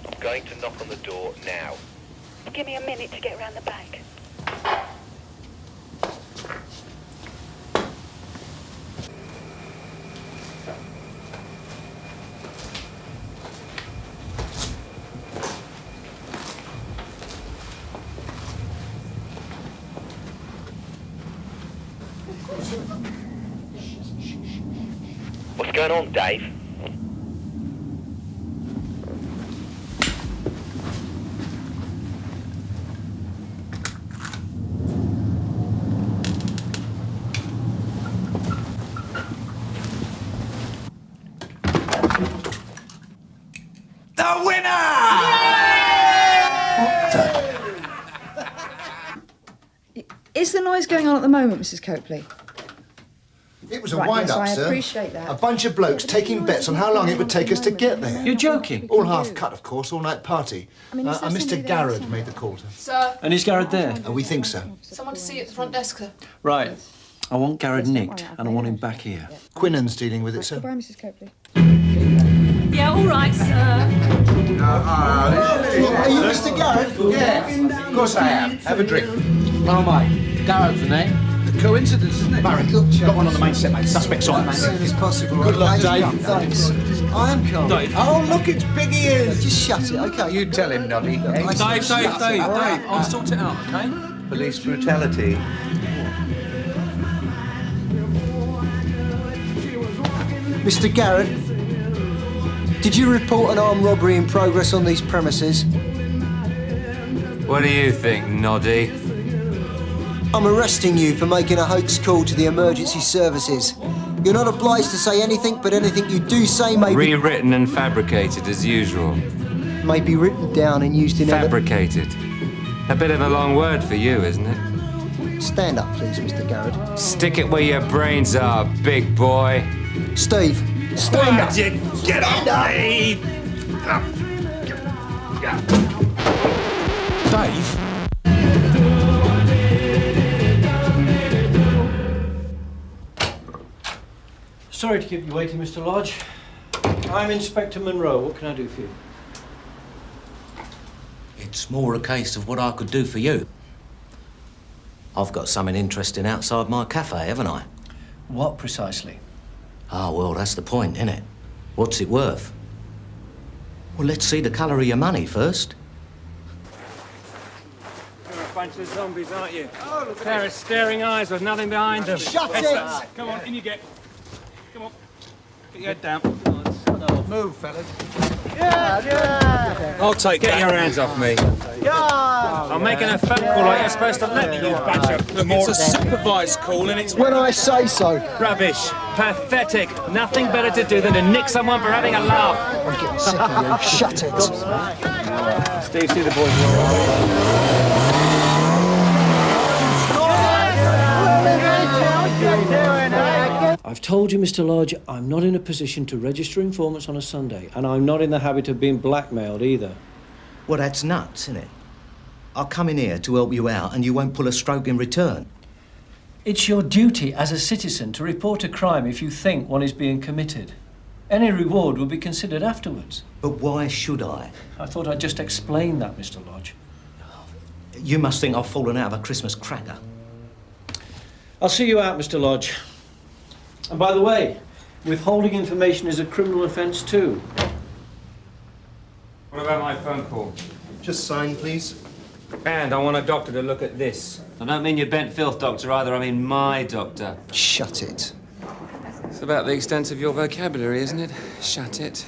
I'm going to knock on the door now. Give me a minute to get round the back. What's going on, Dave? The winner! Is the noise going on at the moment, Mrs. Copley? It was a Right, wind-up, yes, I sir. appreciate that. A bunch of blokes taking bets on how long it would take us to get there. You're joking? All half cut, of course, all-night party. I mean, is there And Mr. somebody there Garrett made the call to. Sir, And is Garrett there? We think so. someone to see you at the front desk, sir. Right. I want Garrett nicked, and I want him back here. Quinnan's dealing with it, sir. Goodbye, Mrs. Copley. Yeah, all right, sir. Are you Mr. Garrett? Yeah, of course I am. Have a drink. Oh, mate. Garrett's the name. Coincidence, isn't it? Barry, got one on the main set, mate. Suspects on. As soon as possible. Good luck, Dave. Thanks. I am Carl. Dave. Oh, look, it's Big Ears. Just shut it, OK? You tell him, Noddy. Dave, I'll sort it out, OK? Police brutality. Mr. Garrett, did you report an armed robbery in progress on these premises? What do you think, Noddy? I'm arresting you for making a hoax call to the emergency services. You're not obliged to say anything, but anything you do say may be... Rewritten and fabricated as usual. May be written down and used in... Fabricated. A bit of a long word for you, isn't it? Stand up, please, Mr. Garrett. Stick it where your brains are, big boy. Steve, stand up. Get on, Dave! Dave? Sorry to keep you waiting, Mr. Lodge. I'm Inspector Monroe. What can I do for you? It's more a case of what I could do for you. I've got something interesting outside my cafe, haven't I? What precisely? Ah, well, that's the point, innit? What's it worth? Well, let's see the colour of your money first. You're a bunch of zombies, aren't you? A pair of staring eyes with nothing behind them. Shut it! Come on, in you get. Come on. Get your head down. Move, fellas. I'll take Get your hands off me. I'm making a phone call like you're supposed to let me, you bunch of... Look, it's a supervised call and it's... When I say so. Rubbish. Pathetic. Nothing better to do than to nick someone for having a laugh. I'm getting sick of you. Shut it. Steve, see the boys. I've told you, Mr. Lodge, I'm not in a position to register informants on a Sunday, and I'm not in the habit of being blackmailed either. Well, that's nuts, isn't it? I'll come in here to help you out and you won't pull a stroke in return. It's your duty as a citizen to report a crime if you think one is being committed. Any reward will be considered afterwards. But why should I? I thought I'd just explain that, Mr. Lodge. You must think I've fallen out of a Christmas cracker. I'll see you out, Mr. Lodge. And by the way, withholding information is a criminal offence too. What about my phone call? Just sign, please. And I want a doctor to look at this. I don't mean your bent filth doctor either, I mean my doctor. Shut it. It's about the extent of your vocabulary, isn't it? Shut it.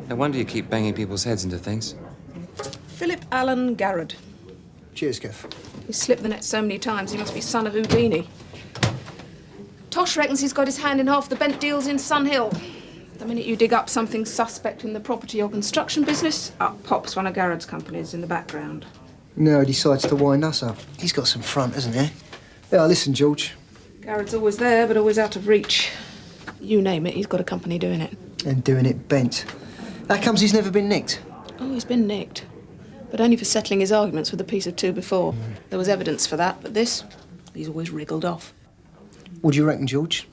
No wonder you keep banging people's heads into things. Philip Allen Garrod. Cheers, Kev. He's slipped the net so many times, he must be son of Houdini. Tosh reckons he's got his hand in half the bent deals in Sun Hill. The minute you dig up something suspect in the property or construction business, up pops one of Garrod's companies in the background. Now he decides to wind us up. He's got some front, hasn't he? Yeah, listen, George. Garrod's always there, but always out of reach. You name it, he's got a company doing it. And doing it bent. How comes he's never been nicked? Oh, he's been nicked. But only for settling his arguments with a piece of two before. There was evidence for that, but this, he's always wriggled off. What do you reckon, George?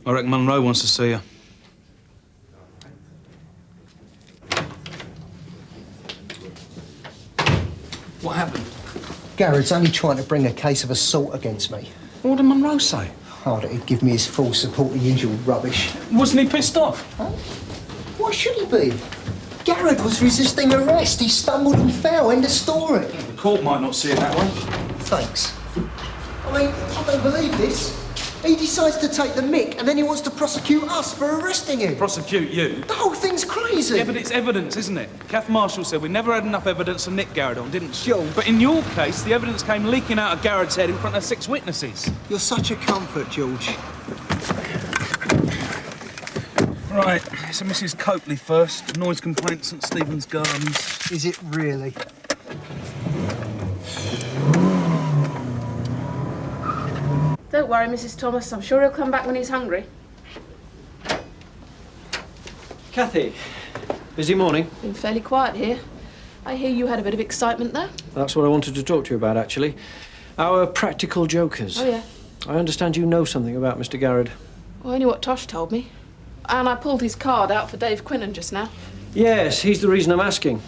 I reckon Munro wants to see her. What happened? Garrod's only trying to bring a case of assault against me. What did Munro say? Oh, that he'd give me his full support, the usual rubbish. Wasn't he pissed off? Huh? Why should he be? Garrod was resisting arrest. He stumbled and fell. End of story. The court might not see it that way. Thanks. I mean, I don't believe this. He decides to take the mick and then he wants to prosecute us for arresting him. Prosecute you? The whole thing's crazy. Yeah, but it's evidence, isn't it? Kath Marshall said we never had enough evidence to nick Garrod on, didn't she? John. But in your case, the evidence came leaking out of Garrod's head in front of 6 witnesses. You're such a comfort, George. Right, so Mrs. Copley first. Noise complaint, St Stephen's Gardens. Is it really? Don't worry, Mrs. Thomas. I'm sure he'll come back when he's hungry. Kathy, busy morning. Been fairly quiet here. I hear you had a bit of excitement there. That's what I wanted to talk to you about, actually. Our practical jokers. Oh, yeah. I understand you know something about Mr. Garrod. Well, only what Tosh told me. And I pulled his card out for Dave Quinnan just now. Yes, he's the reason I'm asking.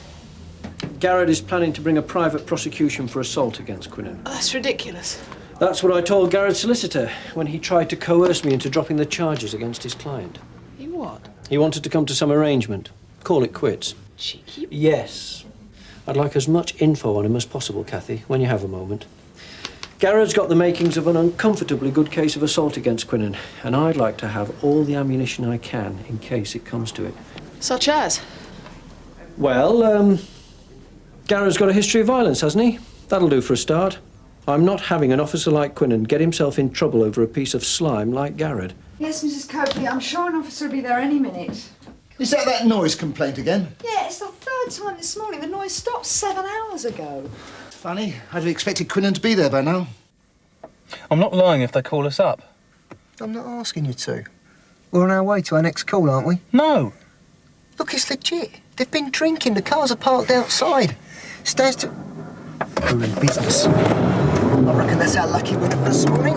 Garrod is planning to bring a private prosecution for assault against Quinnan. Oh, that's ridiculous. That's what I told Garrod's solicitor when he tried to coerce me into dropping the charges against his client. He what? He wanted to come to some arrangement. Call it quits. Cheeky. Yes. I'd like as much info on him as possible, Kathy, when you have a moment. Garrod's got the makings of an uncomfortably good case of assault against Quinnan, and I'd like to have all the ammunition I can in case it comes to it. Such as? Well, Garrod's got a history of violence, hasn't he? That'll do for a start. I'm not having an officer like Quinnan get himself in trouble over a piece of slime like Garrod. Yes, Mrs. Copley, I'm sure an officer will be there any minute. Is that noise complaint again? Yeah, it's the third time this morning. The noise stopped 7 hours ago. Funny. I'd have expected Quinnan to be there by now. I'm not lying if they call us up. I'm not asking you to. We're on our way to our next call, aren't we? No. Look, it's legit. They've been drinking. The cars are parked outside. Stands to... We're in business. I reckon that's our lucky winner for this morning.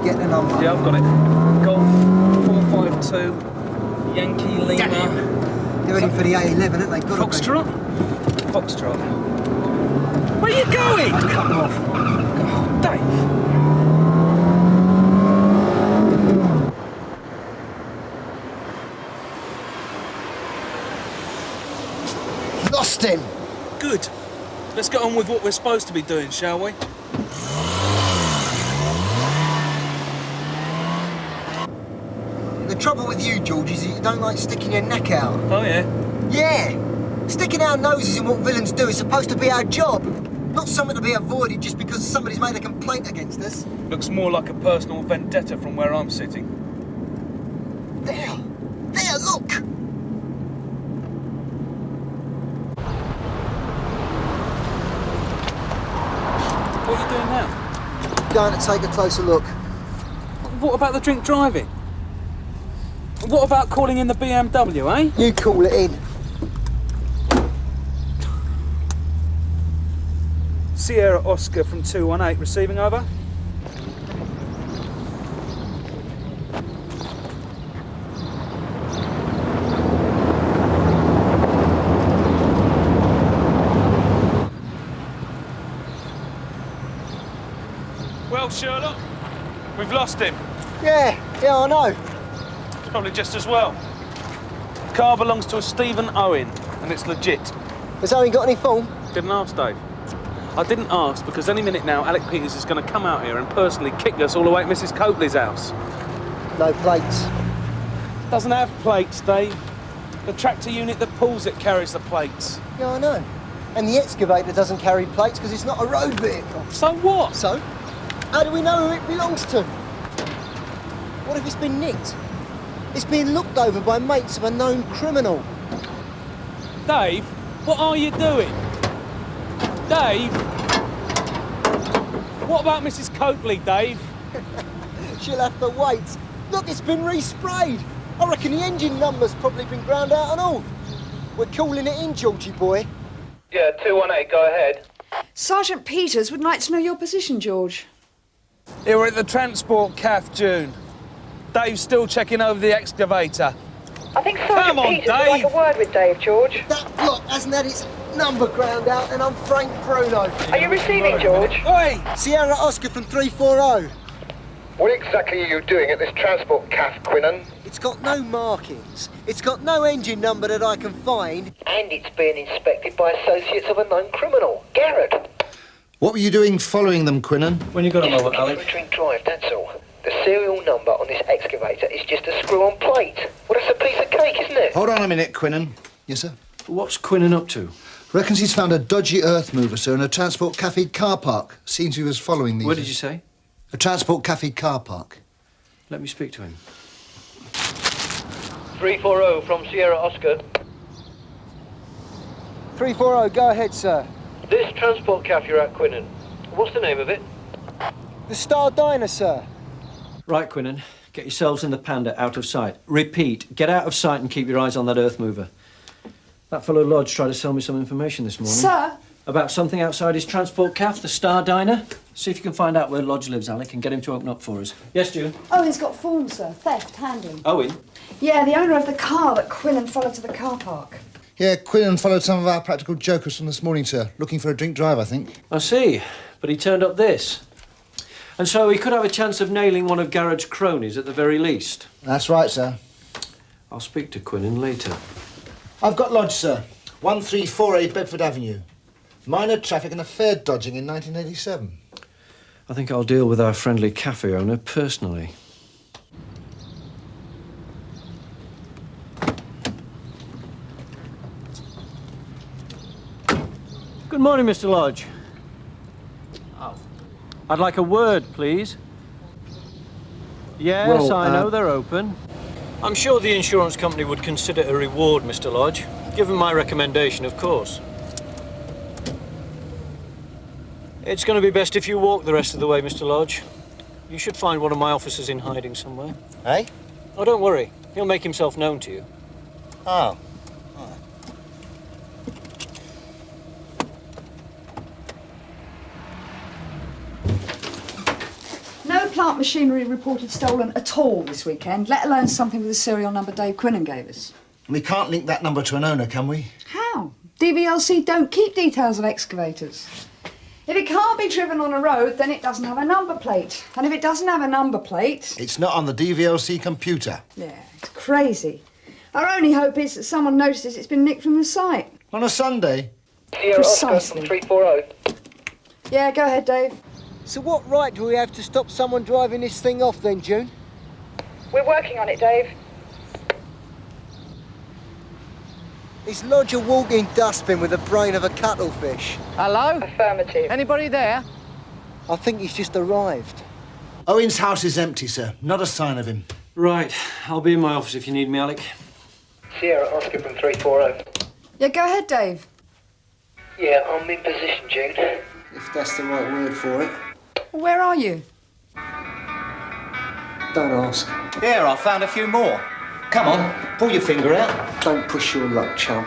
Get the number. Yeah, I've got it. Golf 452, Yankee Lima. They're ready for the A11, aren't they? Foxtrot? Foxtrot. Where are you going? Come off. Oh, Dave. Lost him. Good. Let's get on with what we're supposed to be doing, shall we? The trouble with you, George, is that you don't like sticking your neck out. Oh, yeah? Yeah. Sticking our noses in what villains do is supposed to be our job. Not something to be avoided just because somebody's made a complaint against us. Looks more like a personal vendetta from where I'm sitting. There. There, look. What are you doing now? Going to take a closer look. What about the drink driving? What about calling in the BMW, eh? You call it in. Sierra Oscar from 218, receiving over. Well, Sherlock, we've lost him. Yeah, I know. It's probably just as well. The car belongs to a Stephen Owen, and it's legit. Has Owen got any form? Didn't ask, Dave. I didn't ask because any minute now Alec Peters is going to come out here and personally kick us all the way to Mrs. Copley's house. No plates. Doesn't have plates, Dave. The tractor unit that pulls it carries the plates. Yeah, I know. And the excavator doesn't carry plates because it's not a road vehicle. So what? So? How do we know who it belongs to? What if it's been nicked? It's been looked over by mates of a known criminal. Dave, what are you doing? Dave? What about Mrs. Coakley, Dave? She'll have to wait. Look, it's been resprayed. I reckon the engine number's probably been ground out and all. We're calling it in, Georgie boy. Yeah, 218, go ahead. Sergeant Peters would like to know your position, George. Here we're at the transport CAF, June. Dave's still checking over the excavator. I think Sergeant Peters would like a word with Dave, George. That block hasn't had its number ground out and I'm Frank Bruno. Are you receiving, George? Oi! Sierra Oscar from 340. What exactly are you doing at this transport CAF, Quinnen? It's got no markings. It's got no engine number that I can find. And it's being inspected by associates of a known criminal, Garrett. What were you doing following them, Quinnen? When you got a Just moment, looking Alex. for a drink drive, that's all. The serial number on this excavator is just a screw-on plate. Well, that's a piece of cake, isn't it? Hold on a minute, Quinnen. Yes, sir? What's Quinnen up to? Reckons he's found a dodgy earth mover, sir, in a transport cafe car park. Seems he was following these. Where did you say? A transport cafe car park. Let me speak to him. 340 from Sierra Oscar. 340, go ahead, sir. This transport CAF you're at, Quinnen. What's the name of it? The Star Diner, sir. Right, Quinnen. Get yourselves in the Panda out of sight. Repeat, get out of sight and keep your eyes on that earth mover. That fellow Lodge tried to sell me some information this morning. Sir? About something outside his transport CAF, the Star Diner. See if you can find out where Lodge lives, Alec, and get him to open up for us. Yes, June? Owen's got forms, sir. Theft, handling. Owen? Yeah, the owner of the car that Quillen followed to the car park. Yeah, Quinnen followed some of our practical jokers from this morning, sir. Looking for a drink drive, I think. I see. But he turned up this. And so he could have a chance of nailing one of Garrett's cronies at the very least. That's right, sir. I'll speak to Quinnen later. I've got Lodge, sir. 1348 Bedford Avenue. Minor traffic and a fare dodging in 1987. I think I'll deal with our friendly cafe owner personally. Good morning, Mr. Lodge. Oh. I'd like a word, please. Yes, Well, I know they're open. I'm sure the insurance company would consider a reward, Mr. Lodge. Given my recommendation, of course. It's going to be best if you walk the rest of the way, Mr. Lodge. You should find one of my officers in hiding somewhere. Eh? Oh, don't worry. He'll make himself known to you. Oh. No plant machinery reported stolen at all this weekend, let alone something with the serial number Dave Quinnen gave us. We can't link that number to an owner, can we? How? DVLC don't keep details of excavators. If it can't be driven on a road, then it doesn't have a number plate. And if it doesn't have a number plate... It's not on the DVLC computer. Yeah, it's crazy. Our only hope is that someone notices it's been nicked from the site. On a Sunday? Sierra Oscar from 340. Yeah, go ahead, Dave. So what right do we have to stop someone driving this thing off then, June? We're working on it, Dave. Is Lodge a walking dustbin with the brain of a cuttlefish? Hello? Affirmative. Anybody there? I think he's just arrived. Owen's house is empty, sir. Not a sign of him. Right. I'll be in my office if you need me, Alec. Sierra Oscar from 340. Yeah, go ahead, Dave. Yeah, I'm in position, June. If that's the right word for it. Where are you? Don't ask. Here, I found a few more. Come on, pull your finger out. Don't push your luck, chum.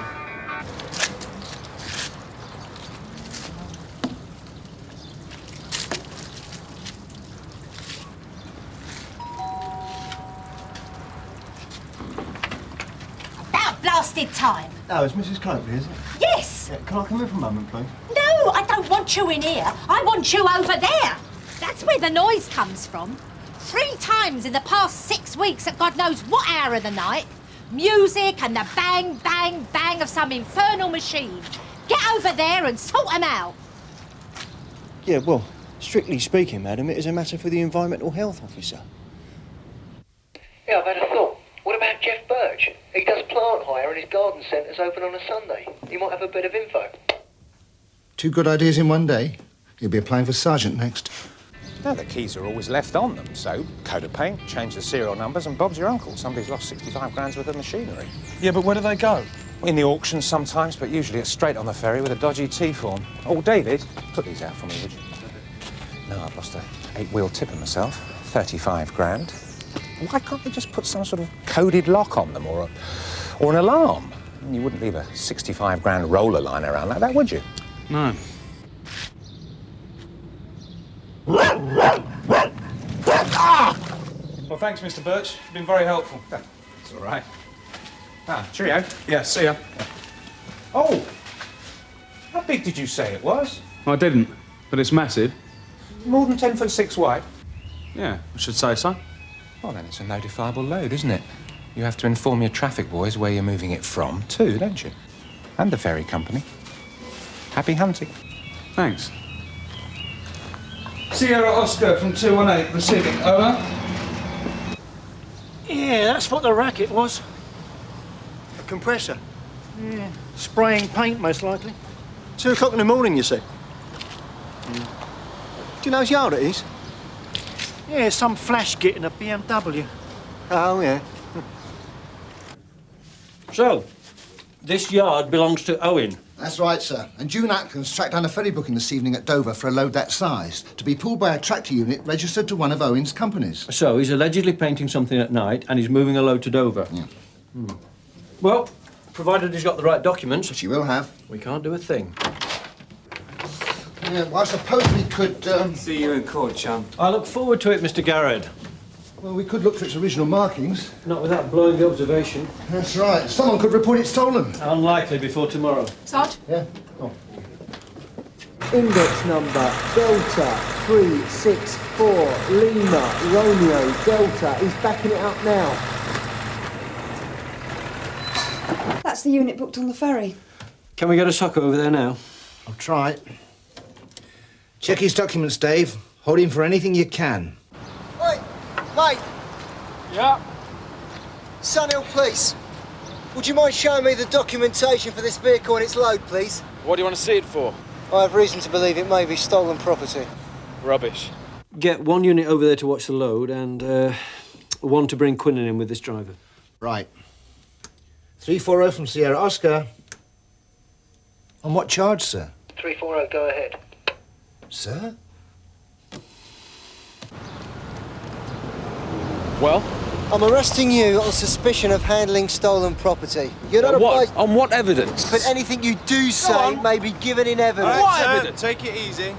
About blasted time. Oh, it's Mrs. Coakley, is it? Yes. Yeah, can I come in for a moment, please? No, I don't want you in here. I want you over there. That's where the noise comes from. 3 times in the past 6 weeks at God knows what hour of the night. Music and the bang, bang, bang of some infernal machine. Get over there and sort them out. Yeah, well, strictly speaking, madam, it is a matter for the environmental health officer. Yeah, I've had a thought. What about Jeff Birch. He does plant hire and his garden centre's open on a Sunday. You might have a bit of info. 2 good ideas in one day. You'll be applying for sergeant next. No, the keys are always left on them, so coat of paint, change the serial numbers, and Bob's your uncle. Somebody's lost 65 grand's worth of machinery. Yeah, but where do they go? In the auctions sometimes, but usually it's straight on the ferry with a dodgy T-form. Oh, David, put these out for me, would you? No, I've lost a 8-wheel tipper myself. 35 grand. Why can't they just put some sort of coded lock on them or an alarm? You wouldn't leave a 65 grand roller line around like that, would you? No. Well, thanks, Mr. Birch. You've been very helpful. That's all right. Ah, cheerio. Yeah, see ya. Oh! How big did you say it was? I didn't, but it's massive. More than 10 foot 6 wide? Yeah, I should say so. Well, then it's a notifiable load, isn't it? You have to inform your traffic boys where you're moving it from, too, don't you? And the ferry company. Happy hunting. Thanks. Sierra Oscar from 218, receiving. Over. Yeah, that's what the racket was. A compressor. Yeah. Spraying paint, most likely. 2 o'clock in the morning, you said. Do you know whose yard it is? Yeah, some flash git in a BMW. Oh, yeah. So, this yard belongs to Owen. That's right, sir. And June Ackland's tracked down a ferry booking this evening at Dover for a load that size, to be pulled by a tractor unit registered to one of Owen's companies. So, he's allegedly painting something at night and he's moving a load to Dover. Yeah. Well, provided he's got the right documents... Which he will have. We can't do a thing. Yeah, well, I suppose we could, See you in court, chum. I look forward to it, Mr. Garrett. Well, we could look for its original markings. Not without blowing the observation. That's right. Someone could report it stolen. Unlikely before tomorrow. Sarge? Yeah. Oh. Index number Delta 364 Lima Romeo Delta. He's backing it up now. That's the unit booked on the ferry. Can we get a sock over there now? I'll try. Check his documents, Dave. Hold him for anything you can. Wait, mate. Yeah? Scannell Police. Would you mind showing me the documentation for this vehicle and its load, please? What do you want to see it for? I have reason to believe it may be stolen property. Rubbish. Get 1 unit over there to watch the load and 1 to bring Quinnen in with this driver. Right. 340 from Sierra Oscar. On what charge, sir? 340, go ahead. Sir? Well? I'm arresting you on suspicion of handling stolen property. You're not On what evidence? But anything you do say may be given in evidence. What evidence? Take it easy.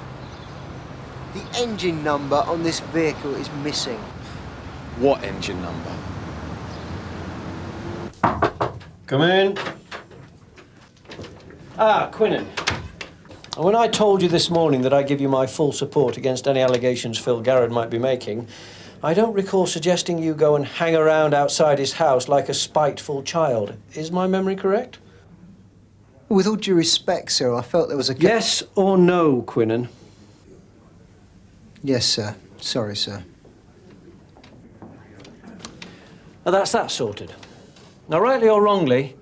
The engine number on this vehicle is missing. What engine number? Come in. Ah, Quinnen. And when I told you this morning that I give you my full support against any allegations Phil Garrett might be making, I don't recall suggesting you go and hang around outside his house like a spiteful child. Is my memory correct? With all due respect, sir, I felt there was a... Yes or no, Quinnen? Yes, sir. Sorry, sir. Now that's that sorted. Now, rightly or wrongly,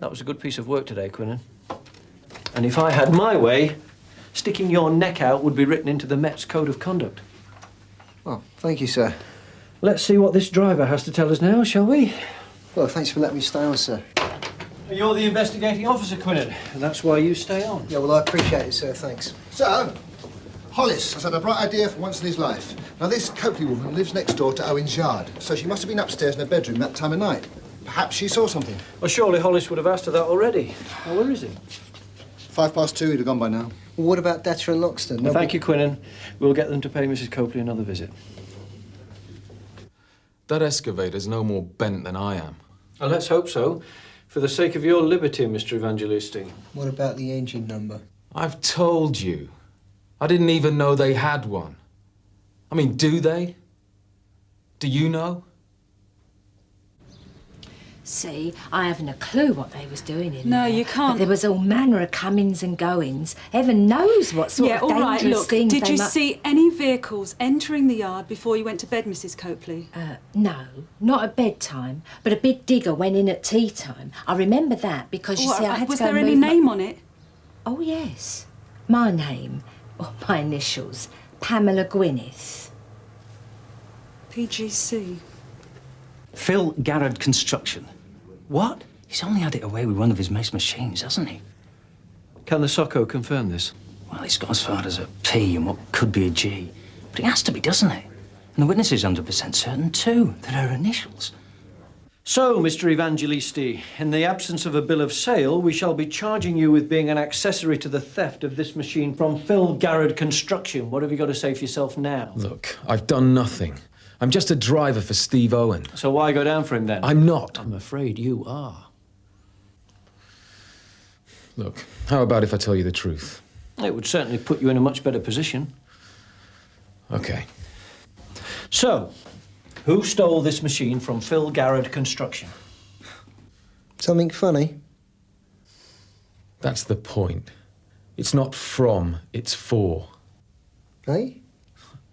that was a good piece of work today, Quinnen. And if I had my way, sticking your neck out would be written into the Met's Code of Conduct. Well, thank you, sir. Let's see what this driver has to tell us now, shall we? Well, thanks for letting me stay on, sir. You're the investigating officer, Quinnen, and that's why you stay on. Yeah, well, I appreciate it, sir. Thanks. So, Hollis has had a bright idea for once in his life. Now, this Copley woman lives next door to Owen's yard, so she must have been upstairs in her bedroom that time of night. Perhaps she saw something. Well, surely Hollis would have asked her that already. Now, where is he? 2:05, he'd have gone by now. Well, what about Datter and Loxton? Well, thank you, Quinnen. We'll get them to pay Mrs. Copley another visit. That excavator's no more bent than I am. Well, let's hope so. For the sake of your liberty, Mr. Evangelisti. What about the engine number? I've told you. I didn't even know they had one. I mean, do they? Do you know? See, I haven't a clue what they was doing in No, there. you can't. But there was all manner of comings and goings. Heaven knows what sort Yeah, of all dangerous right, look, things did they you mu- see any vehicles entering the yard before you went to bed, Mrs. Copley? No, not at bedtime, but a big digger went in at tea time. I remember that because, you All see, I right, had was to go there any move my- name on it? Oh, yes. My name, or my initials, Pamela Gwyneth. PGC. Phil Garrard Construction. What? He's only had it away with one of his mates' machines, hasn't he? Can the Socco confirm this? Well, it's got as far as a P and what could be a G. But it has to be, doesn't it? And the witness is 100% certain, too, that her initials. So, Mr. Evangelisti, in the absence of a bill of sale, we shall be charging you with being an accessory to the theft of this machine from Phil Garrard Construction. What have you got to say for yourself now? Look, I've done nothing. I'm just a driver for Steve Owen. So why go down for him then? I'm not. I'm afraid you are. Look, how about if I tell you the truth? It would certainly put you in a much better position. Okay. So, who stole this machine from Phil Garrard Construction? Something funny? That's the point. It's not from, it's for. Eh?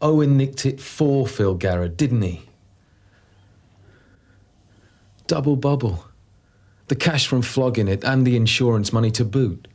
Owen nicked it for Phil Garrard, didn't he? Double bubble. The cash from flogging it and the insurance money to boot.